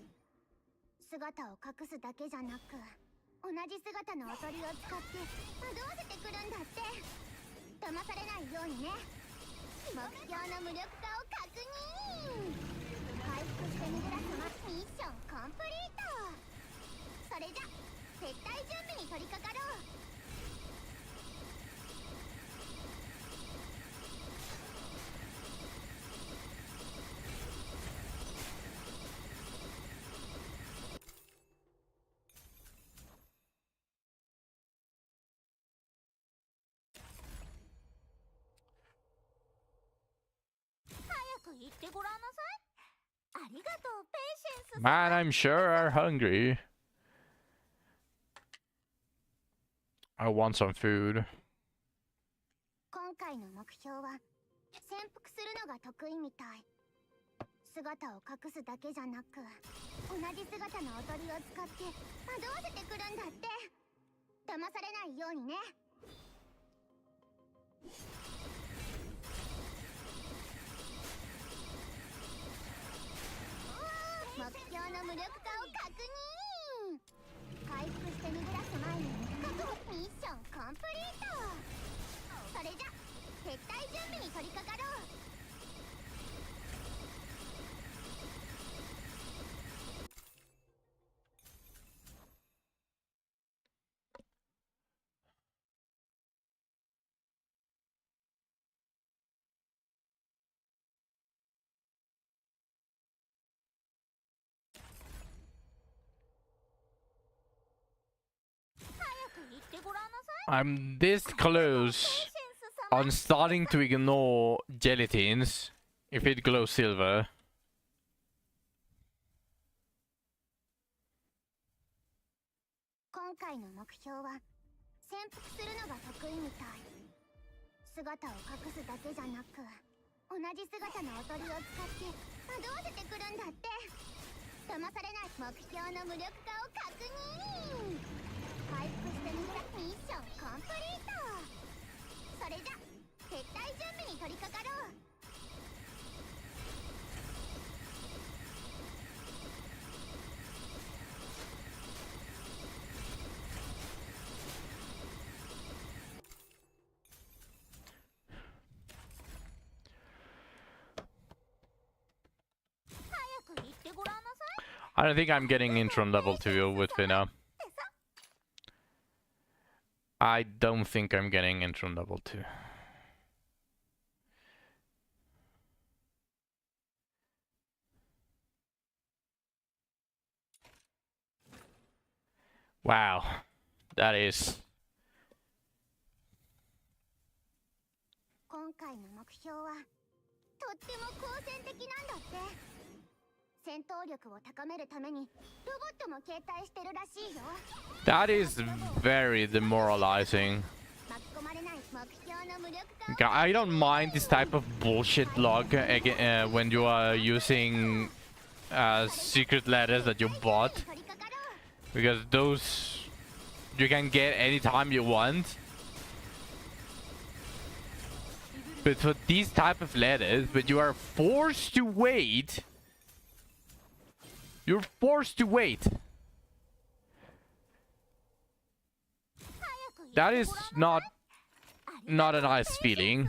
姿を隠すだけじゃなく、同じ姿のおとりを使って惑わせてくるんだって。騙されないようにね。目標の無力化を確認。回復してみぐら様ミッションコンプリート。それじゃ撤退準備に取り掛かろう。 早く言ってごらんなさい。ありがとうペイシェンス様。 Man, I'm sure are hungry. I want some food. 今回の目標は潜伏するのが得意みたい。姿を隠すだけじゃなく、同じ姿のおとりを使って惑わせてくるんだって。騙されないようにね。目標の無力化を確認。回復して逃げ出す前に確保ミッションコンプリート。それじゃ撤退準備に取り掛かろう。 I'm this close on starting to ignore gelatines if it glows silver. 今回の目標は潜伏するのが得意みたい。姿を隠すだけじゃなく、同じ姿のおとりを使って惑わせてくるんだって。騙されない。目標の無力化を確認。回復してみたミッションコンプリート。それじゃ撤退準備に取り掛かろう。 I I don't think I'm getting Intron level 2 with Fina. I don't think I'm getting Intron level 2. Wow. That is... 今回の目標はとっても好戦的なんだって。戦闘力を高めるためにロボットも携帯してるらしいよ。 That is very demoralizing. 巻き込まれない目標の無力化を Okay, I don't mind this type of bullshit log when you are using secret letters that you bought, 取り掛かろう。 because those you can get anytime you want. But for these type of letters, but you are forced to wait. You're forced to wait. 早く言って That is ごらんなさい。 not a nice feeling.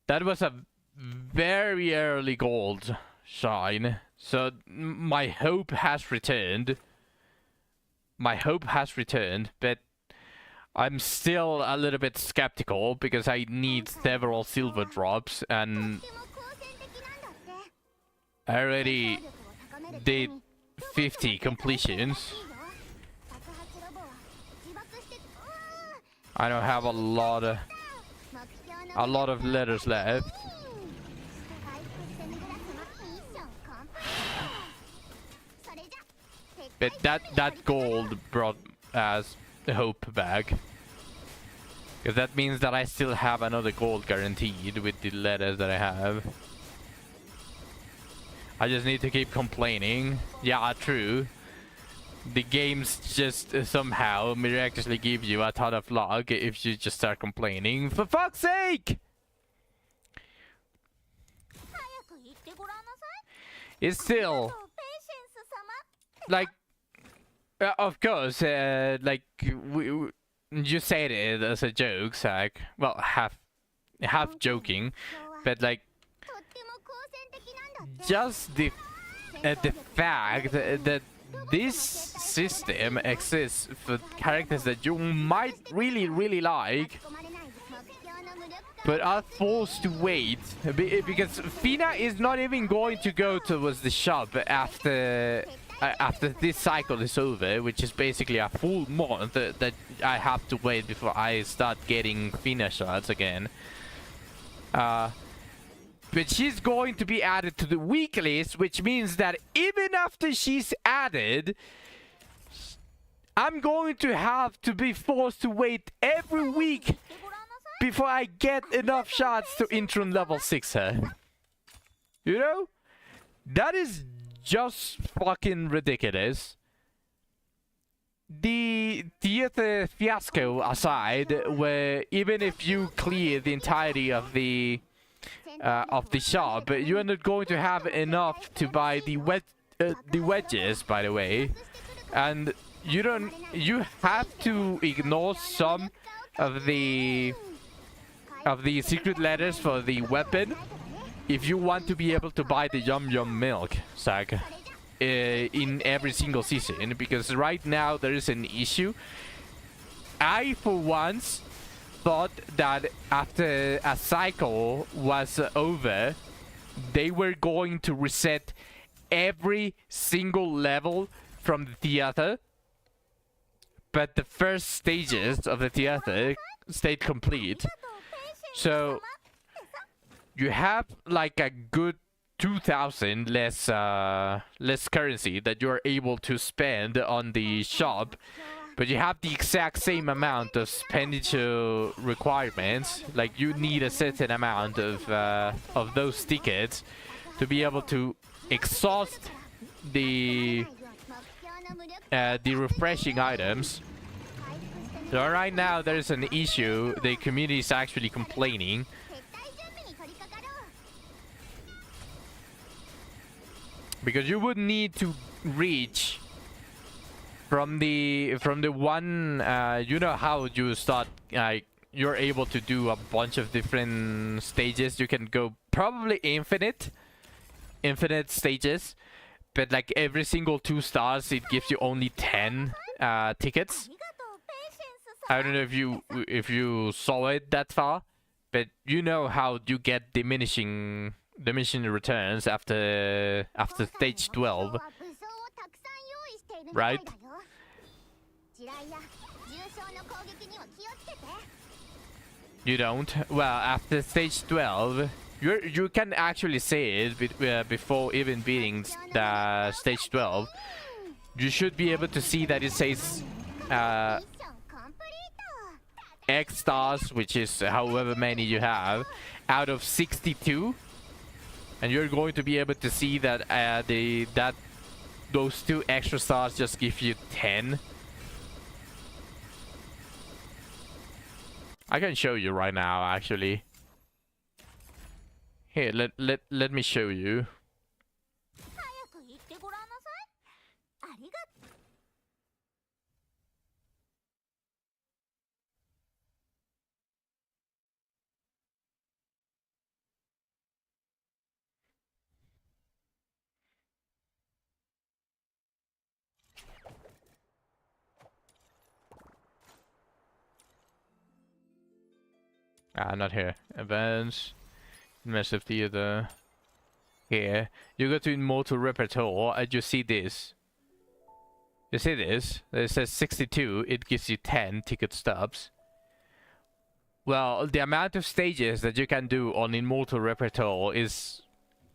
That was a very early gold shine, so my hope has returned. My hope has returned, but I'm still a little bit skeptical because I need several silver drops, and とっても好戦的なんだって。 I already 戦闘力を高めるため did に 50 completions. 爆発ロボは自爆して I don't have a lot of 目標の of letters left. 回復してみぐら様ミッションコンプリート。それじゃ But that gold brought us the hope back. Because that means that I still have another gold guaranteed with the letters that I have. I just need to keep complaining. Yeah, true. The games just somehow miraculously give you a ton of luck if you just start complaining. For fuck's sake! 早く言ってごらんなさい。 It's still ペーシェンス様。 like of course like you said it as a joke, Zach. Well, half joking, but like とっても好戦的なんだって。 just the fact that this system exists for characters that you might really like 巻き込まれない目標の無力化 but are forced to wait because Fina is not even going to go towards the shop after this cycle is over, which is basically a full month that I have to wait before I start getting Fina shots again. But she's going to be added to the week list, which means that even after she's added, I'm going to have to be forced to wait every week before I get enough shots to Intron level 6 her. You know? That is just fucking ridiculous. The theater fiasco aside, where even if you clear the entirety of the shop, you are not going to have enough to buy the wedges, by the way, and you have to ignore some of the secret letters for the weapon if you want to be able to buy the Yum Yum milk sack in every single season, because right now there is an issue. I for once thought that after a cycle was over, they were going to reset every single level from the theater, but the first stages of the theater stayed complete. So you have like a good 2,000 less currency that you are able to spend on the shop, but you have the exact same amount of expenditure requirements. Like you need a certain amount of those tickets to be able to exhaust the refreshing items. So right now there's an issue. The community is actually complaining. Because you would need to reach from the one you know how you start, like you're able to do a bunch of different stages. You can go probably infinite stages, but like every single 2 stars, it gives you only 10 tickets. ありがとうペイシェンスさ I don't know if you saw it that far, but you know how you get diminishing returns after stage 12. 武装をたくさん用意しているみたいだよ Right? 地雷や重傷の攻撃には気をつけて You don't? Well, after stage 12, you can actually say it before even beating the stage 12. You should be able to see that it says ミッションコンプリート X stars, which is however many you have, out of 62. And you're going to be able to see that those 2 extra stars just give you 10. I can show you right now, actually. Here, let me show you. 早く言ってごらんなさいありがとう Not here. Events, Massive Theater. Here, you go to Immortal Repertoire and you see this. You see this? It says 62, it gives you 10 ticket stubs. Well, the amount of stages that you can do on Immortal Repertoire is,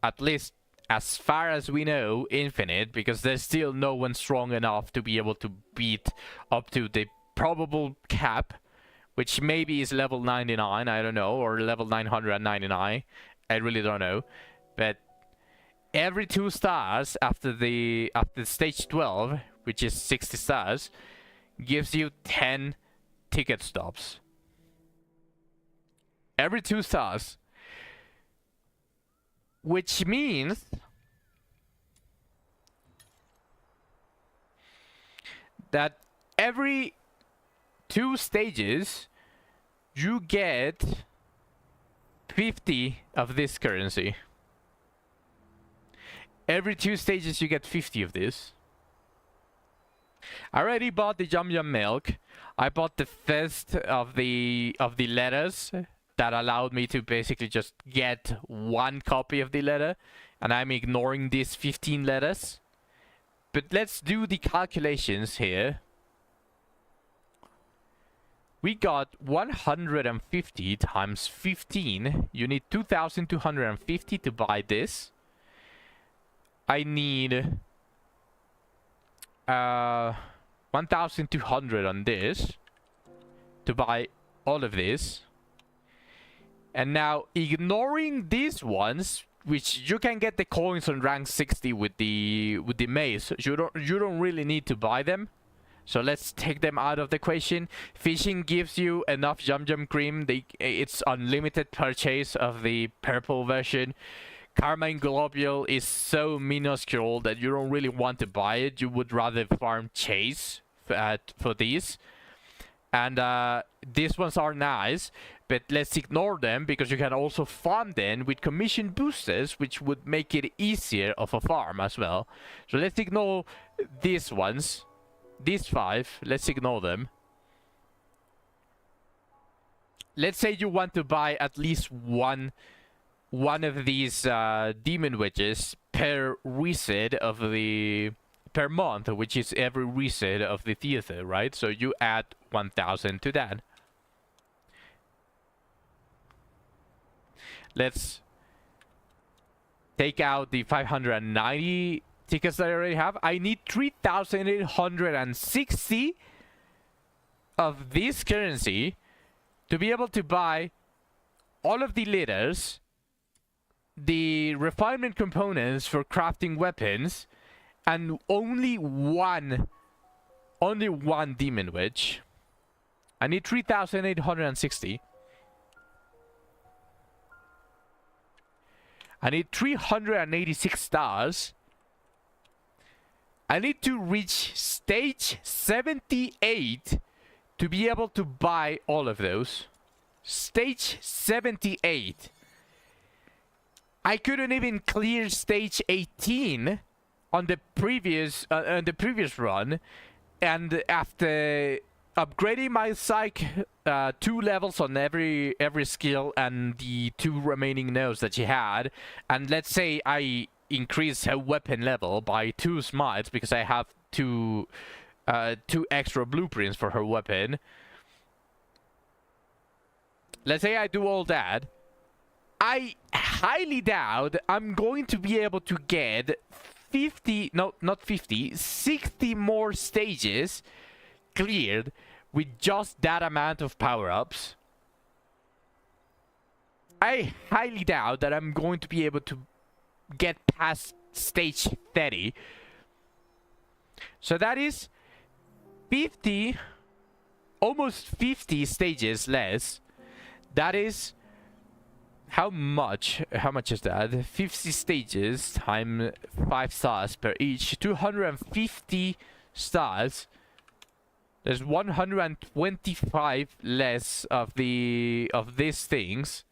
at least as far as we know, infinite, because there's still no one strong enough to be able to beat up to the probable cap, which maybe is level 99, I don't know, or level 999, I really don't know. But every 2 stars after stage 12, which is 60 stars, gives you 10 ticket stops. Every 2 stars. Which means that every 2 stages you get 50 of this currency. Every 2 stages you get 50 of this. I already bought the Yum Yum Milk. I bought the first of the letters that allowed me to basically just get 1 copy of the letter, and I'm ignoring these 15 letters. But let's do the calculations here. We got 150 times 15. You need 2,250 to buy this. I need 1,200 on this to buy all of this. And now, ignoring these ones, which you can get the coins on rank 60 with the maze, you don't really need to buy them. So let's take them out of the equation. Fishing gives you enough Yum Yum Cream. It's unlimited purchase of the purple version. Carmine Globule is so minuscule that you don't really want to buy it. You would rather farm Chase for these. And these ones are nice, but let's ignore them because you can also farm them with commission boosters, which would make it easier of a farm as well. So let's ignore these ones. These 5, let's ignore them. Let's say you want to buy at least one of these demon wedges per reset of the per month, which is every reset of the theater, right? So you add 1,000 to that. Let's take out the 590 tickets that I already have. I need 3,860 of this currency to be able to buy all of the letters, the refinement components for crafting weapons, and only one demon wedge. I need 3,860. I need 386 stars. I need to reach stage 78 to be able to buy all of those. Stage 78. I couldn't even clear stage 18 on the previous run, and after upgrading my psych 2 levels on every skill and the 2 remaining nodes that she had, and let's say I increase her weapon level by 2 smites because I have 2 extra blueprints for her weapon. Let's say I do all that. I highly doubt I'm going to be able to get 50, no, not 50, 60 more stages cleared with just that amount of power-ups. I highly doubt that I'm going to be able to get past stage 30. So that is 50, almost 50 stages less. That is how much is that? 50 stages times 5 stars per each, 250 stars. There's 125 less of these things.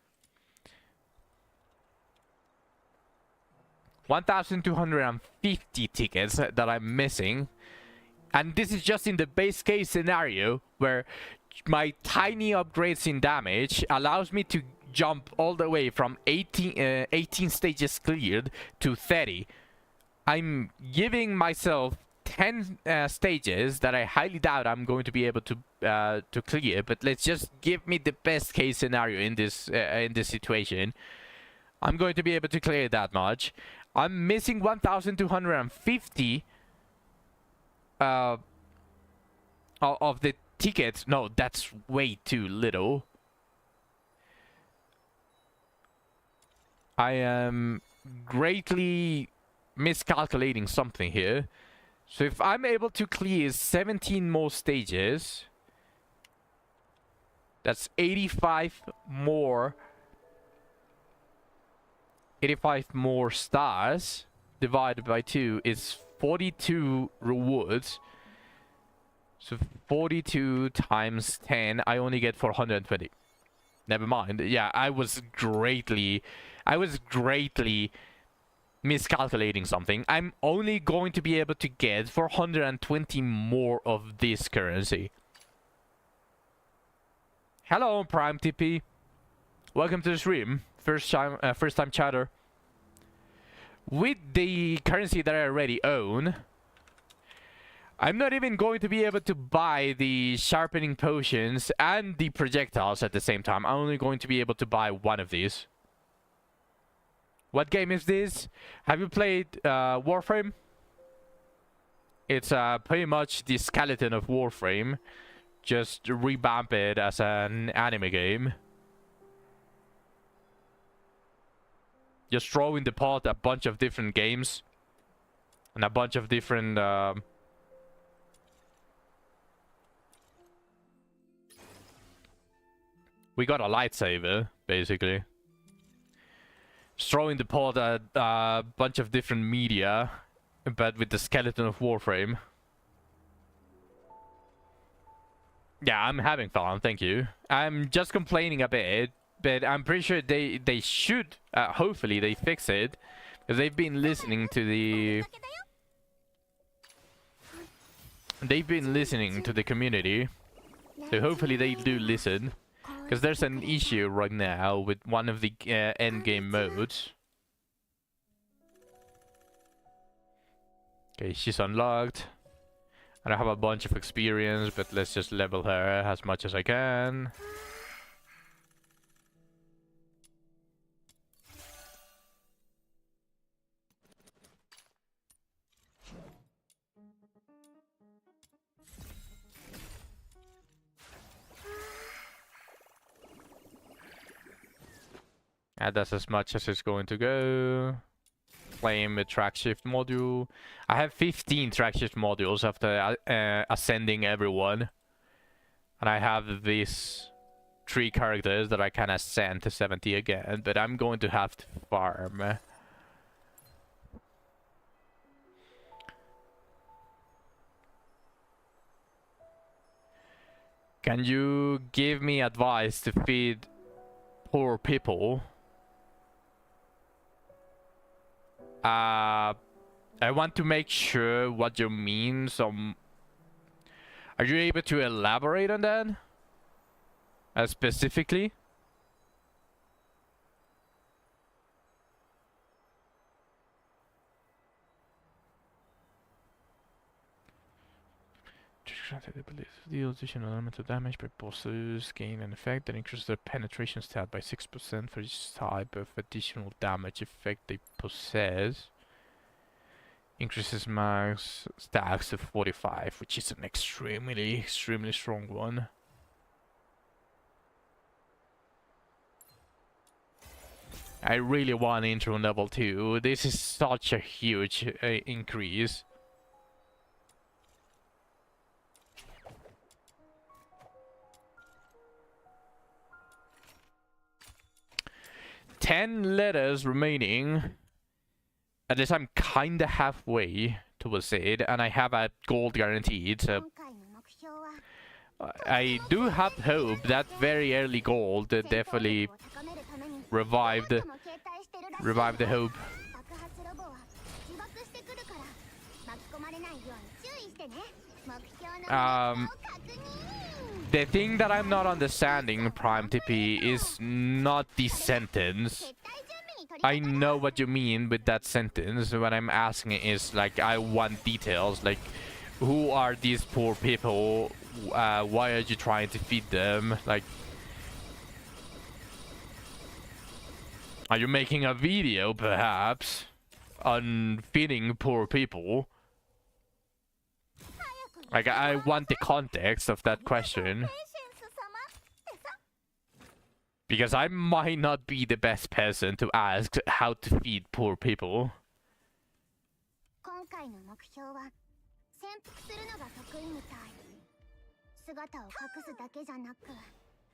1,250 tickets that I'm missing. And this is just in the base case scenario where my tiny upgrades in damage allows me to jump all the way from 18 stages cleared to 30. I'm giving myself 10 stages that I highly doubt I'm going to be able to clear, but let's just give me the best case scenario in this situation. I'm going to be able to clear that much. I'm missing 1,250 of the tickets. No, that's way too little. I am greatly miscalculating something here. So if I'm able to clear 17 more stages, that's 85 more stars divided by 2 is 42 rewards. So 42 times 10, I only get 420. Never mind. Yeah, I was greatly miscalculating something. I'm only going to be able to get 420 more of this currency. Hello, Prime TP. Welcome to the stream. First time chatter. With the currency that I already own, I'm not even going to be able to buy the sharpening potions and the projectiles at the same time. I'm only going to be able to buy one of these. What game is this? Have you played Warframe? It's pretty much the skeleton of Warframe, just revamped as an anime game. Just throw in the pot a bunch of different games and a bunch of different we got a lightsaber, basically. Just throw in the pot a bunch of different media, but with the skeleton of Warframe. Yeah, I'm having fun, thank you. I'm just complaining a bit, but I'm pretty sure they should, hopefully they fix it. Because they've been listening to the... They've been listening to the community. So hopefully they do listen. Because there's an issue right now with one of the endgame modes. Okay, she's unlocked. I don't have a bunch of experience, but let's just level her as much as I can. And that's as much as it's going to go. Claim a track shift module. I have 15 track shift modules after ascending everyone. And I have these 3 characters that I can ascend to 70 again. But I'm going to have to farm. Can you give me advice to feed poor people? I want to make sure what you mean. Are you able to elaborate on that? Specifically? The additional element of damage by bosses gain an effect that increases their penetration stat by 6% for each type of additional damage effect they possess. Increases max stacks to 45, which is an extremely strong one. I really want intro level 2. This is such a huge increase. Ten letters remaining. At least I'm kinda halfway towards it, and I have a gold guaranteed, so 今回の目標は I do have hope that very early gold 戦闘 definitely 力を高めるために revived ロボットも携帯してるらしいよ revived the hope. 爆発ロボは自爆してくるから巻き込まれないように注意してね目標の Um, を確認 The thing that I'm not understanding, Prime TP, is not the sentence. 撤退準備に取り I know what you mean with that sentence. What I'm asking is like, I want details. Like, who are these poor people? Why are you trying to feed them? Like, are you making a video, perhaps, on feeding poor people? Like, I want the context of that question. ペーシェンス様ってさ Because I might not be the best person to ask how to feed poor people. 今回の目標は潜伏するのが得意みたい姿を隠すだけじゃなく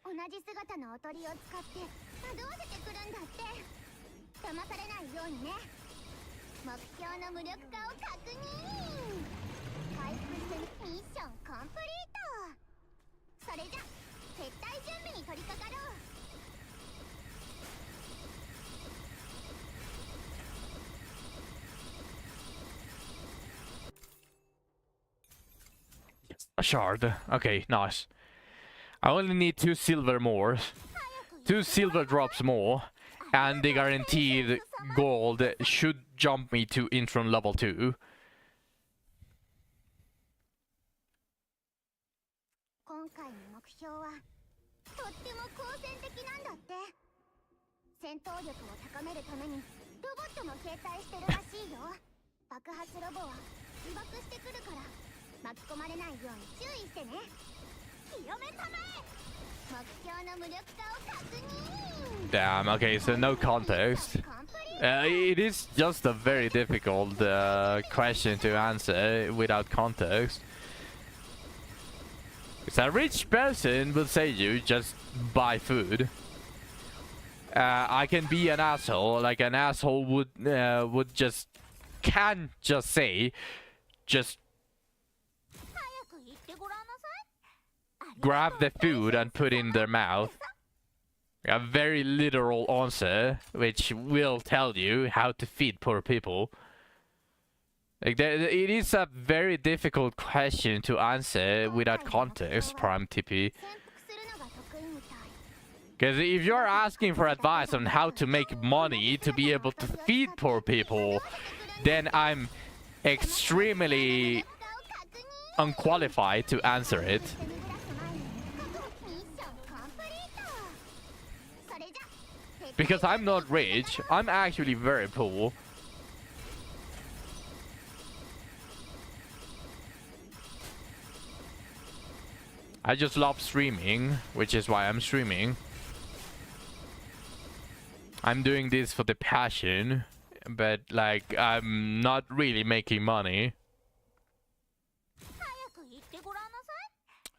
同じ姿のおとりを使って惑わせてくるんだって騙されないようにね目標の無力化を確認回復するミッションコンプリートそれじゃ撤退準備に取り掛かろう A shard. Okay, nice. I only need 2 silver more. 2 silver drops more. And the guaranteed gold should jump me to Intron level 2. 今回の目標はとっても好戦的なんだって戦闘力を高めるためにロボットも携帯してるらしいよ爆発ロボは自爆してくるから巻き込まれないように注意してね清めたまえ目標の無力化を確認 Damn, okay, so no context. コンプリート It is just a very difficult question to answer without context. Because a rich person will say you just buy food. I can be an asshole, like an asshole would just say, just 早く言ってごらんなさい grab the food and put it in their mouth. A very literal answer, which will tell you how to feed poor people. Like it is a very difficult question to answer without context, Prime TP. 潜伏するのが得意みたい Because if you're asking for advice on how to make money to be able to feed poor people, then I'm extremely unqualified to answer it. Because I'm not rich, I'm actually very poor. I just love streaming, which is why I'm streaming. I'm doing this for the passion, but like I'm not really making money. 早く言ってごらんな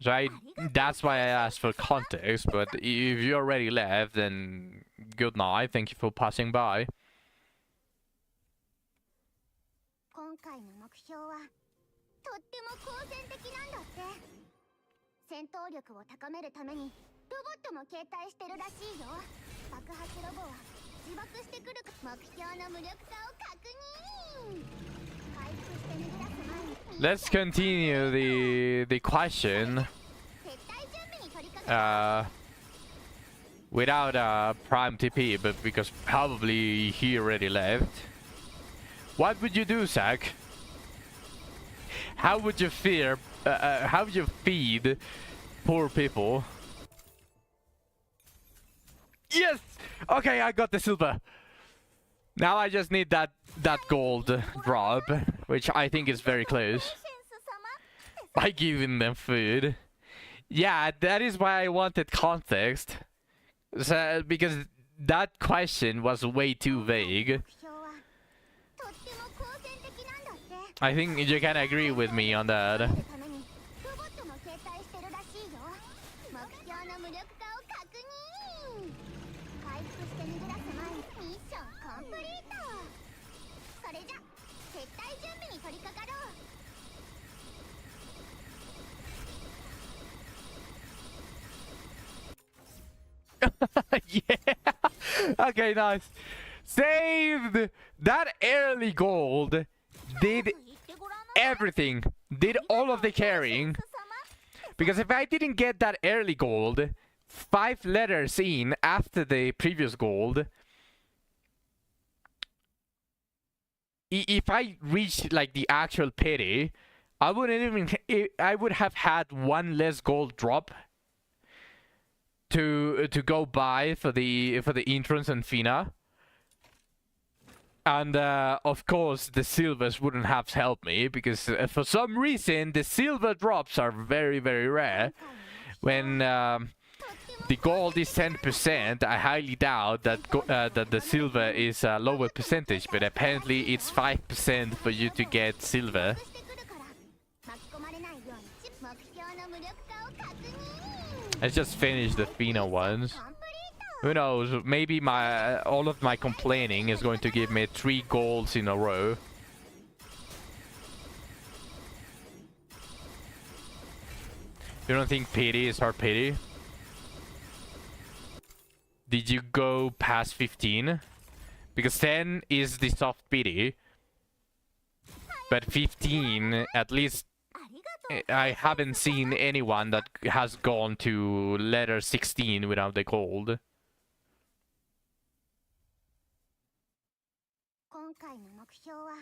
さい So that's why I asked for context, but if you already left, then good night. Thank you for passing by. 今回の目標はとっても好戦的なんだって戦闘力を高めるためにロボットも携帯してるらしいよ爆発ロボは自爆してくる目標の無力化を確認回 let's continue the question 撤退準備に取り掛か without Prime TP, but because probably he already left. What would you do, Zach? How would you how would you feed poor people? Yes! Okay, I got the silver. Now I just need that gold drop, which I think is very close. センス様 By giving them food. Yeah, that is why I wanted context. So, because that question was way too vague. 目標はとっても好戦的なんだって I think you can agree with me on that. ためにロボットも携帯してるらしいよ目標の無力化を確認回復して逃げ出す前にミッションコンプリートそれじゃ撤退準備に取り掛かろう Yeah. Okay, nice. Saved that early gold. Did 言ってごらんな everything. Did all of the carrying. 様 Because if I didn't get that early gold, 5 letters in after the previous gold, if I reached like the actual pity, I wouldn't even. I would have had 1 less gold drop to go buy for the entrance and Fina. And of course the silvers wouldn't have helped me because for some reason the silver drops are very very rare. When the gold is 10%, I highly doubt that that the silver is a lower percentage, but apparently it's 5% for you to get silver. してくるから巻き込まれないように目標の無力化を確認 Let's just finish the Fina ones. コンプリート Who knows? Maybe my all of my complaining is going to give me 3 golds in a row. You don't think pity is hard pity? Did you go past 15? Because 10 is the soft pity. But 15, at least ありがとう I haven't seen anyone that has gone to letter 16 without the gold. 今回の目標は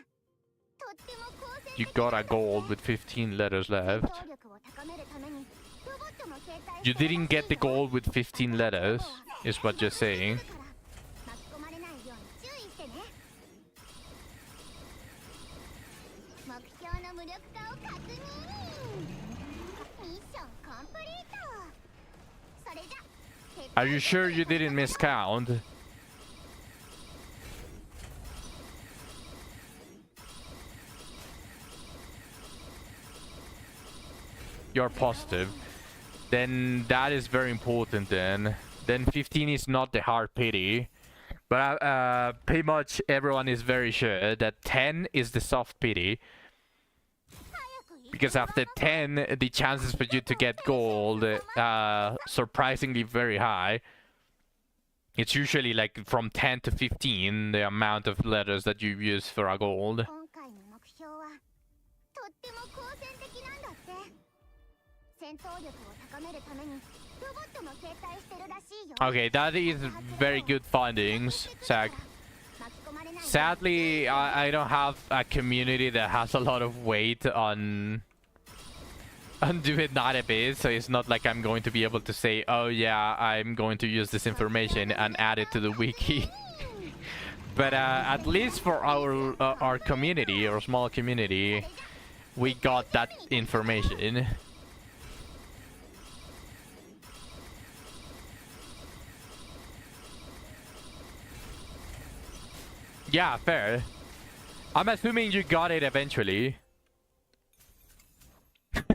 とっても好戦 You 的 got a gold with 15 letters 戦 left. 闘力を高めるためにロボットも携帯 You してる didn't get the らしいよ gold with 15 letters, is what you're saying. 巻き込まれないように注意してね目標の無力化を確認ミッションコンプリートそれじゃ Are you sure you didn't miscount? You're positive. Then that is very important then. Then 15 is not the hard pity. But pretty much everyone is very sure that 10 is the soft pity. Because after 10, the chances for you to get gold are surprisingly very high. It's usually like from 10 to 15, the amount of letters that you use for a gold. 今回の目標はとっても好戦的なんだって戦闘力を高めるためにロボットも携帯してるらしいよ Okay, that is very good findings, Zach. 巻き込まれないように Sadly, I don't have a community that has a lot of weight on doing database, so it's not like I'm going to be able to say, oh yeah, I'm going to use this information and add it to the wiki. But at least for our community, our small community, we got that information. Yeah, fair. I'm assuming you got it eventually.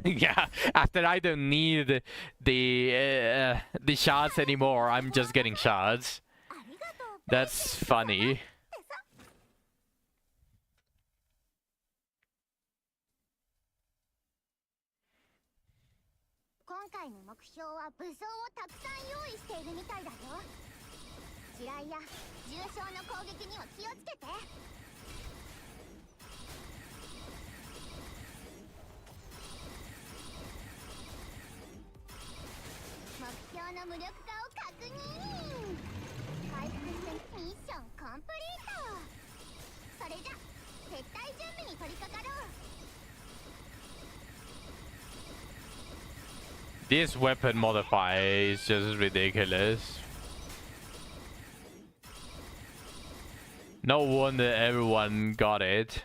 Yeah, after I don't need the shards anymore, I'm just getting shards. ありがとう That's funny. 今回の目標は武装をたくさん用意しているみたいだよ地雷や重傷の攻撃には気をつけての無力化を確認。回復してミッションコンプリート。それじゃ撤退準備に取り掛かろう。 This weapon modifier is just ridiculous. No wonder everyone got it.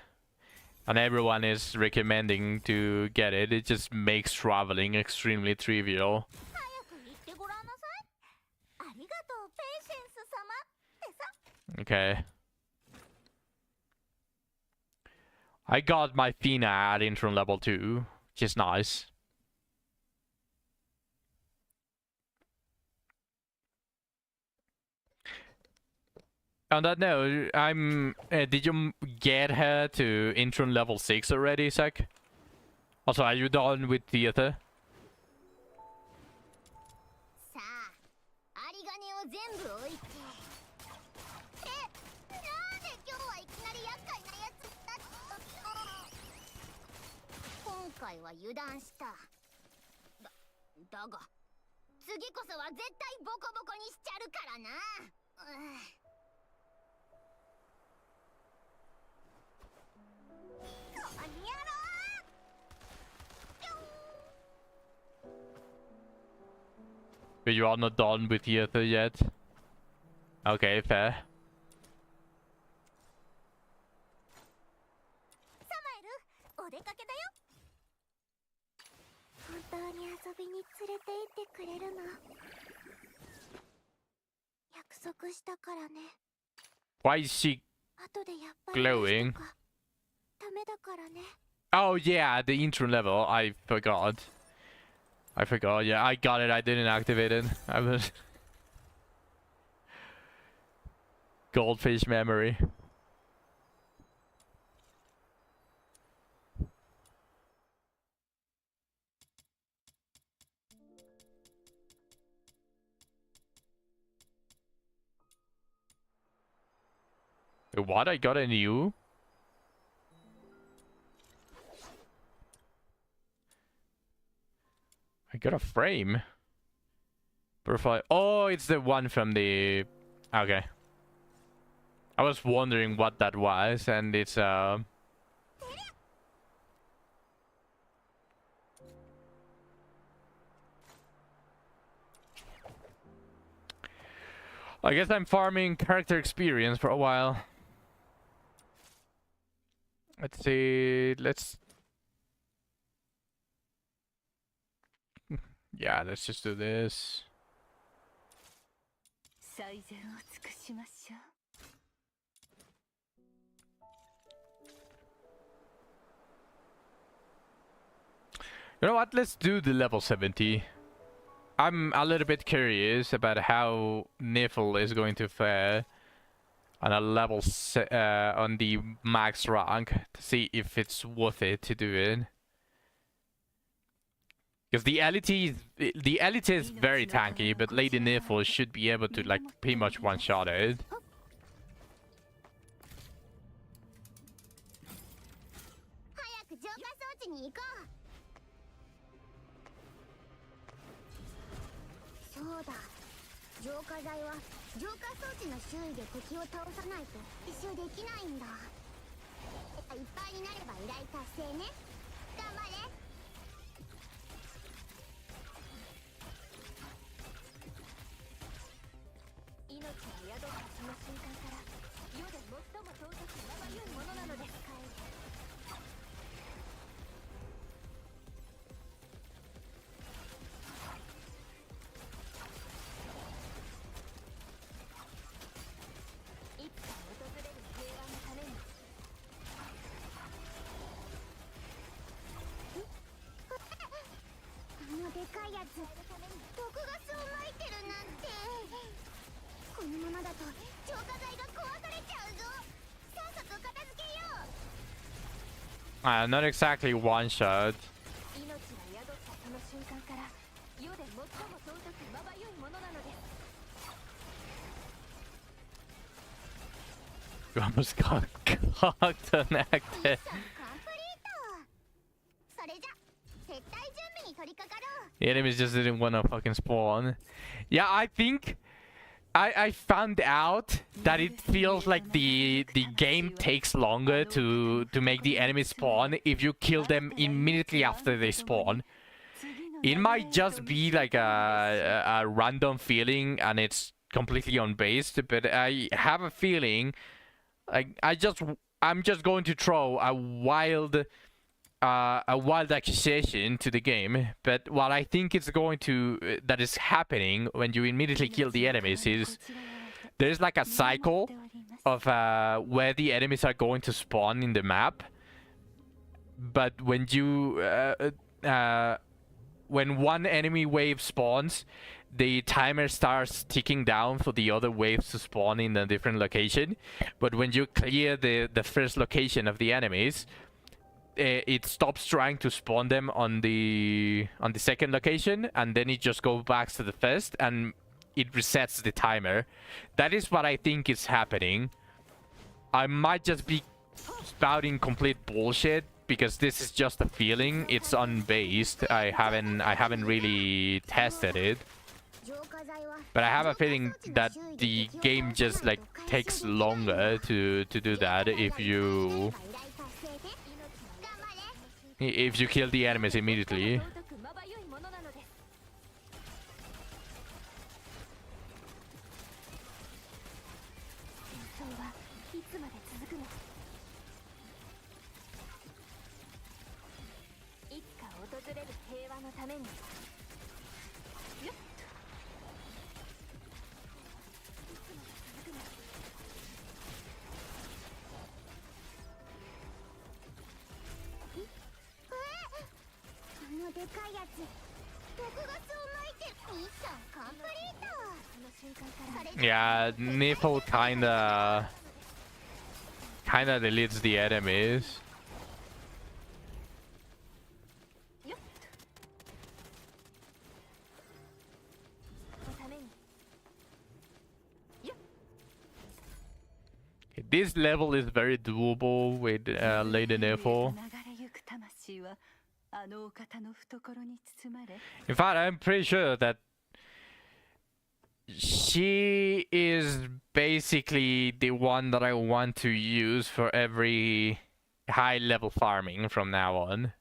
And everyone is recommending to get it. It just makes traveling extremely trivial. 早く言ってごらんなさい。ありがとうペイシェンス様ってさ。 Okay. I got my Fina add-in from level 2, which is nice. On that note, did you get her to Intron level 6 already, Zach? Also, are you done with theater? さあ、有り金を全部置いて。なんで今日はいきなり厄介なやつだ今回は油断した。だが、次こそは絶対ボコボコにしちゃるからな。But you are not done with theater yet? Okay, fair. サマエル、お出かけだよ。本当に遊びに連れて行ってくれるの？約束したからね。 Why is she 後でやっぱり glowing? ダメだからね。 Oh yeah, the intro level. I forgot. Yeah, I got it. I didn't activate it. I was goldfish memory. What? I got a new? I got a frame. Profile. Oh, it's the one from the... Okay. I was wondering what that was, and it's I guess I'm farming character experience for a while. Let's see. Yeah, let's just do this. 最善を尽くしましょう。 You know what? Let's do the level 70. I'm a little bit curious about how Niffle is going to fare on a level on the max rank to see if it's worth it to do it. Because the elite is very tanky, but Lady Niffle should be able to like pretty much one-shot it. 早く浄化装置に行こう。そうだ。浄化剤は浄化装置の周囲で敵を倒さないと一周できないんだ。いっぱいになれば依頼達成ね。頑張れ。 命が宿ったその瞬間から世で最も尊くまばゆいものなのです。いつか訪れる平和のために。あのでかいやつ、毒ガスを撒いてるなんて。 このままだと浄化剤が壊されちゃうぞ。さっさと片付けよう。 Not exactly one shot. 命が宿ったその瞬間から世で最も尊くまばゆいものなのです。 You almost got connected. ミッションコンプリート。それじゃ絶対準備に取り掛かろう。 The enemies just didn't wanna fucking spawn. Yeah, I think I found out that it feels like the game takes longer to make the enemies spawn if you kill them immediately after they spawn. It might just be like a random feeling and it's completely unbased, but I have a feeling like I'm just going to throw a wild accusation to the game, but what I think is going to that is happening when you immediately kill the enemies is there's like a cycle of where the enemies are going to spawn in the map, but when you when one enemy wave spawns, the timer starts ticking down for the other waves to spawn in a different location. But when you clear the first location of the enemies, it stops trying to spawn them on the second location, and then it just goes back to the first and it resets the timer. That is what I think is happening. I might just be spouting complete bullshit because this is just a feeling. It's unbased. I haven't really tested it, but I have a feeling that the game just like takes longer to do that if you kill the enemies immediately. でかいやつ毒ガスを撒いてミッションコンプリート。 Yeah, Nifl kinda deletes the enemies. This level is very doable with Lady Nifl. In fact, I'm pretty sure that she is basically the one that I want to use for every high level farming from now on,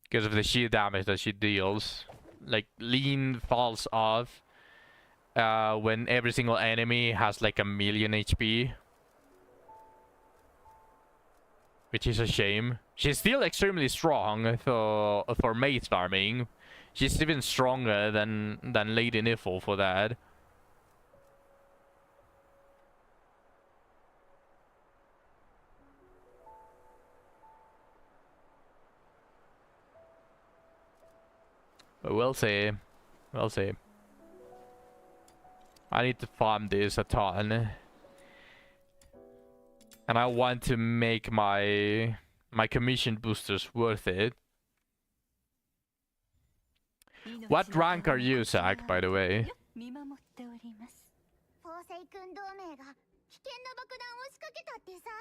because of the sheer damage that she deals. Like, lean falls off when every single enemy has like 1,000,000 HP, which is a shame. She's still extremely strong for maze farming. She's even stronger than Lady Nifl for that. But we'll see. We'll see. I need to farm this a ton. And I want to make my commission boosters worth it. What rank are you, Zack, by the way? フォーセイ君同盟が危険な爆弾を仕掛けたってさ。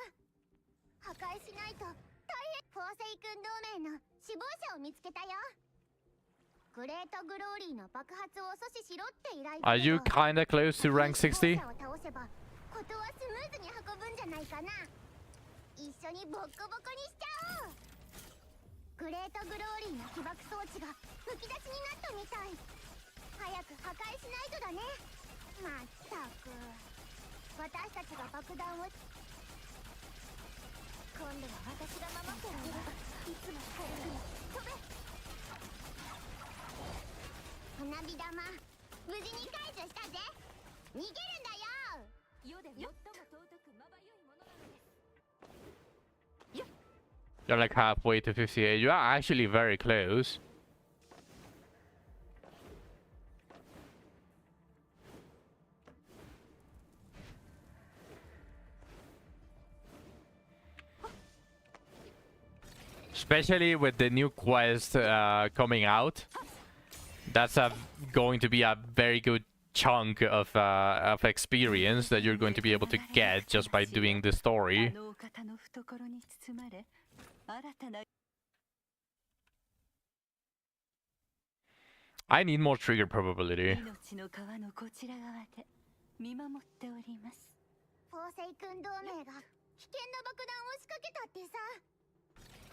破壊しないと大変。フォーセイ君同盟の死亡者を見つけたよ。グレートグローリーの爆発を阻止しろって依頼。 Are you kinda close to rank 60? ことはスムーズに運ぶんじゃないかな。一緒にボッコボコにしちゃおう。グレートグローリーの起爆装置がむき出しになったみたい。早く破壊しないとだね。まったく私たちが爆弾を。今度は私が守ってあげる。いつも軽く飛べ。花火玉無事に解除したぜ。逃げるんだよ。世で最も尊くまばゆいものなのです。 You're like halfway to 58. You are actually very close. Especially with the new quest coming out. That's going to be a very good chunk of experience that you're going to be able to get just by doing the story. I need more trigger probability. 命の川のこちら側で見守っております。フォーセイ君同盟が危険な爆弾を仕掛けたってさ。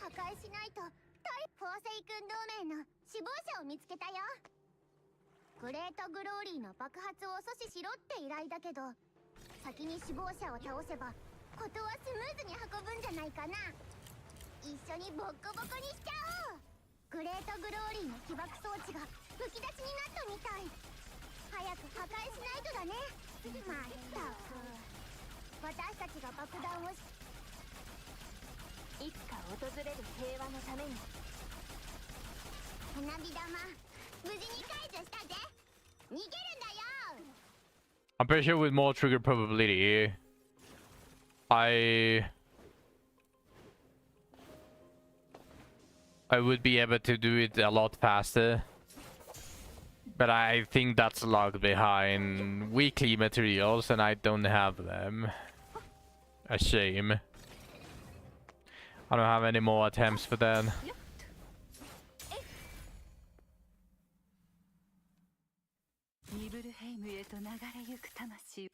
破壊しないとフォーセイ君同盟の死亡者を見つけたよ。グレートグローリーの爆発を阻止しろって依頼だけど、先に死亡者を倒せばことはスムーズに運ぶんじゃないかな。一緒にボッコボコにしちゃおう。グレートグローリーの起爆装置が吹き出しになったみたい。早く破壊しないとだね。まったく私たちが爆弾をいつか訪れる平和のために。花火玉無事に解除したぜ。逃げるんだよ。 I'm pretty sure with more trigger probability, I would be able to do it a lot faster. But I think that's locked behind weekly materials and I don't have them. A shame. I don't have any more attempts for that. ニブルヘイムへと流れゆく魂。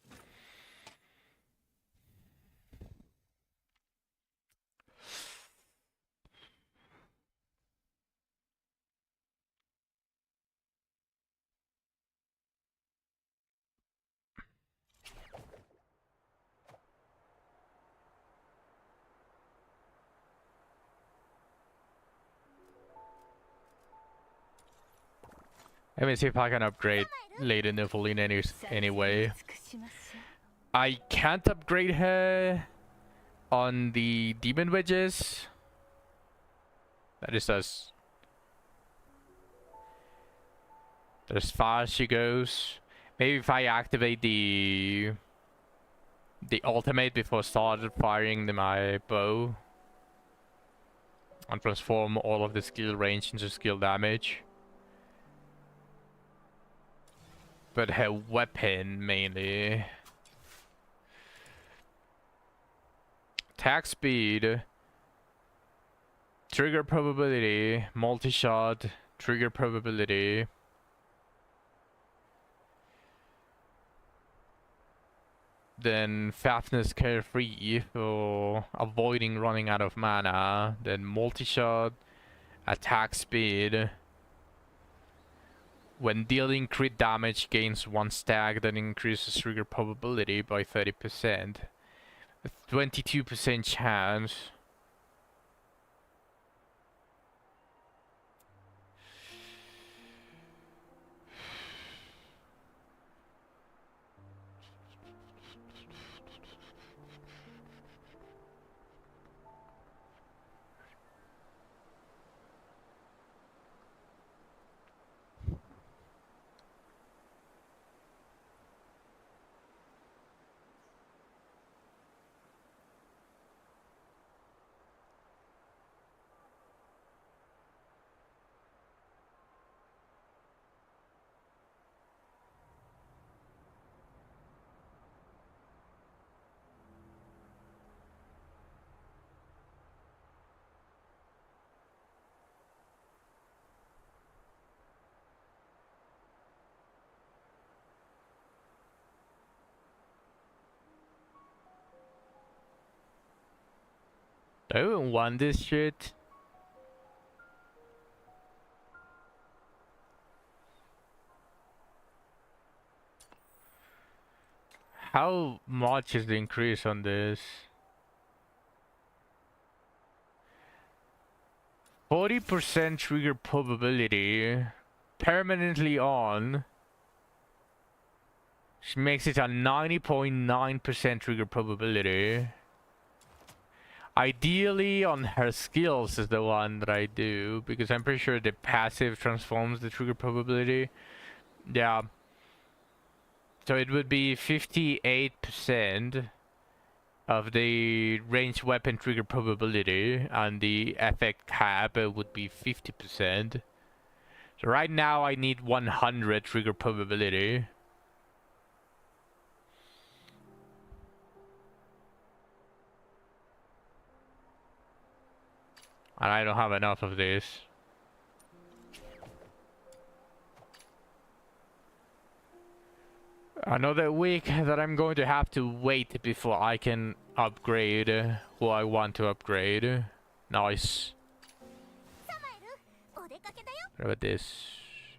Let me see if I can upgrade Lady Niffle in any way. I can't upgrade her on the demon wedges. That is as far as she goes. Maybe if I activate the ultimate before started firing my bow and transform all of the skill range into skill damage. But her weapon mainly. Attack speed, trigger probability, multi-shot, trigger probability. Then fatness carefree for avoiding running out of mana. Then multi-shot, attack speed. When dealing crit damage, gains 1 stack that increases trigger probability by 30%. A 22% chance. I don't want this shit. How much is the increase on this? 40% trigger probability permanently on. She makes it a 90.9% trigger probability. Ideally on her skills is the one that I do, because I'm pretty sure the passive transforms the trigger probability. Yeah. So it would be 58% of the ranged weapon trigger probability, and the effect cap would be 50%. So right now I need 100 trigger probability. And I don't have enough of this. Another week that I'm going to have to wait before I can upgrade who I want to upgrade. Nice. サマエル、お出かけだよ。 What about this?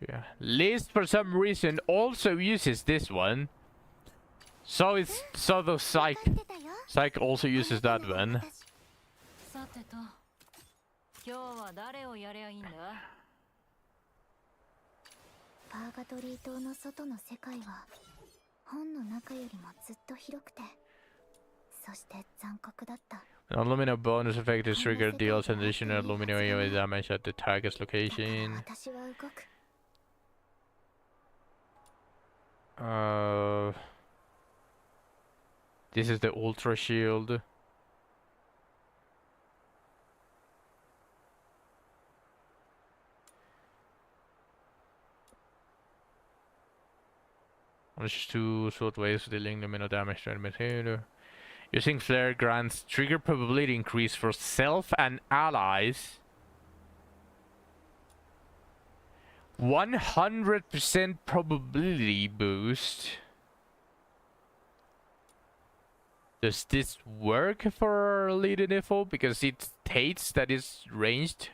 Yeah. List for some reason also uses this one. So the Psych 待ってたよ。 Psych also uses that one. さてと今日は誰をやりゃいいんだ。パーガトリー島の外の世界は本の中よりもずっと広くて、そして残酷だった。 An aluminum bonus effect is triggered deals an additional aluminum AoE damage at the target's だから location. 私は動く。 This is the Ultra Shield. Unleashes 2 sword waves dealing luminous damage to enemy material. Using flare grants trigger probability increase for self and allies. 100% probability boost. Does this work for lead info? Because it states that it's ranged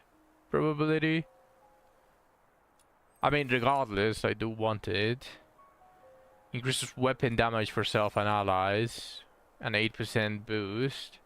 probability. I mean, regardless, I do want it. Increases weapon damage for self and allies. An 8% boost.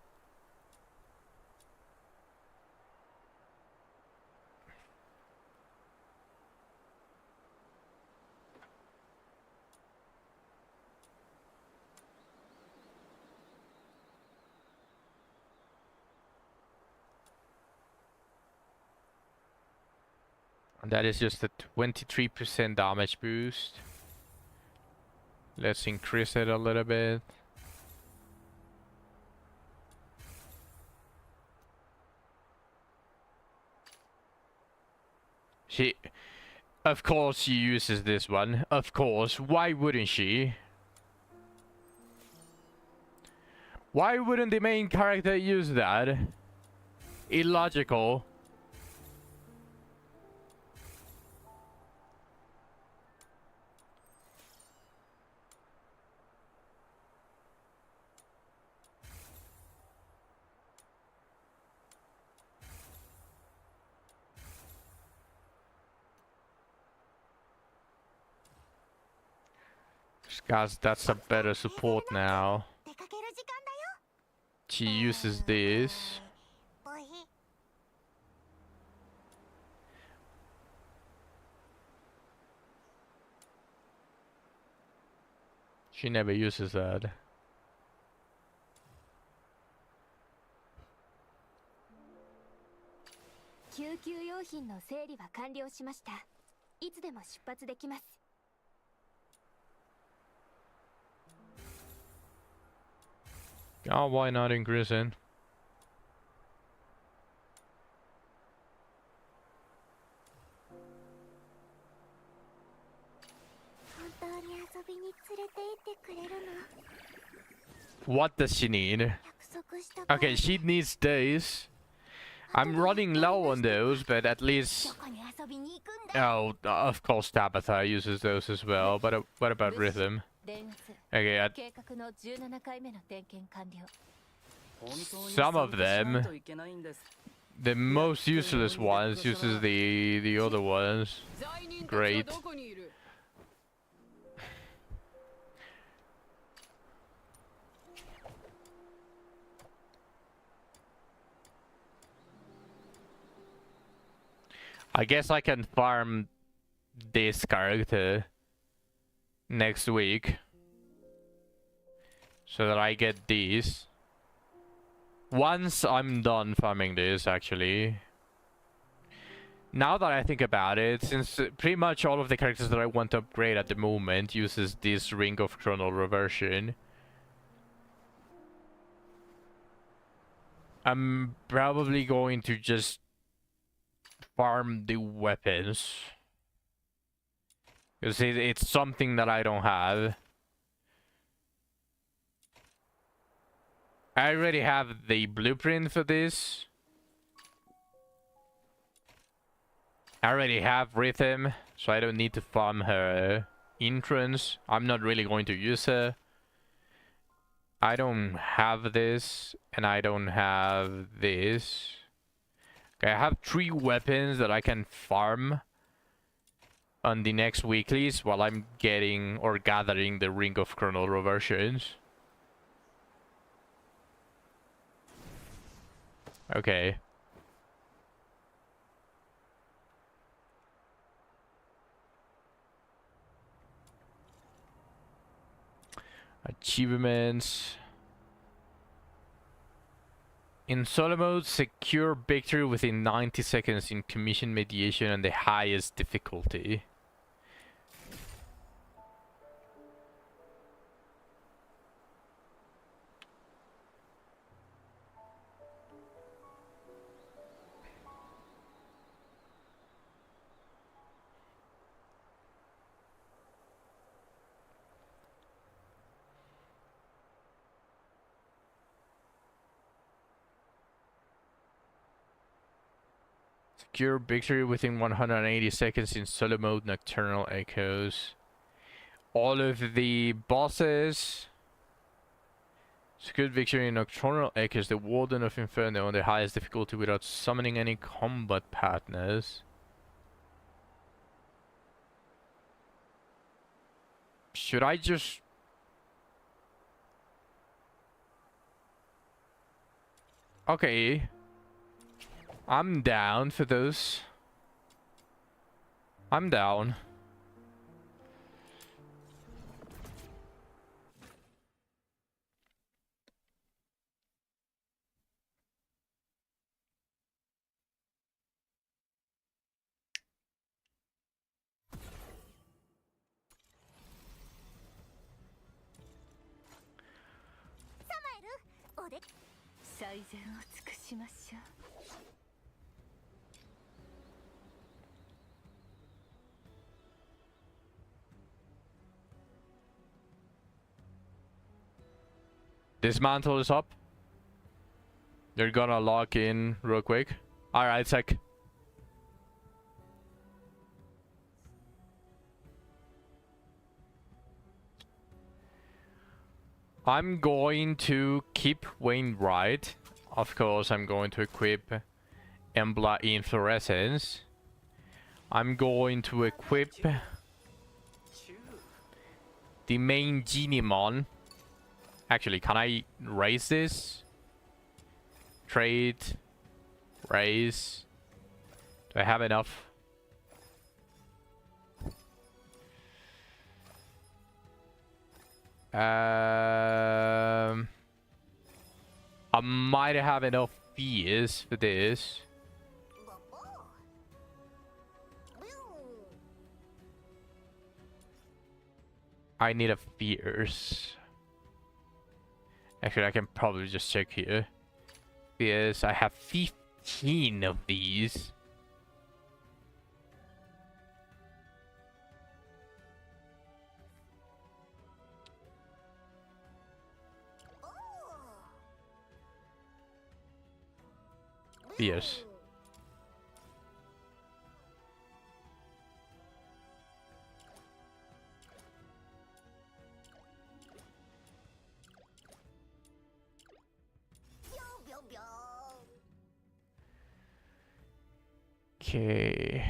And that is just a 23% damage boost. Let's increase it a little bit. Of course she uses this one. Of course. Why wouldn't she? Why wouldn't the main character use that? Illogical. Guys, that's a better support now. 出かける時間だよ。 She uses this. ボイ。 She never uses that. 救急用品の整理は完了しました。いつでも出発できます。 Oh, why not increase it? 本当に遊びに連れて行ってくれるの？ What does she need? 約束したから。 Okay, she needs days. I'm running low on those, but at ど least... こに遊びに行くんだ？ Oh, of course Tabitha uses those as well, but what about Rhythm? 電圧 Okay, 計画の17回目の点検完了。 some of them, the most useless ones, uses the other ones. 罪人たちは Great. どこにいる？ I guess I can farm this character next week so that I get these. Once I'm done farming this, actually. Now that I think about it, since pretty much all of the characters that I want to upgrade at the moment uses this Ring of Chronal Reversion, I'm probably going to just farm the weapons. Because it's something that I don't have. I already have the blueprint for this. I already have Rhythm, so I don't need to farm her entrance. I'm not really going to use it. I don't have this, and I don't have this. Okay, I have 3 weapons that I can farm on the next weeklies while I'm getting or gathering the Ring of Colonel reversions. Okay. Achievements. In solo mode, secure victory within 90 seconds in commission mediation on the highest difficulty. Secure victory within 180 seconds in solo mode, Nocturnal Echoes. All of the bosses. Secured victory in Nocturnal Echoes, the Warden of Inferno on the highest difficulty without summoning any combat partners. Should I just... Okay. I'm down for those. I'm down.おで最善を尽くしましょう。Dismantle is up. You're gonna lock in real quick. Alright, sec. I'm going to keep Wainwright. Of course, I'm going to equip Embla Inflorescence. I'm going to equip the main Genimon. Actually, can I raise this? Trade. Raise. Do I have enough? I might have enough fears for this. I need a fierce. Actually, I can probably just check here. Yes, I have 15 of these. Yes. Okay.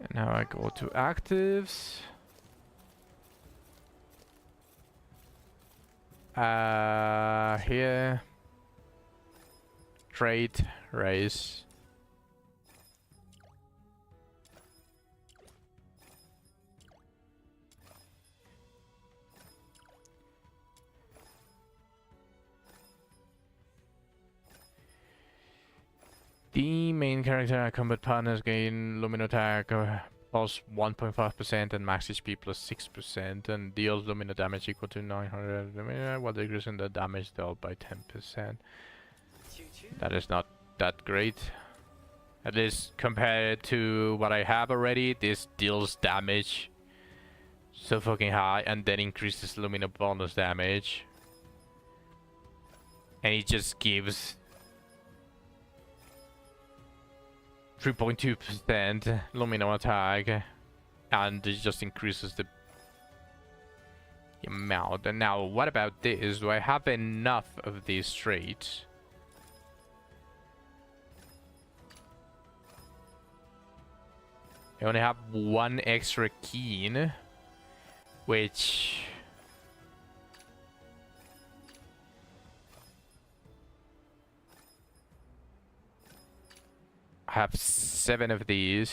And now I go to actives. Here. Trade, raise. The main character and combat partners gain Lumino attack plus 1.5% and max HP plus 6% and deals Lumino damage equal to 900 Lumino while decreasing the damage dealt by 10%. That is not that great. At least compared to what I have already, this deals damage. so fucking high, and then increases Lumina bonus damage. And it just gives 3.2% Lumina attack, and it just increases the amount. And now, what about this? Do I have enough of these traits? I only have one extra keen, which I have 7 of these.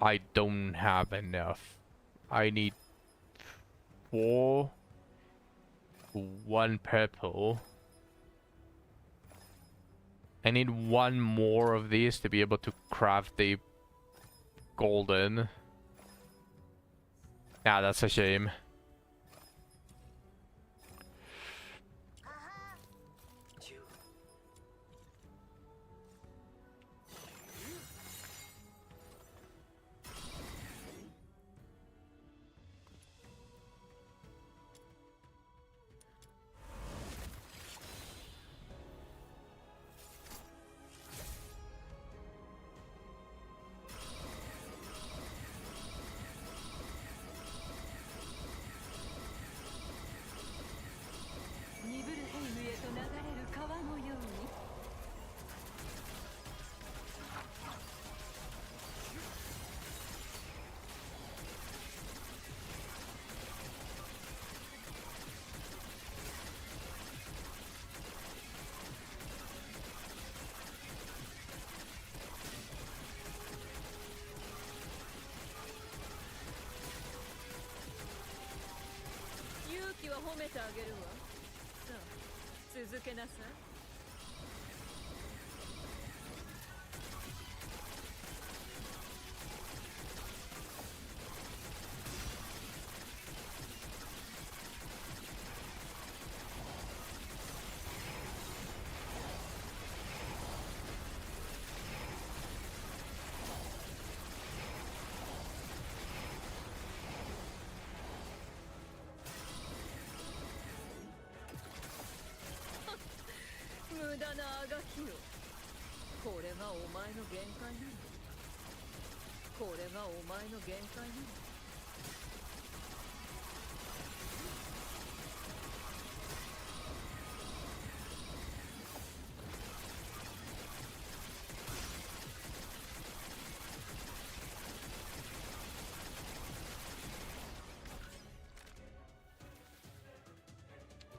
I don't have enough. I need 4, 1 purple. I need 1 more of these to be able to craft the golden. Yeah, that's a shame.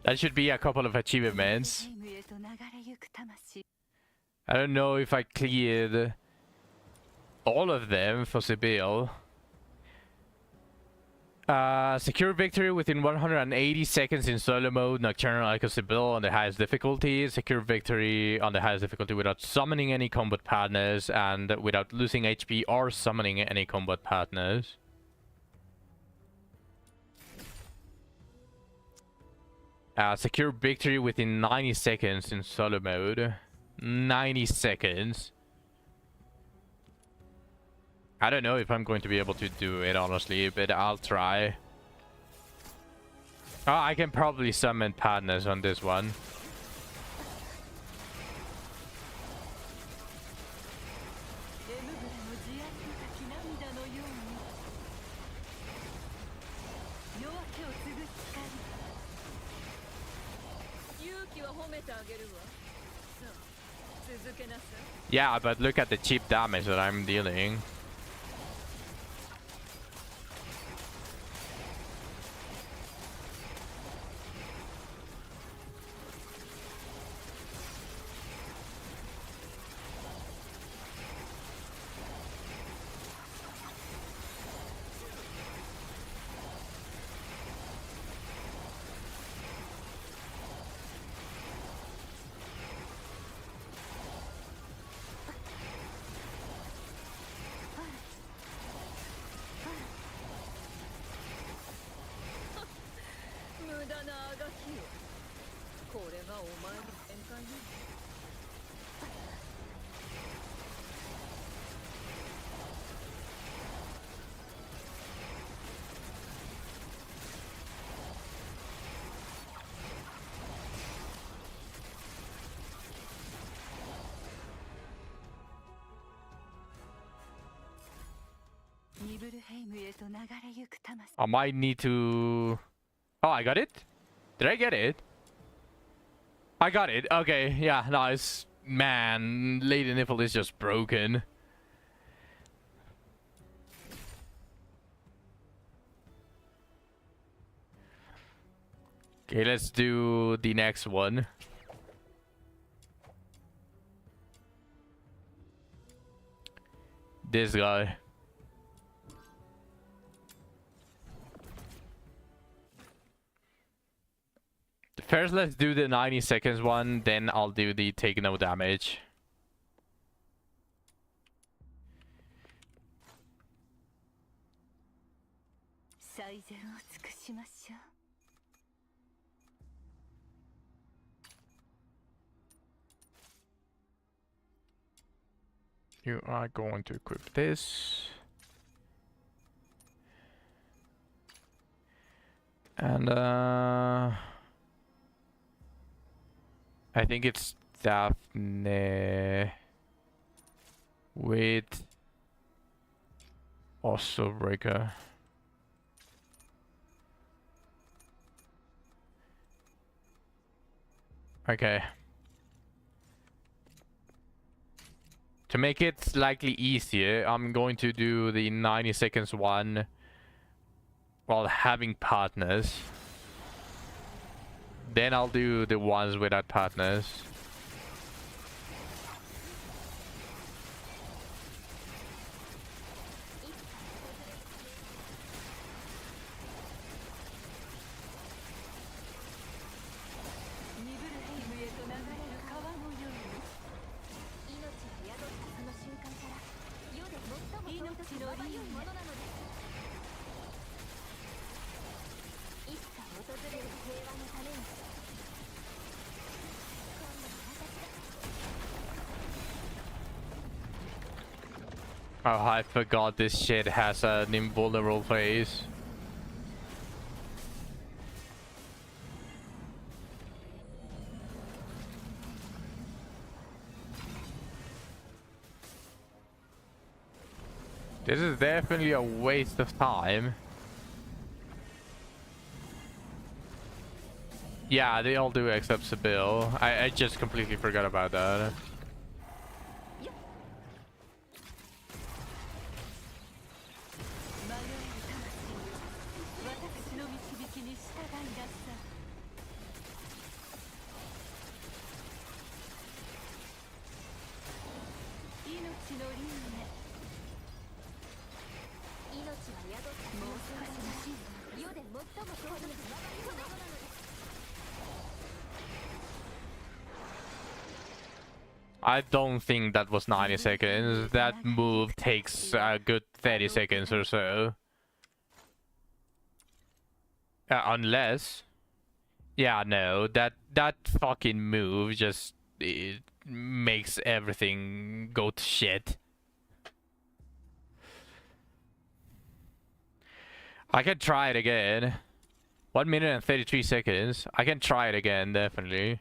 That should be a couple of achievements. I don't know if I cleared all of them for Sibyl. Secure victory within 180 seconds in solo mode, Nocturnal Echo Sibyl on the highest difficulty. Secure victory on the highest difficulty without summoning any combat partners and without losing HP or summoning any combat partners. Secure victory within 90 seconds in solo mode. 90 seconds. I don't know if I'm going to be able to do it, honestly, but I'll try. Oh, I can probably summon partners on this one. Yeah, but look at the cheap damage that I'm dealing. ニブルヘイムへと流れゆく魂 I might need to... Oh, I got it? Did I get it? I got it. Okay, yeah, nice. Man, Lady Nipple is just broken. Okay, let's do the next one. This guy. First, let's do the 90 seconds one, then I'll do the take no damage. You are going to equip this. And I think it's Daphne with also Breaker. Okay. To make it slightly easier, I'm going to do the 90 seconds one while having partners. Then I'll do the ones without partners. Oh, I forgot this shit has an invulnerable phase. This is definitely a waste of time. Yeah, they all do except Sibyl. I just completely forgot about that. I don't think that was 90 seconds. That move takes a good 30 seconds or so. Unless... Yeah, no. That fucking move just... It makes everything go to shit. I can try it again. 1 minute and 33 seconds. I can try it again, definitely.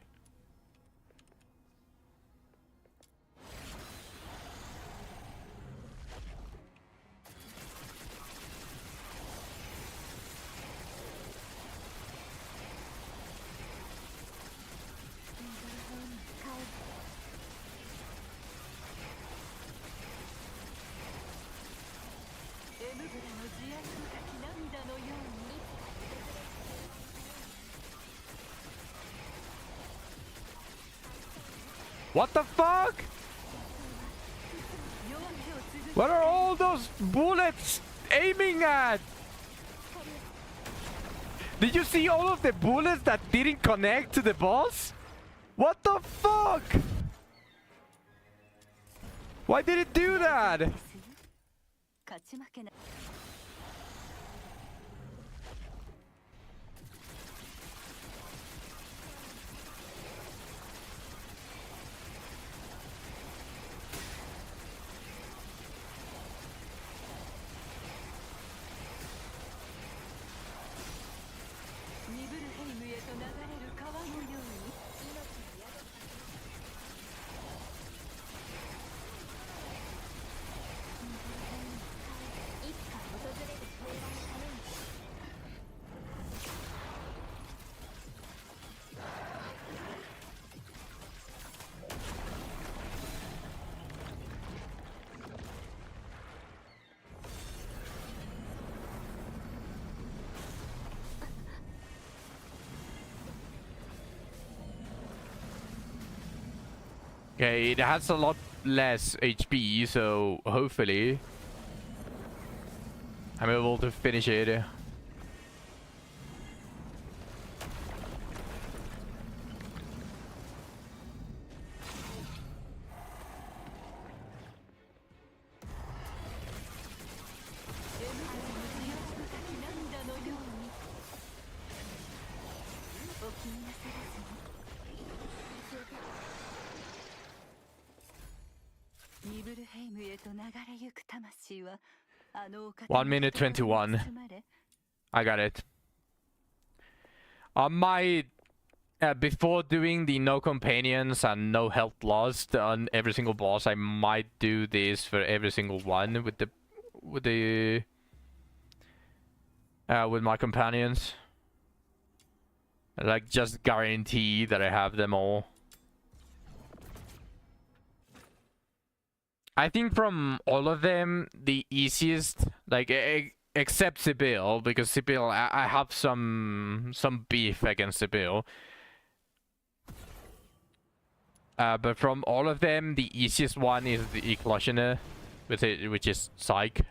What the fuck? What are all those bullets aiming at? Did you see all of the bullets that didn't connect to the boss? What the fuck? Why did it do that? Okay, it has a lot less HP, so hopefully I'm able to finish it. One minute 21. I got it. I might, before doing the no companions and no health lost on every single boss, I might do this for every single one with my companions. Like, just guarantee that I have them all. I think from all of them, the easiest, like, except Sibyl, because Sibyl, I have some beef against Sibyl. But from all of them, the easiest one is the Eclosioner, which is Psych.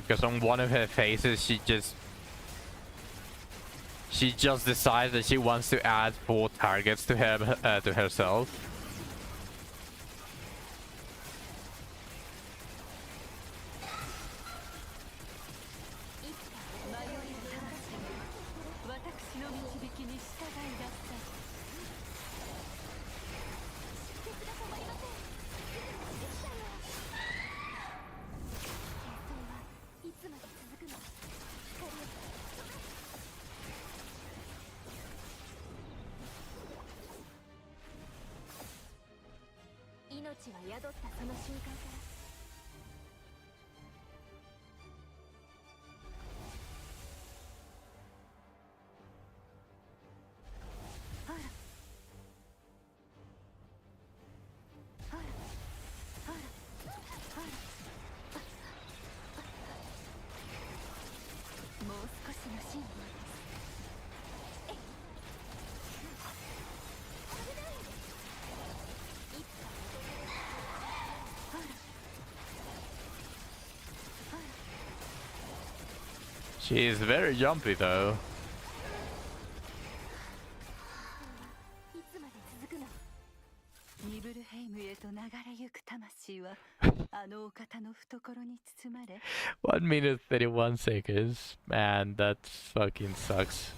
Because on one of her faces, she just decides that she wants to add 4 targets to her to herself. She is very jumpy though. One minute 31 seconds. Man, that fucking sucks.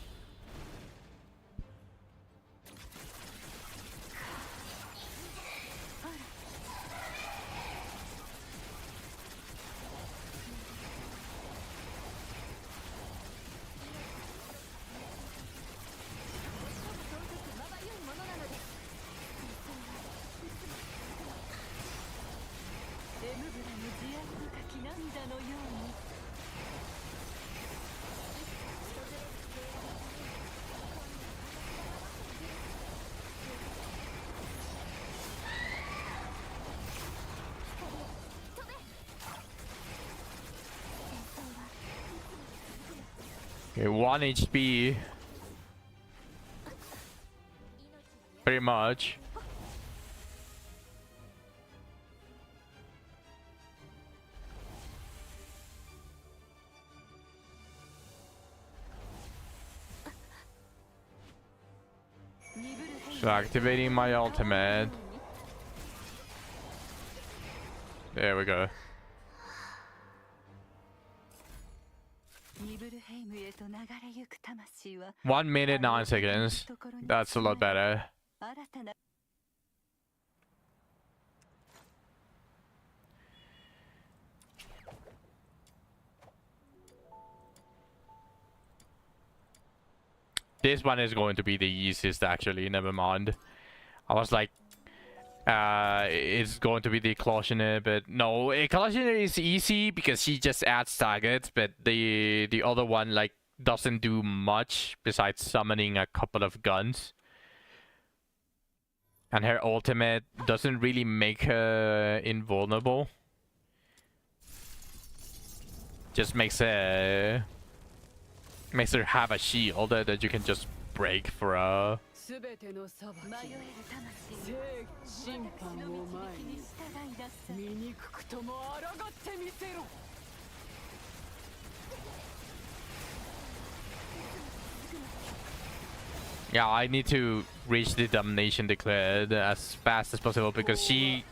Okay, 1 HP. Pretty much. So activating my ultimate. There we go. 1 minute 9 seconds. That's a lot better. This one is going to be the easiest actually, never mind. I was like, it's going to be the Eclosioner, but no, Eclosioner is easy because she just adds targets, but the other one like doesn't do much besides summoning a couple of guns. And her ultimate doesn't really make her invulnerable. Just makes her makes her have a shield that you can just break for a. すべての裁き迷える魂正義審判を前にに従いなさい醜くとも抗ってみせろ Yeah, I need to reach the domination declared as fast as possible because she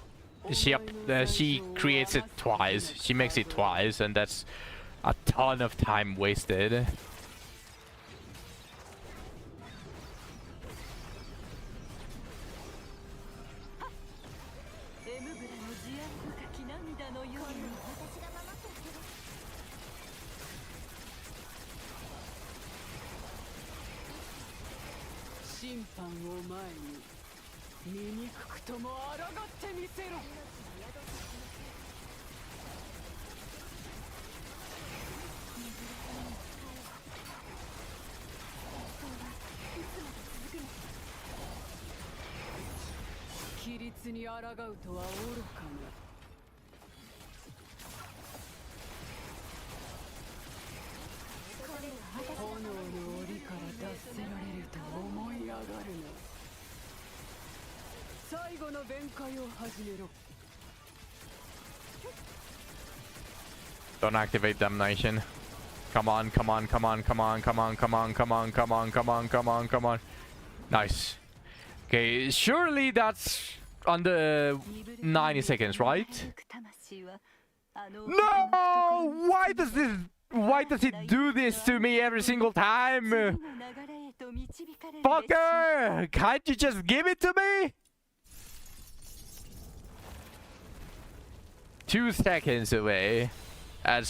creates it twice. She makes it twice, and that's a ton of time wasted. Don't activate domination. Come on, come on, come on, come on, come on, come on, come on, come on, come on, come on, come on. Nice. Okay, surely that's under 90 seconds, right? No! Why does it do this to me every single time? Fucker! Can't you just give it to me? 2 seconds away. As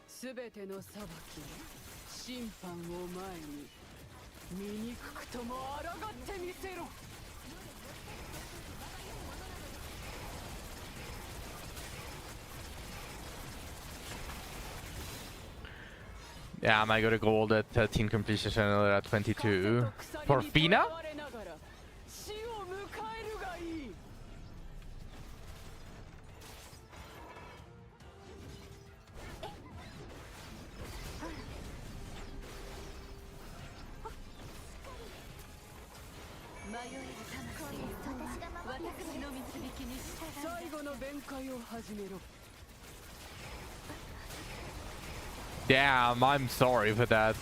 すべての裁き審判を前に醜くとも抗ってみせろ Yeah, I got a gold at 13 completions and another at 22. For Fina? Damn, I'm sorry for that.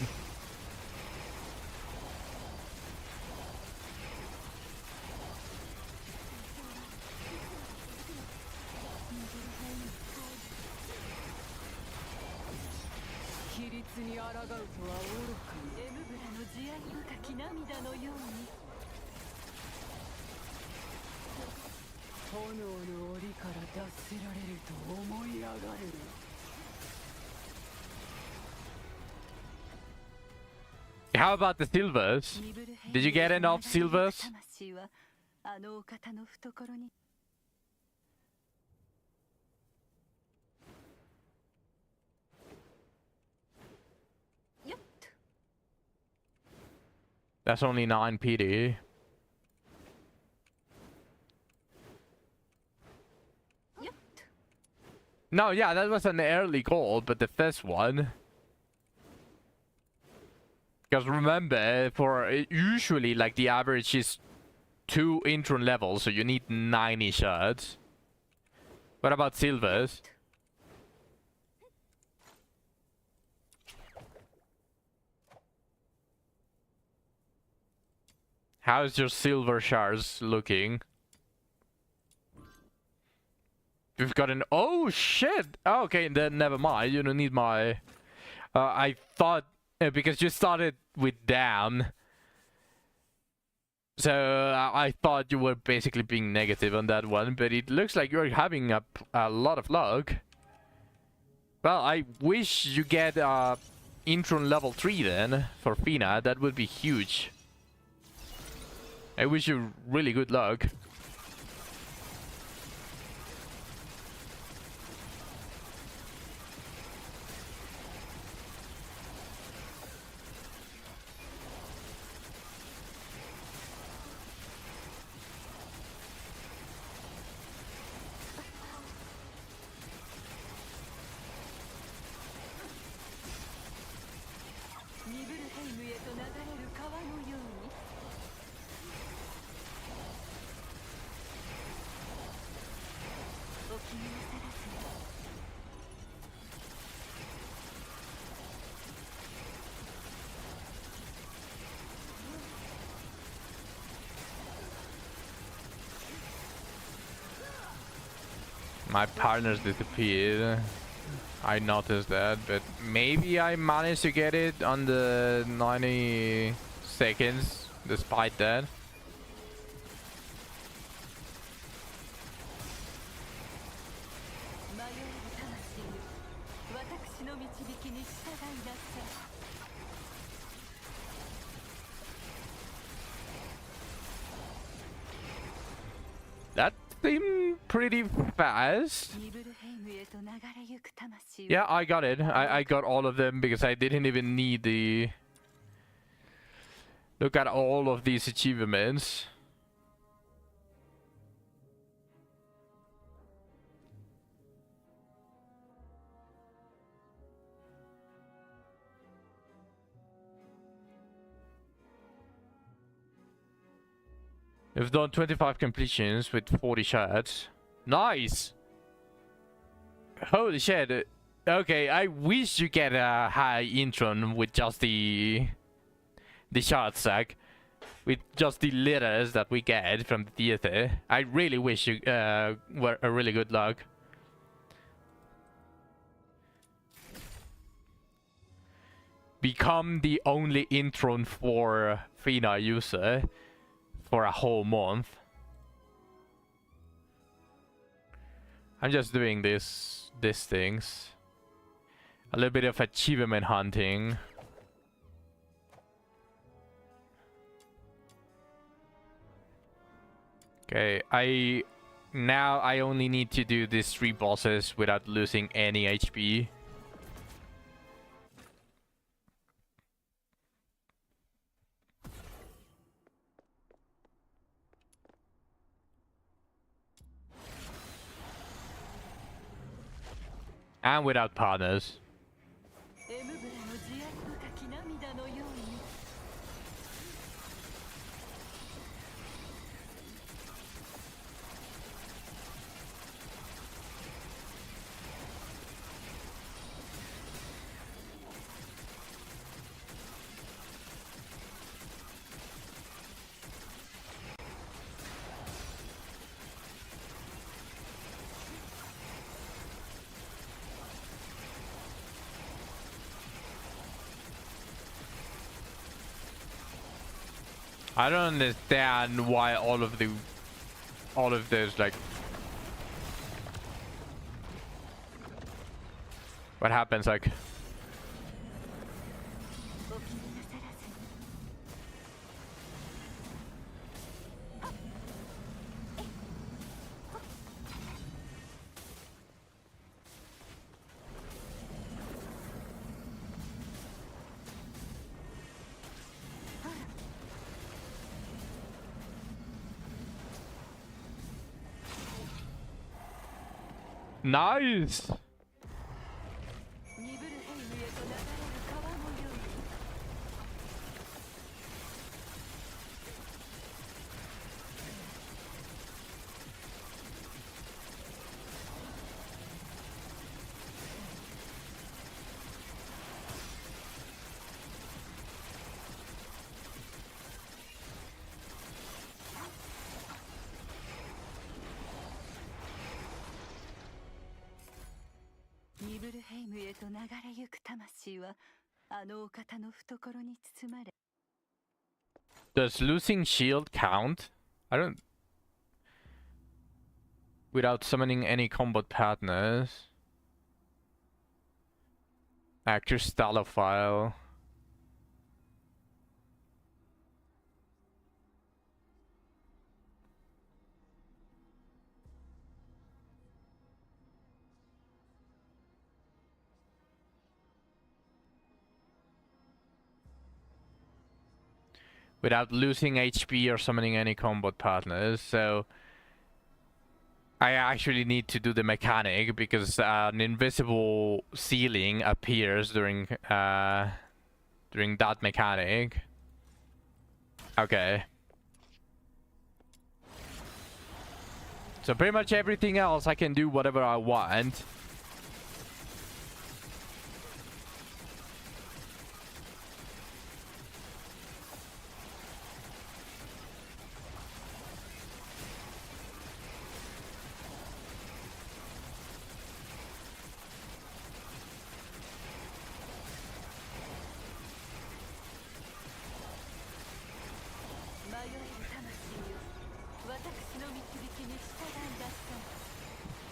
How about the silvers? Did you get enough silvers? That's only 9 PD. No, yeah, that was an early goal, but the first one. Because remember, for usually like the average is 2 intron levels, so you need 90 shards. What about silvers? How's your silver shards looking? We've got an... Oh, shit! Oh, okay, then never mind. You don't need my... I thought... because you started with down. So I thought you were basically being negative on that one. But it looks like you're having a lot of luck. Well, I wish you get Intron level 3 then for Fina. That would be huge. I wish you really good luck. と流れる川のようにお気になさらずに My partner's disappeared. I noticed that, but maybe I managed to get it on the 90 seconds despite that. That seemed pretty fast. Yeah, I got it. I got all of them because I didn't even need the... Look at all of these achievements. We've done 25 completions with 40 shots. Nice! Holy shit. Okay, I wish you get a high intron with just the shots, Zach. With just the letters that we get from the theater. I really wish you were a really good luck. Become the only intron for Fina user for a whole month. I'm just doing these things. A little bit of achievement hunting. Okay, now I only need to do these 3 bosses without losing any HP. And without partners. I don't understand why all of those, like, what happens, like, nice. Does losing shield count? I don't... Without summoning any combat partners. Crystallophile. Without losing HP or summoning any combat partners, so I actually need to do the mechanic because an invisible ceiling appears during during that mechanic. Okay. So pretty much everything else I can do whatever I want.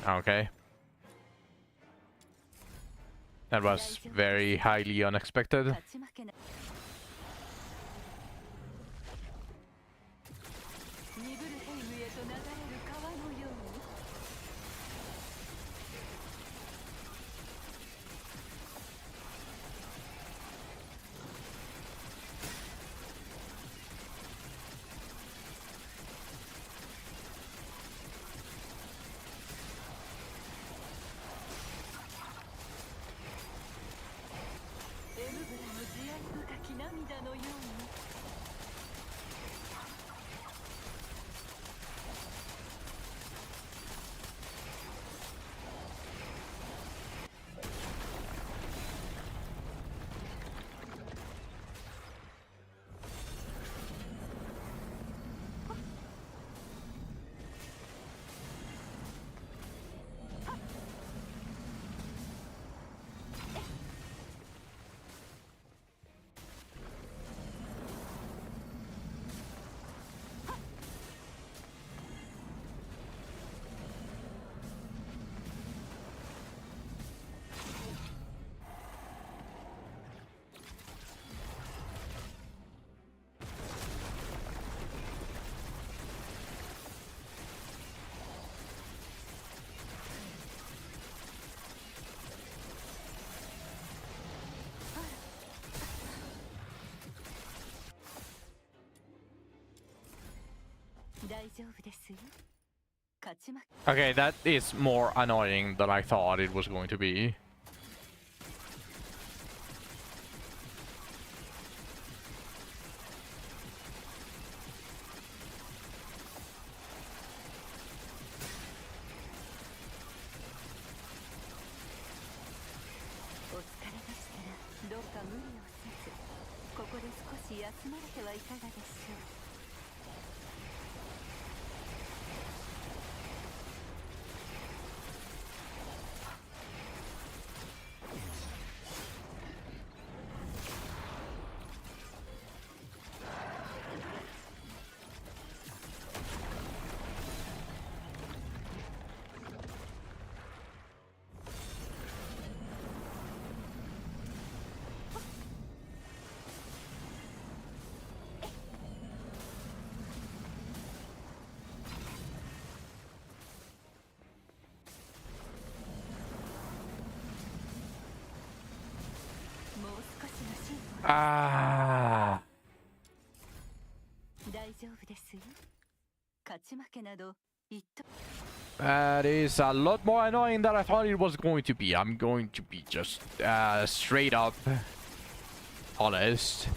Okay. That was very highly unexpected. 勝ち負けなニブルヘイムへと流れる川のように エムブラの慈愛深き涙のように 大丈夫ですよ勝ち負け Okay, that is more annoying than I thought it was going to be.お疲れでしたらどうか無理をせずここで少し休まれてはいかがでしょう もう少しの辛抱 Ah. 大丈夫ですよ勝ち負けなど言っと That is a lot more annoying than I thought it was going to be. I'm going to be just straight up honest.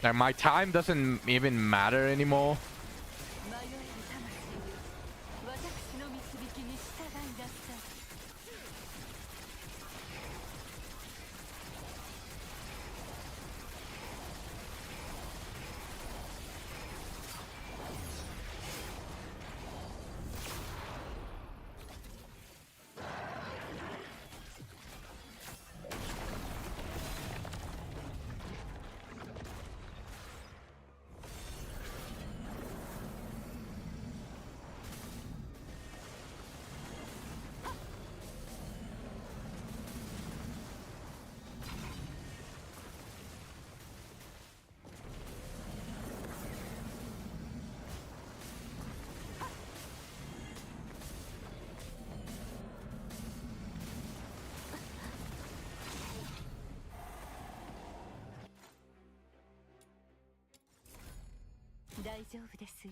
Like my time doesn't even matter anymore. 迷える魂よ私の導きに従いなさい 大丈夫ですよ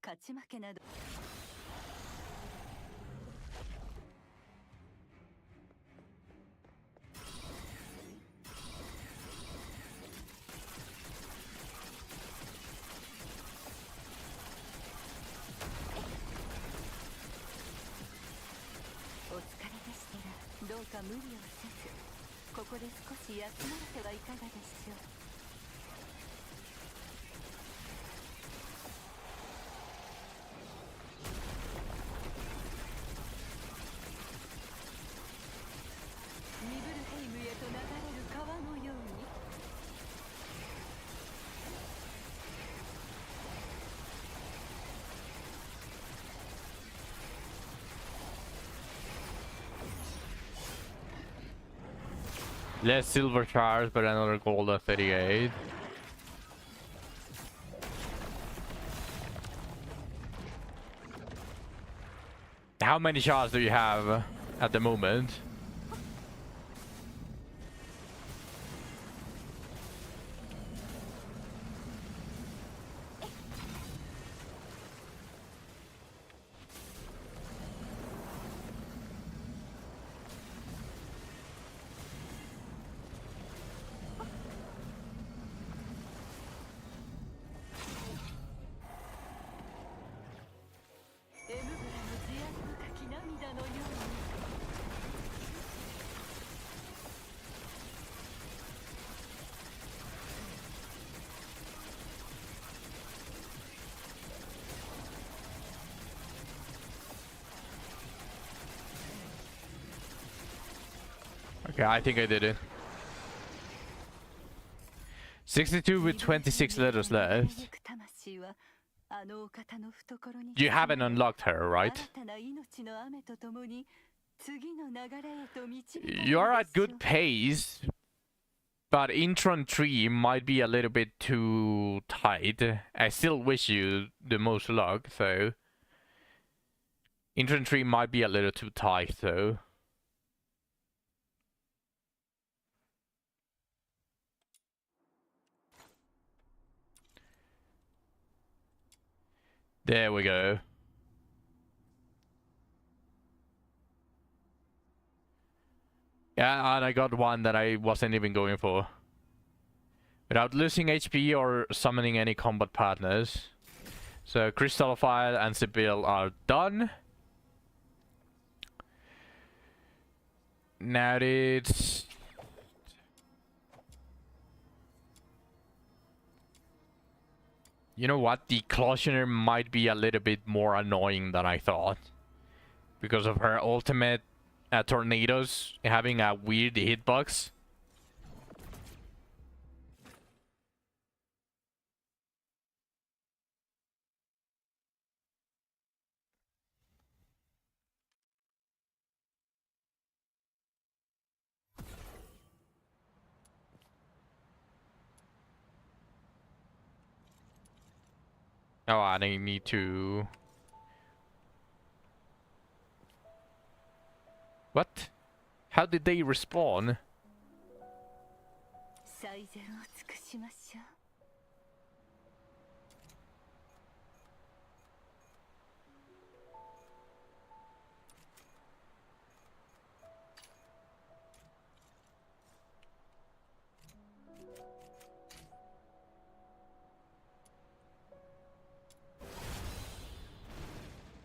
勝ち負けなどか無理をせずここで少し休まれてはいかがでしょう。ニブルヘイムへと流れる川のように。Less silver shards, but another gold at 38. How many shards do you have at the moment? Okay, I think I did it. 62 with 26 letters left. You haven't unlocked her, right? You're at good pace, but Intron 3 might be a little bit too tight. I still wish you the most luck, though. Intron 3 might be a little too tight, though. There we go. Yeah, and I got one that I wasn't even going for. Without losing HP or summoning any combat partners. So Crystallophile and Sibyl are done. Now it's... You know what? The Closioner might be a little bit more annoying than I thought. Because of her ultimate tornadoes having a weird hitbox. Oh, and I need to... What? How did they respawn?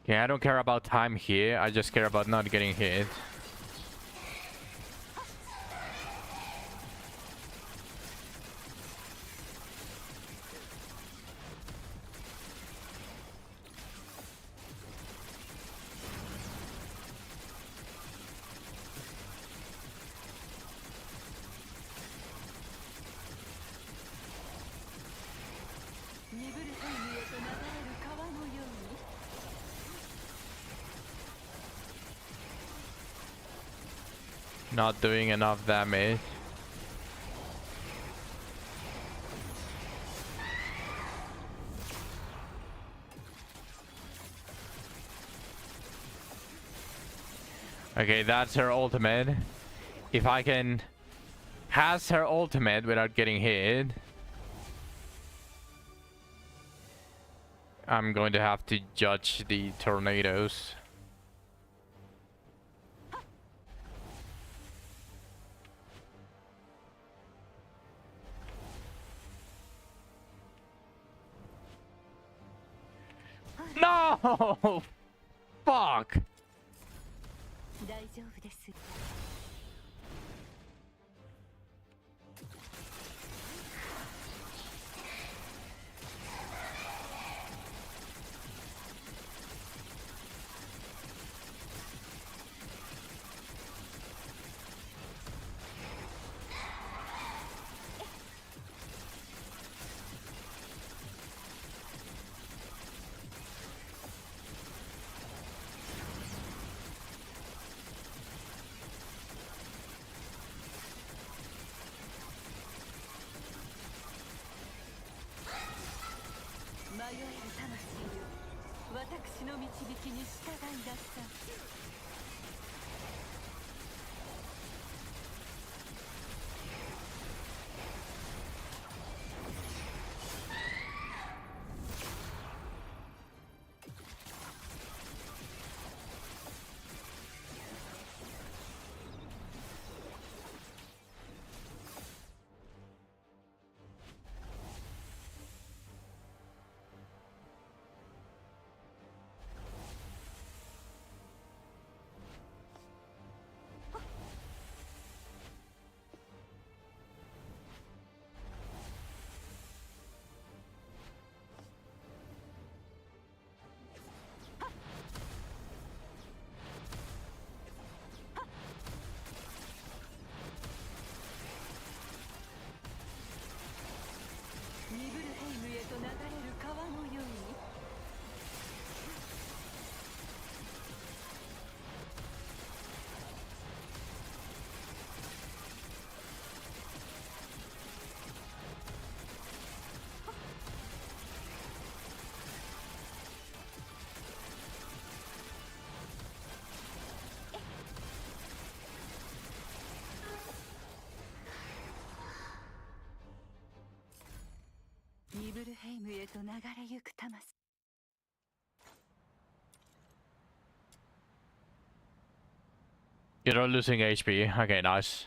Yeah, I don't care about time here, I just care about not getting hit. Not doing enough damage. Okay, that's her ultimate. If I can has her ultimate without getting hit, I'm going to have to judge the tornadoes. No! Fuck! きに従いなさい。ニブルヘイムへと流れる川のように。ニブルヘイムへと流れゆく魂。You're not losing HP. Okay, nice.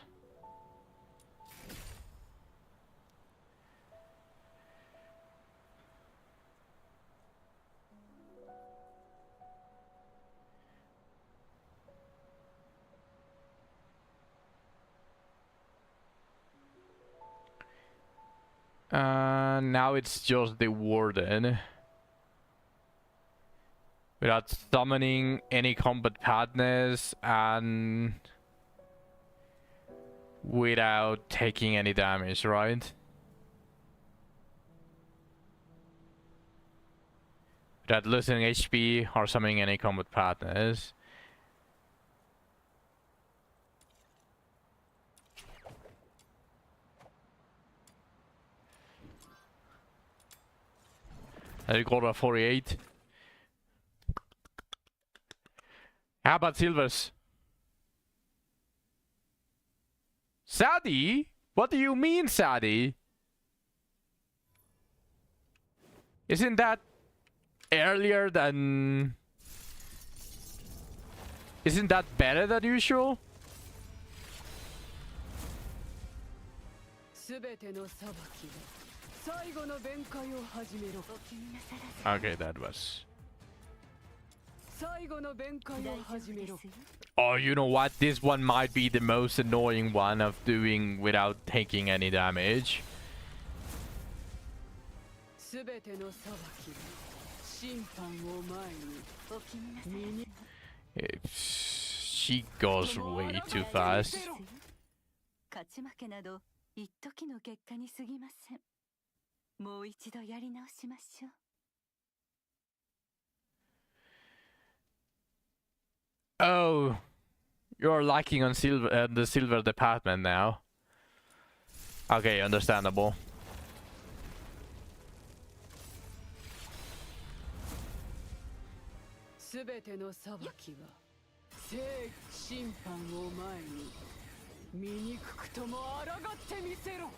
Now it's just the warden. Without summoning any combat partners and without taking any damage, right? Without losing HP or summoning any combat partners. I got a 48. How about silvers? Sadie? What do you mean, Sadie? Isn't that earlier than... Isn't that better than usual? すべての裁きは最後の弁解を始めろ。お気になさらず。 Okay, that was... 最後の弁解を始めろ。 Oh, you know what? This one might be the most annoying one of doing without taking any damage. すべての裁きは審判を前に。お気になさらず。 She goes way too fast. 勝ち負けなど一時の結果に過ぎません。もう一度やり直しましょう。 Oh, you're lacking on silver, the silver department now. Okay, understandable. すべての裁きは正義審判を前に醜くとも抗ってみせろ。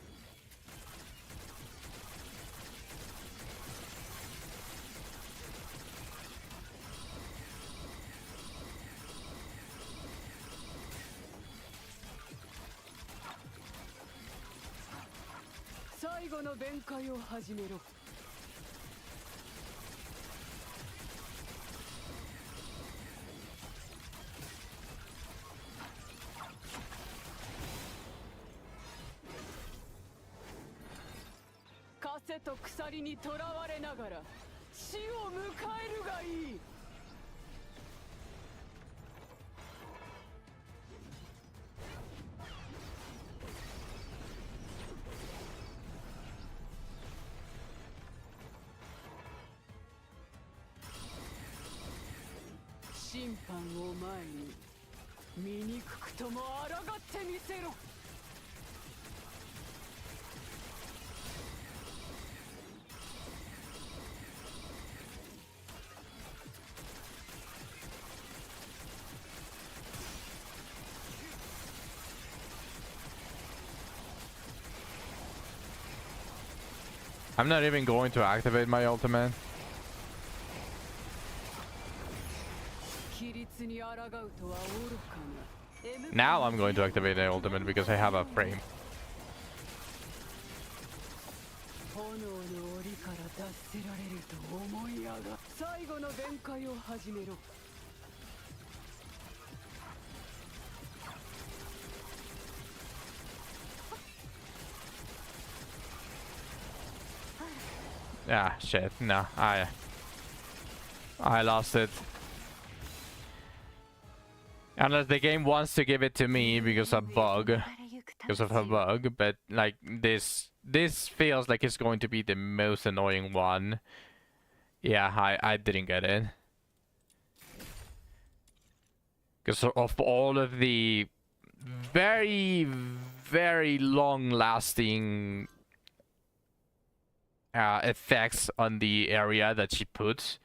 最後の弁解を始めろ。風と鎖にとらわれながら死を迎えるがいい。審判を前に醜くとも抗ってみせろ。I'm not even going to activate my ultimate. 規律に抗うとは愚かな。 Now I'm going to activate the ultimate because I have a frame. 炎の檻から脱せられると思いやが最後の弁解を始めろ。 Ah, shit. No, I lost it. Unless the game wants to give it to me because of a bug, but like this feels like it's going to be the most annoying one. Yeah, I didn't get it. Because of all of the very, very long-lasting effects on the area that she puts,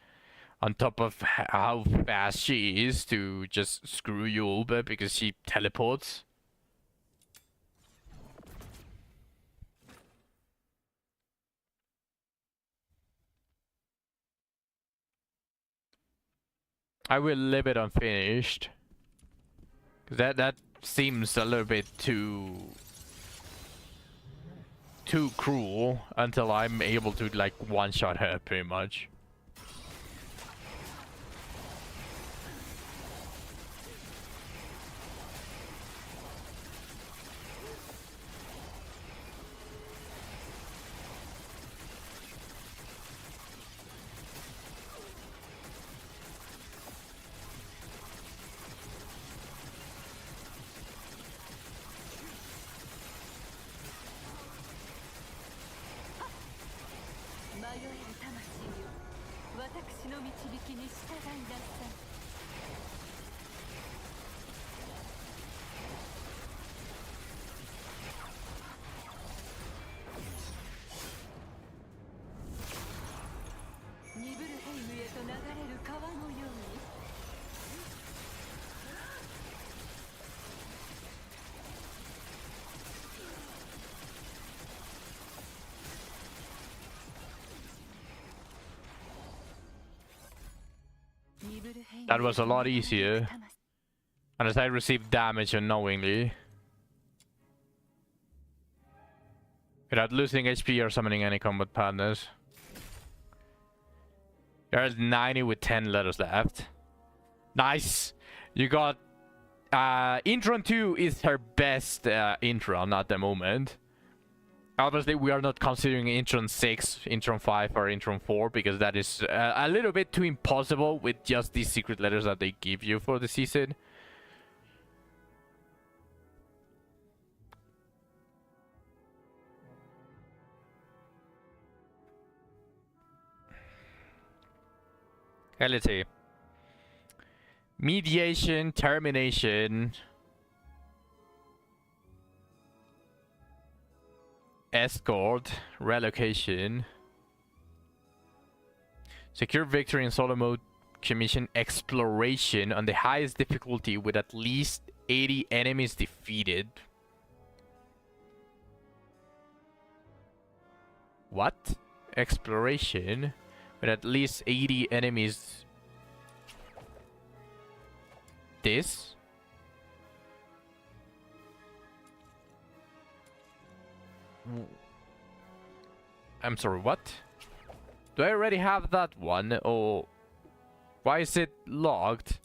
on top of how fast she is to just screw you over because she teleports. I will leave it unfinished. That seems a little bit too cruel until I'm able to like one-shot her pretty much. That was a lot easier. Unless I received damage unknowingly. Without losing HP or summoning any combat partners. There's 90 with 10 letters left. Nice! You got... Intron 2 is her best Intron at the moment. Obviously, we are not considering Intron 6, Intron 5, or Intron 4 because that is a little bit too impossible with just these secret letters that they give you for the season. Okay, let's see. Mediation, termination... Escort, relocation, secure victory in solo mode, commission exploration on the highest difficulty with at least 80 enemies defeated. What? Exploration with at least 80 enemies. This? I'm sorry, what? Do I already have that one? Or why is it logged?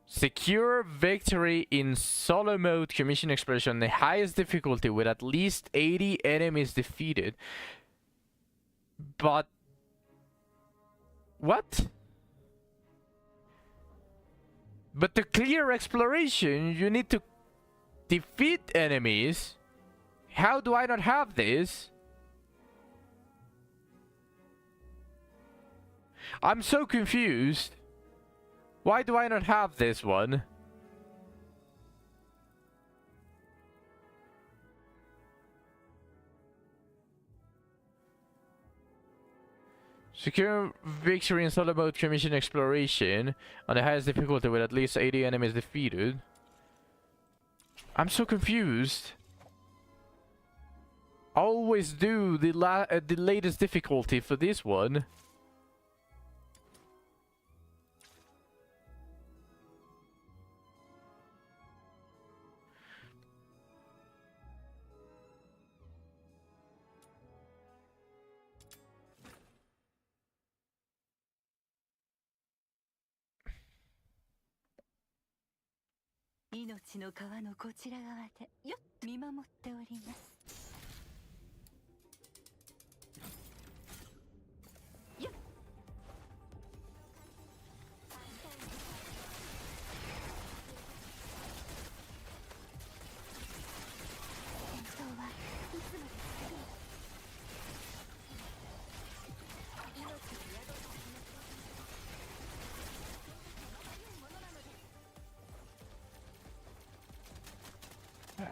Secure victory in solo mode, commission exploration, the highest difficulty with at least 80 enemies defeated. But what? But to clear exploration, you need to defeat enemies. How do I not have this? I'm so confused. Why do I not have this one? Secure victory in solo mode, commission exploration on the highest difficulty with at least 80 enemies defeated. I'm so confused. always do the latest difficulty for this one.「命の川のこちら側でよっ見守っております」よっ戦闘はいつまで続くの？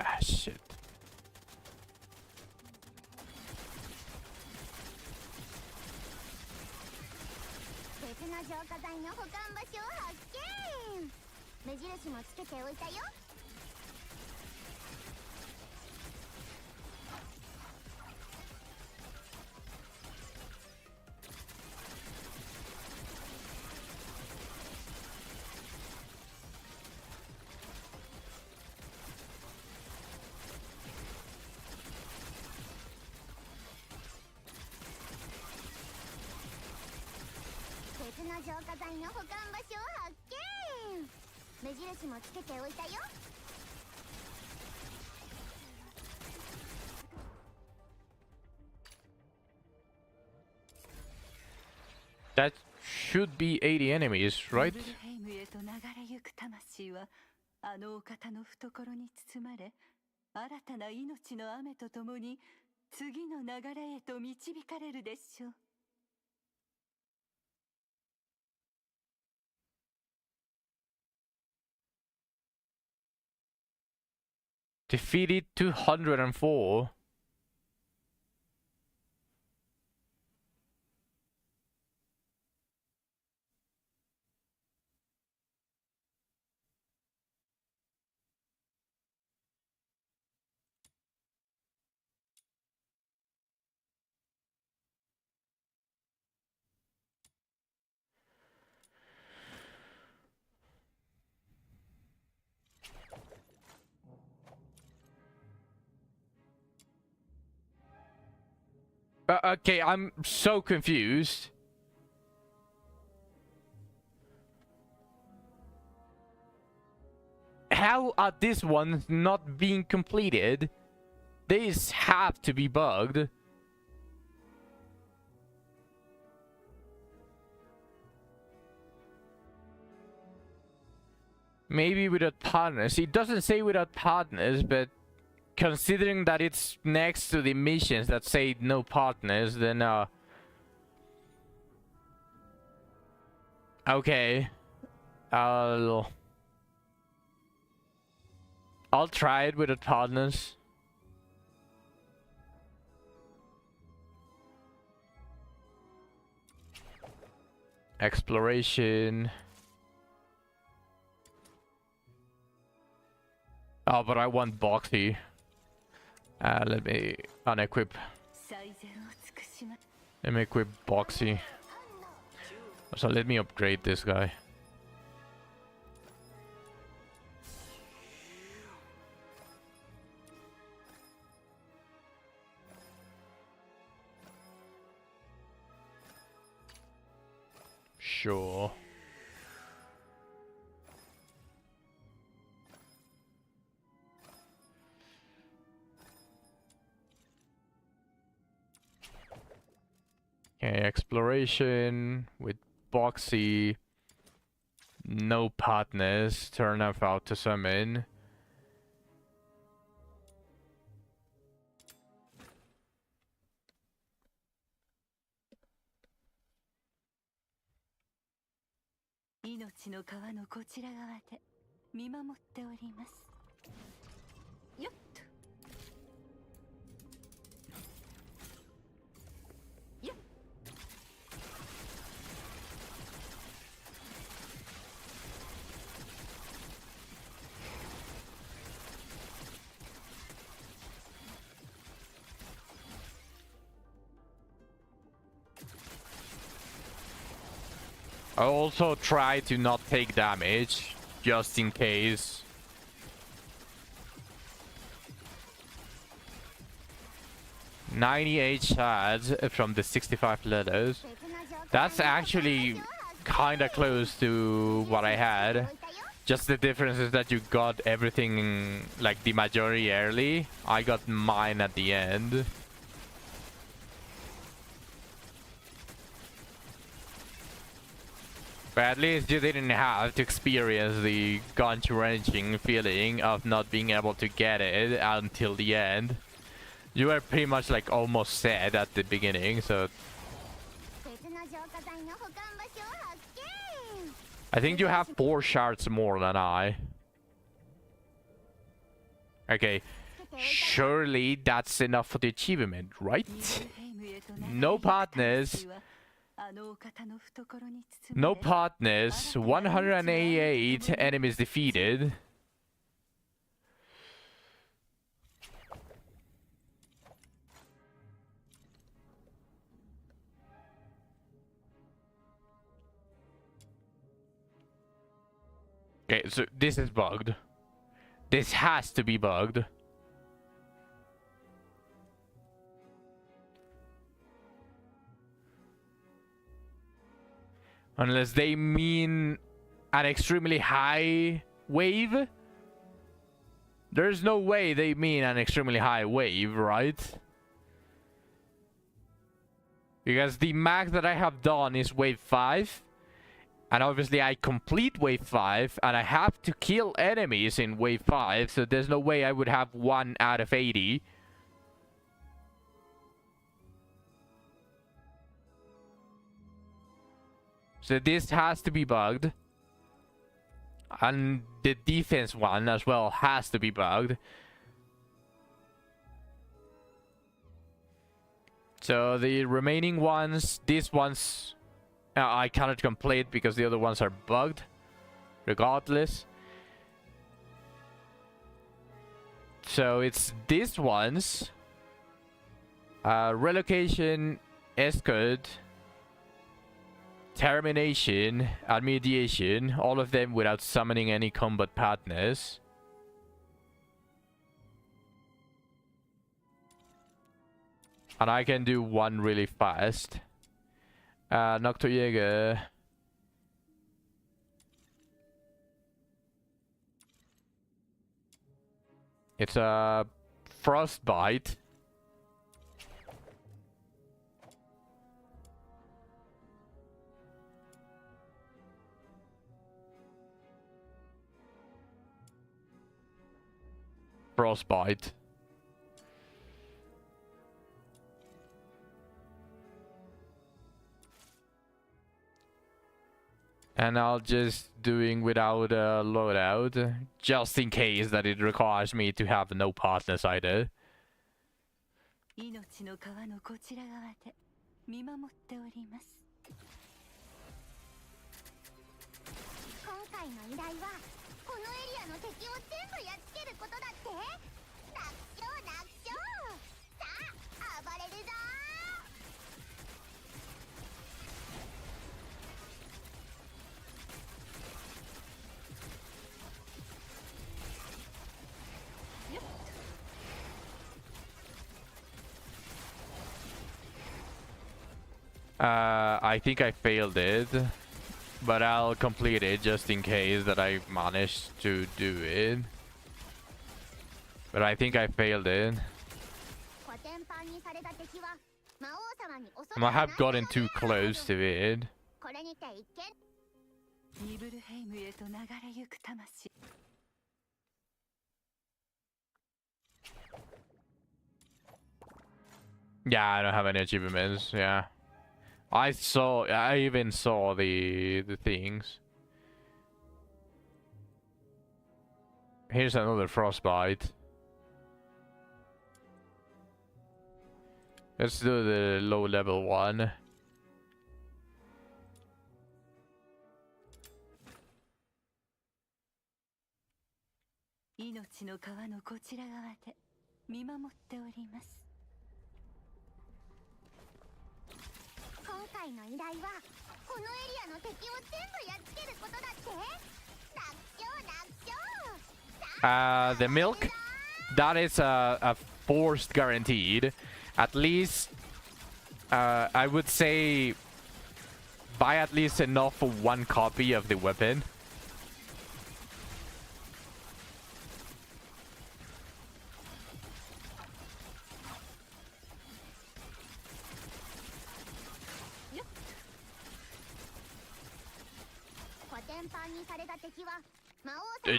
Ah, shit. 別の浄化剤の保管場所を発見。目印もつけておいたよ。別の浄化剤の保管場所を発見。目印もつけておいたよ。 That should be 80 enemies, right? ブルヘイムへと流れゆく魂はあのお方の懐に包まれ、新たな命の雨とともに次の流れへと導かれるでしょう。 Defeated 204. Okay, I'm so confused. How are these ones not being completed? These have to be bugged. Maybe without partners. It doesn't say without partners, but considering that it's next to the missions that say no partners, then okay. I'll try it without partners. Exploration. Oh, but I want Boxy. Let me unequip. 最善を尽くしま Let me equip Boxy. So let me upgrade this guy. Sure. Okay, exploration with Boxy. No partners. Turn off out to summon.「命の川のこちら側で見守っております」よっとよっ I also try to not take damage, just in case. "98 shards from the 65 letters." That's actually kinda close to what I had. Just the difference is that you got everything, like the majority early. I got mine at the end. But at least you didn't have to experience the gut-wrenching feeling of not being able to get it until the end. You were pretty much like almost set at the beginning, so... I think you have 4 shards more than I. Okay, surely that's enough for the achievement, right? No partners. No partners. 188 enemies defeated. Okay, so this is bugged. This has to be bugged. Unless they mean an extremely high wave? There's no way they mean an extremely high wave, right? Because the max that I have done is wave 5. And obviously I complete wave 5 and I have to kill enemies in wave 5, so there's no way I would have 1 out of 80. So this has to be bugged. And the defense one as well has to be bugged. So the remaining ones, these ones... I cannot complete because the other ones are bugged. Regardless. So it's these ones. Relocation, escort, termination, and mediation. All of them without summoning any combat partners. And I can do one really fast. Nocturjäger. It's a frostbite. Frostbite. And I'll just doing without a loadout, just in case that it requires me to have no partners either. 命の川のこちら側で見守っております。今回の依頼はこのエリアの敵を全部やっつけることだって。楽勝楽勝。さあ暴れるぞ。I think I failed it, but I'll complete it just in case that I managed to do it. But I think I failed it. I might have gotten too close to it. これにて一見。ニブルヘイムへと流れゆく魂。Yeah, I don't have any achievements. Yeah, I even saw the things. Here's another frostbite. Let's do the low level one.命の川のこちら側で見守っております。今回の依頼はこのエリアの敵を全部やっつけることだって。楽勝楽勝。 The milk, that is a forced guaranteed. At least, I would say, buy at least enough for one copy of the weapon.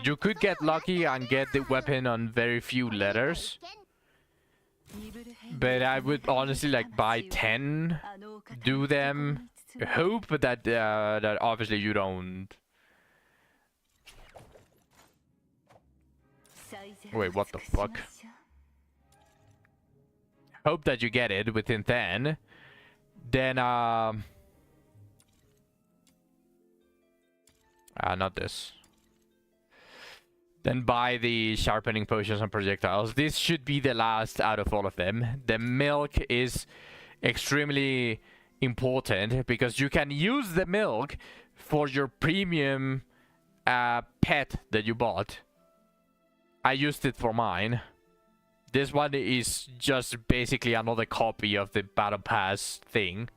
You could get lucky and get the weapon on very few letters. But I would honestly like buy 10, do them, hope that that obviously you don't. Wait, what the fuck? Hope that you get it within 10. Then not this. Then buy the sharpening potions and projectiles. This should be the last out of all of them. The milk is extremely important because you can use the milk for your premium pet that you bought. I used it for mine. This one is just basically another copy of the battle pass thing.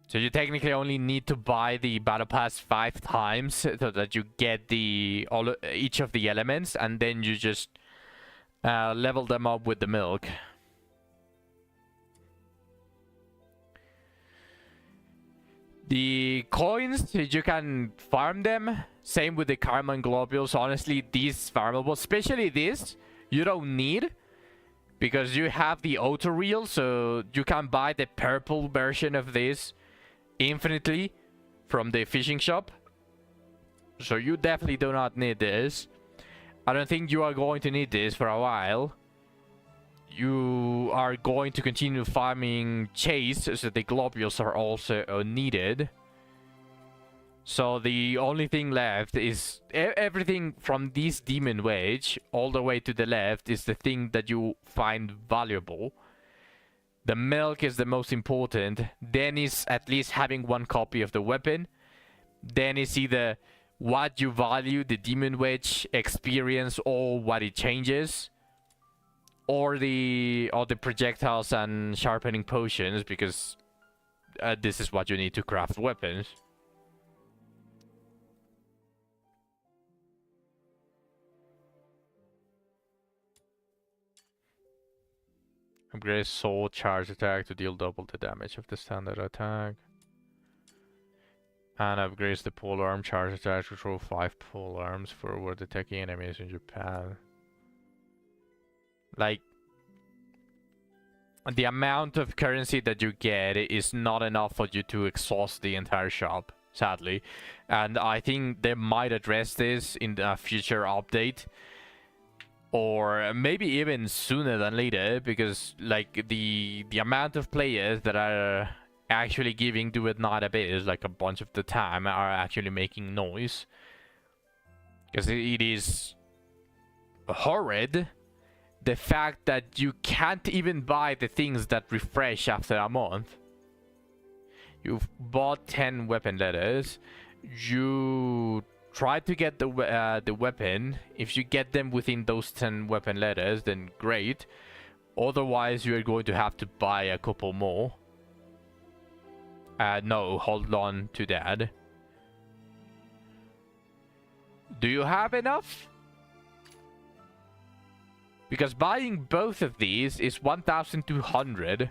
So you technically only need to buy the battle pass 5 times so that you get each of the elements, and then you just level them up with the milk. The coins, you can farm them. Same with the karma and globules. Honestly, these farmable, especially this, you don't need. Because you have the auto reel, so you can buy the purple version of this infinitely from the fishing shop. So you definitely do not need this. I don't think you are going to need this for a while. You are going to continue farming chase, so the globules are also needed. So the only thing left is everything from this demon wage all the way to the left is the thing that you find valuable. The milk is the most important. Then is at least having one copy of the weapon. Then is either what you value, the demon wedge experience, or what it changes, or the projectiles and sharpening potions, because this is what you need to craft weapons. Upgrade sword charge attack to deal double the damage of the standard attack. And upgrades the pole arm charge attack to throw 5 pole arms forward attacking enemies in Japan. Like, the amount of currency that you get is not enough for you to exhaust the entire shop, sadly. And I think they might address this in a future update. Or maybe even sooner than later, because like the amount of players that are actually giving Do It Not Abyss like a bunch of the time are actually making noise. Because it is horrid. The fact that you can't even buy the things that refresh after a month. You've bought 10 weapon letters. You try to get the weapon. If you get them within those 10 weapon letters, then great. Otherwise, you're going to have to buy a couple more. No, hold on to that. Do you have enough? Because buying both of these is 1,200.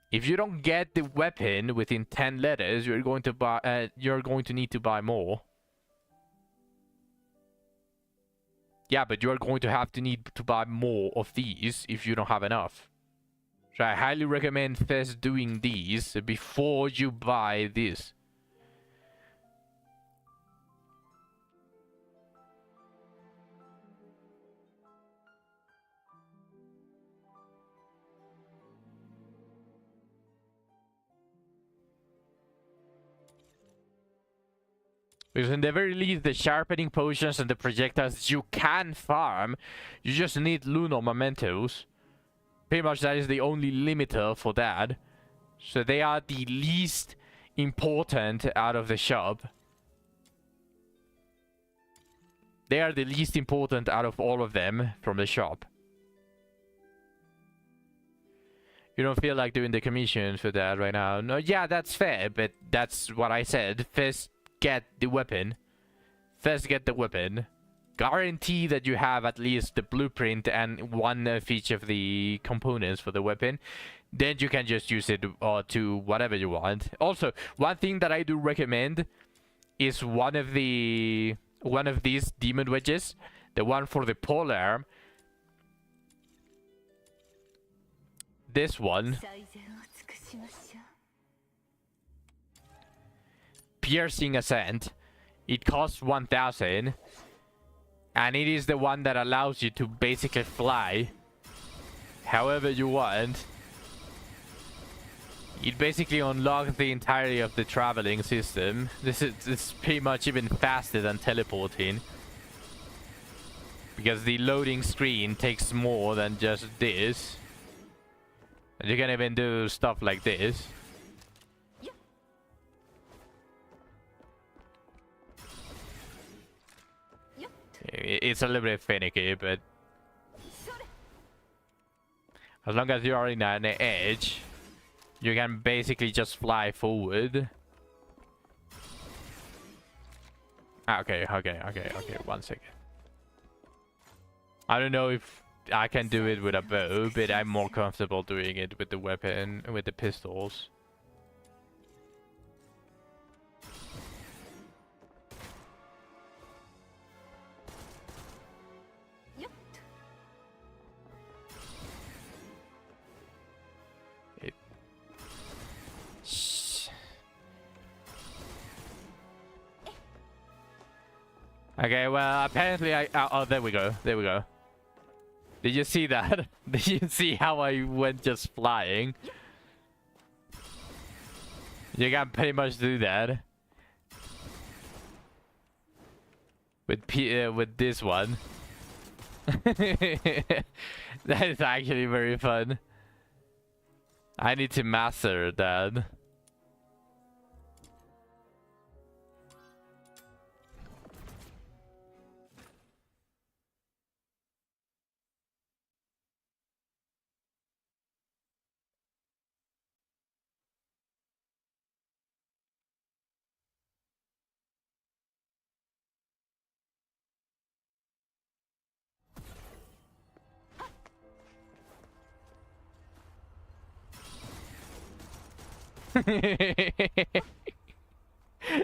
If you don't get the weapon within 10 letters, you're going to need to buy more. Yeah, but you're going to need to buy more of these if you don't have enough. So I highly recommend first doing these before you buy this. Because in the very least, the sharpening potions and the projectiles you can farm. You just need Lunar Mementos. pretty much that is the only limiter for that. So they are the least important out of the shop. They are the least important out of all of them from the shop. You don't feel like doing the commission for that right now. No, yeah, that's fair, but that's what I said. First, get the weapon. First, get the weapon. Guarantee that you have at least the blueprint and one of each of the components for the weapon. Then you can just use it to whatever you want. Also, one thing that I do recommend is one of these demon wedges. The one for the polearm. This one. Piercing Ascent. It costs 1,000. And it is the one that allows you to basically fly however you want. It basically unlocks the entirety of the traveling system. It's pretty much even faster than teleporting. Because the loading screen takes more than just this. And you can even do stuff like this. It's a little bit finicky, but as long as you are in an edge, you can basically just fly forward. Okay, 1 second. I don't know if I can do it with a bow, but I'm more comfortable doing it with the weapon, with the pistols. Okay, well, apparently oh, there we go. There we go. Did you see that? Did you see how I went just flying? You can pretty much do that. With this one. That is actually very fun. I need to master that.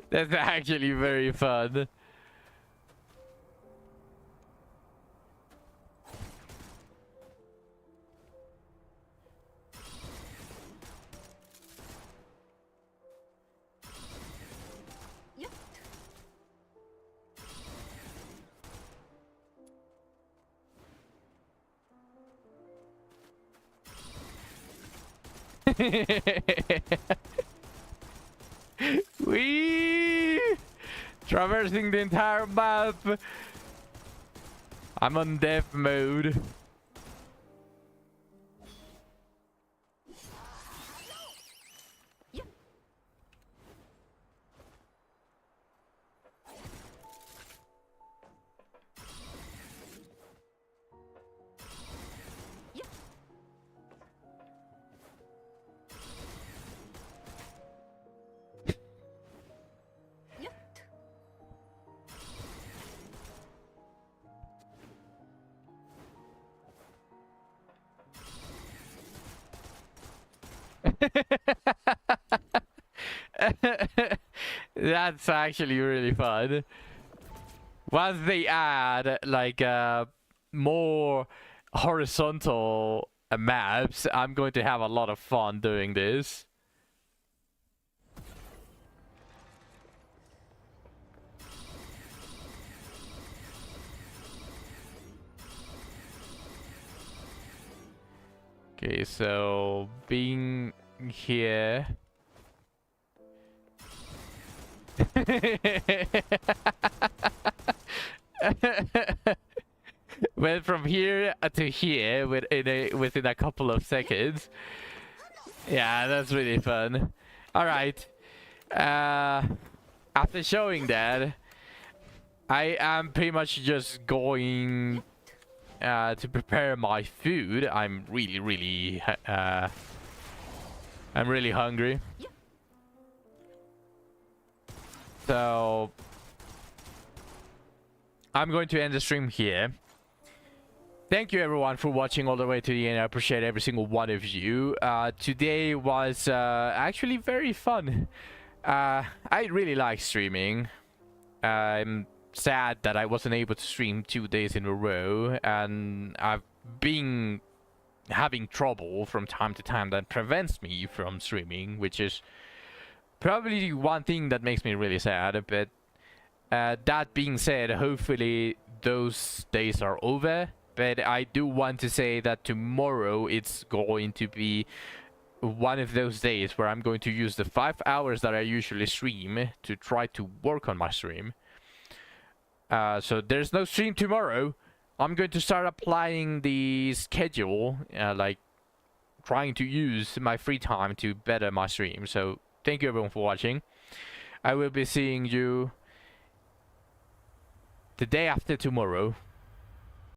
That's actually very fun. Wee! Traversing the entire map. I'm on death mode. That's actually really fun. Once they add like more horizontal maps, I'm going to have a lot of fun doing this. Okay, so being here. went from here to here within a couple of seconds. Yeah, that's really fun. All right. After showing that, I am pretty much just going to prepare my food. I'm really hungry. So I'm going to end the stream here. Thank you everyone for watching all the way to the end. I appreciate every single one of you. Today was actually very fun. I really like streaming. I'm sad that I wasn't able to stream 2 days in a row, and I've been having trouble from time to time that prevents me from streaming, which is probably one thing that makes me really sad. But that being said, hopefully those days are over. But I do want to say that tomorrow it's going to be one of those days where I'm going to use the 5 hours that I usually stream to try to work on my stream. So there's no stream tomorrow. I'm going to start applying the schedule, like trying to use my free time to better my stream. So thank you everyone for watching. I will be seeing you the day after tomorrow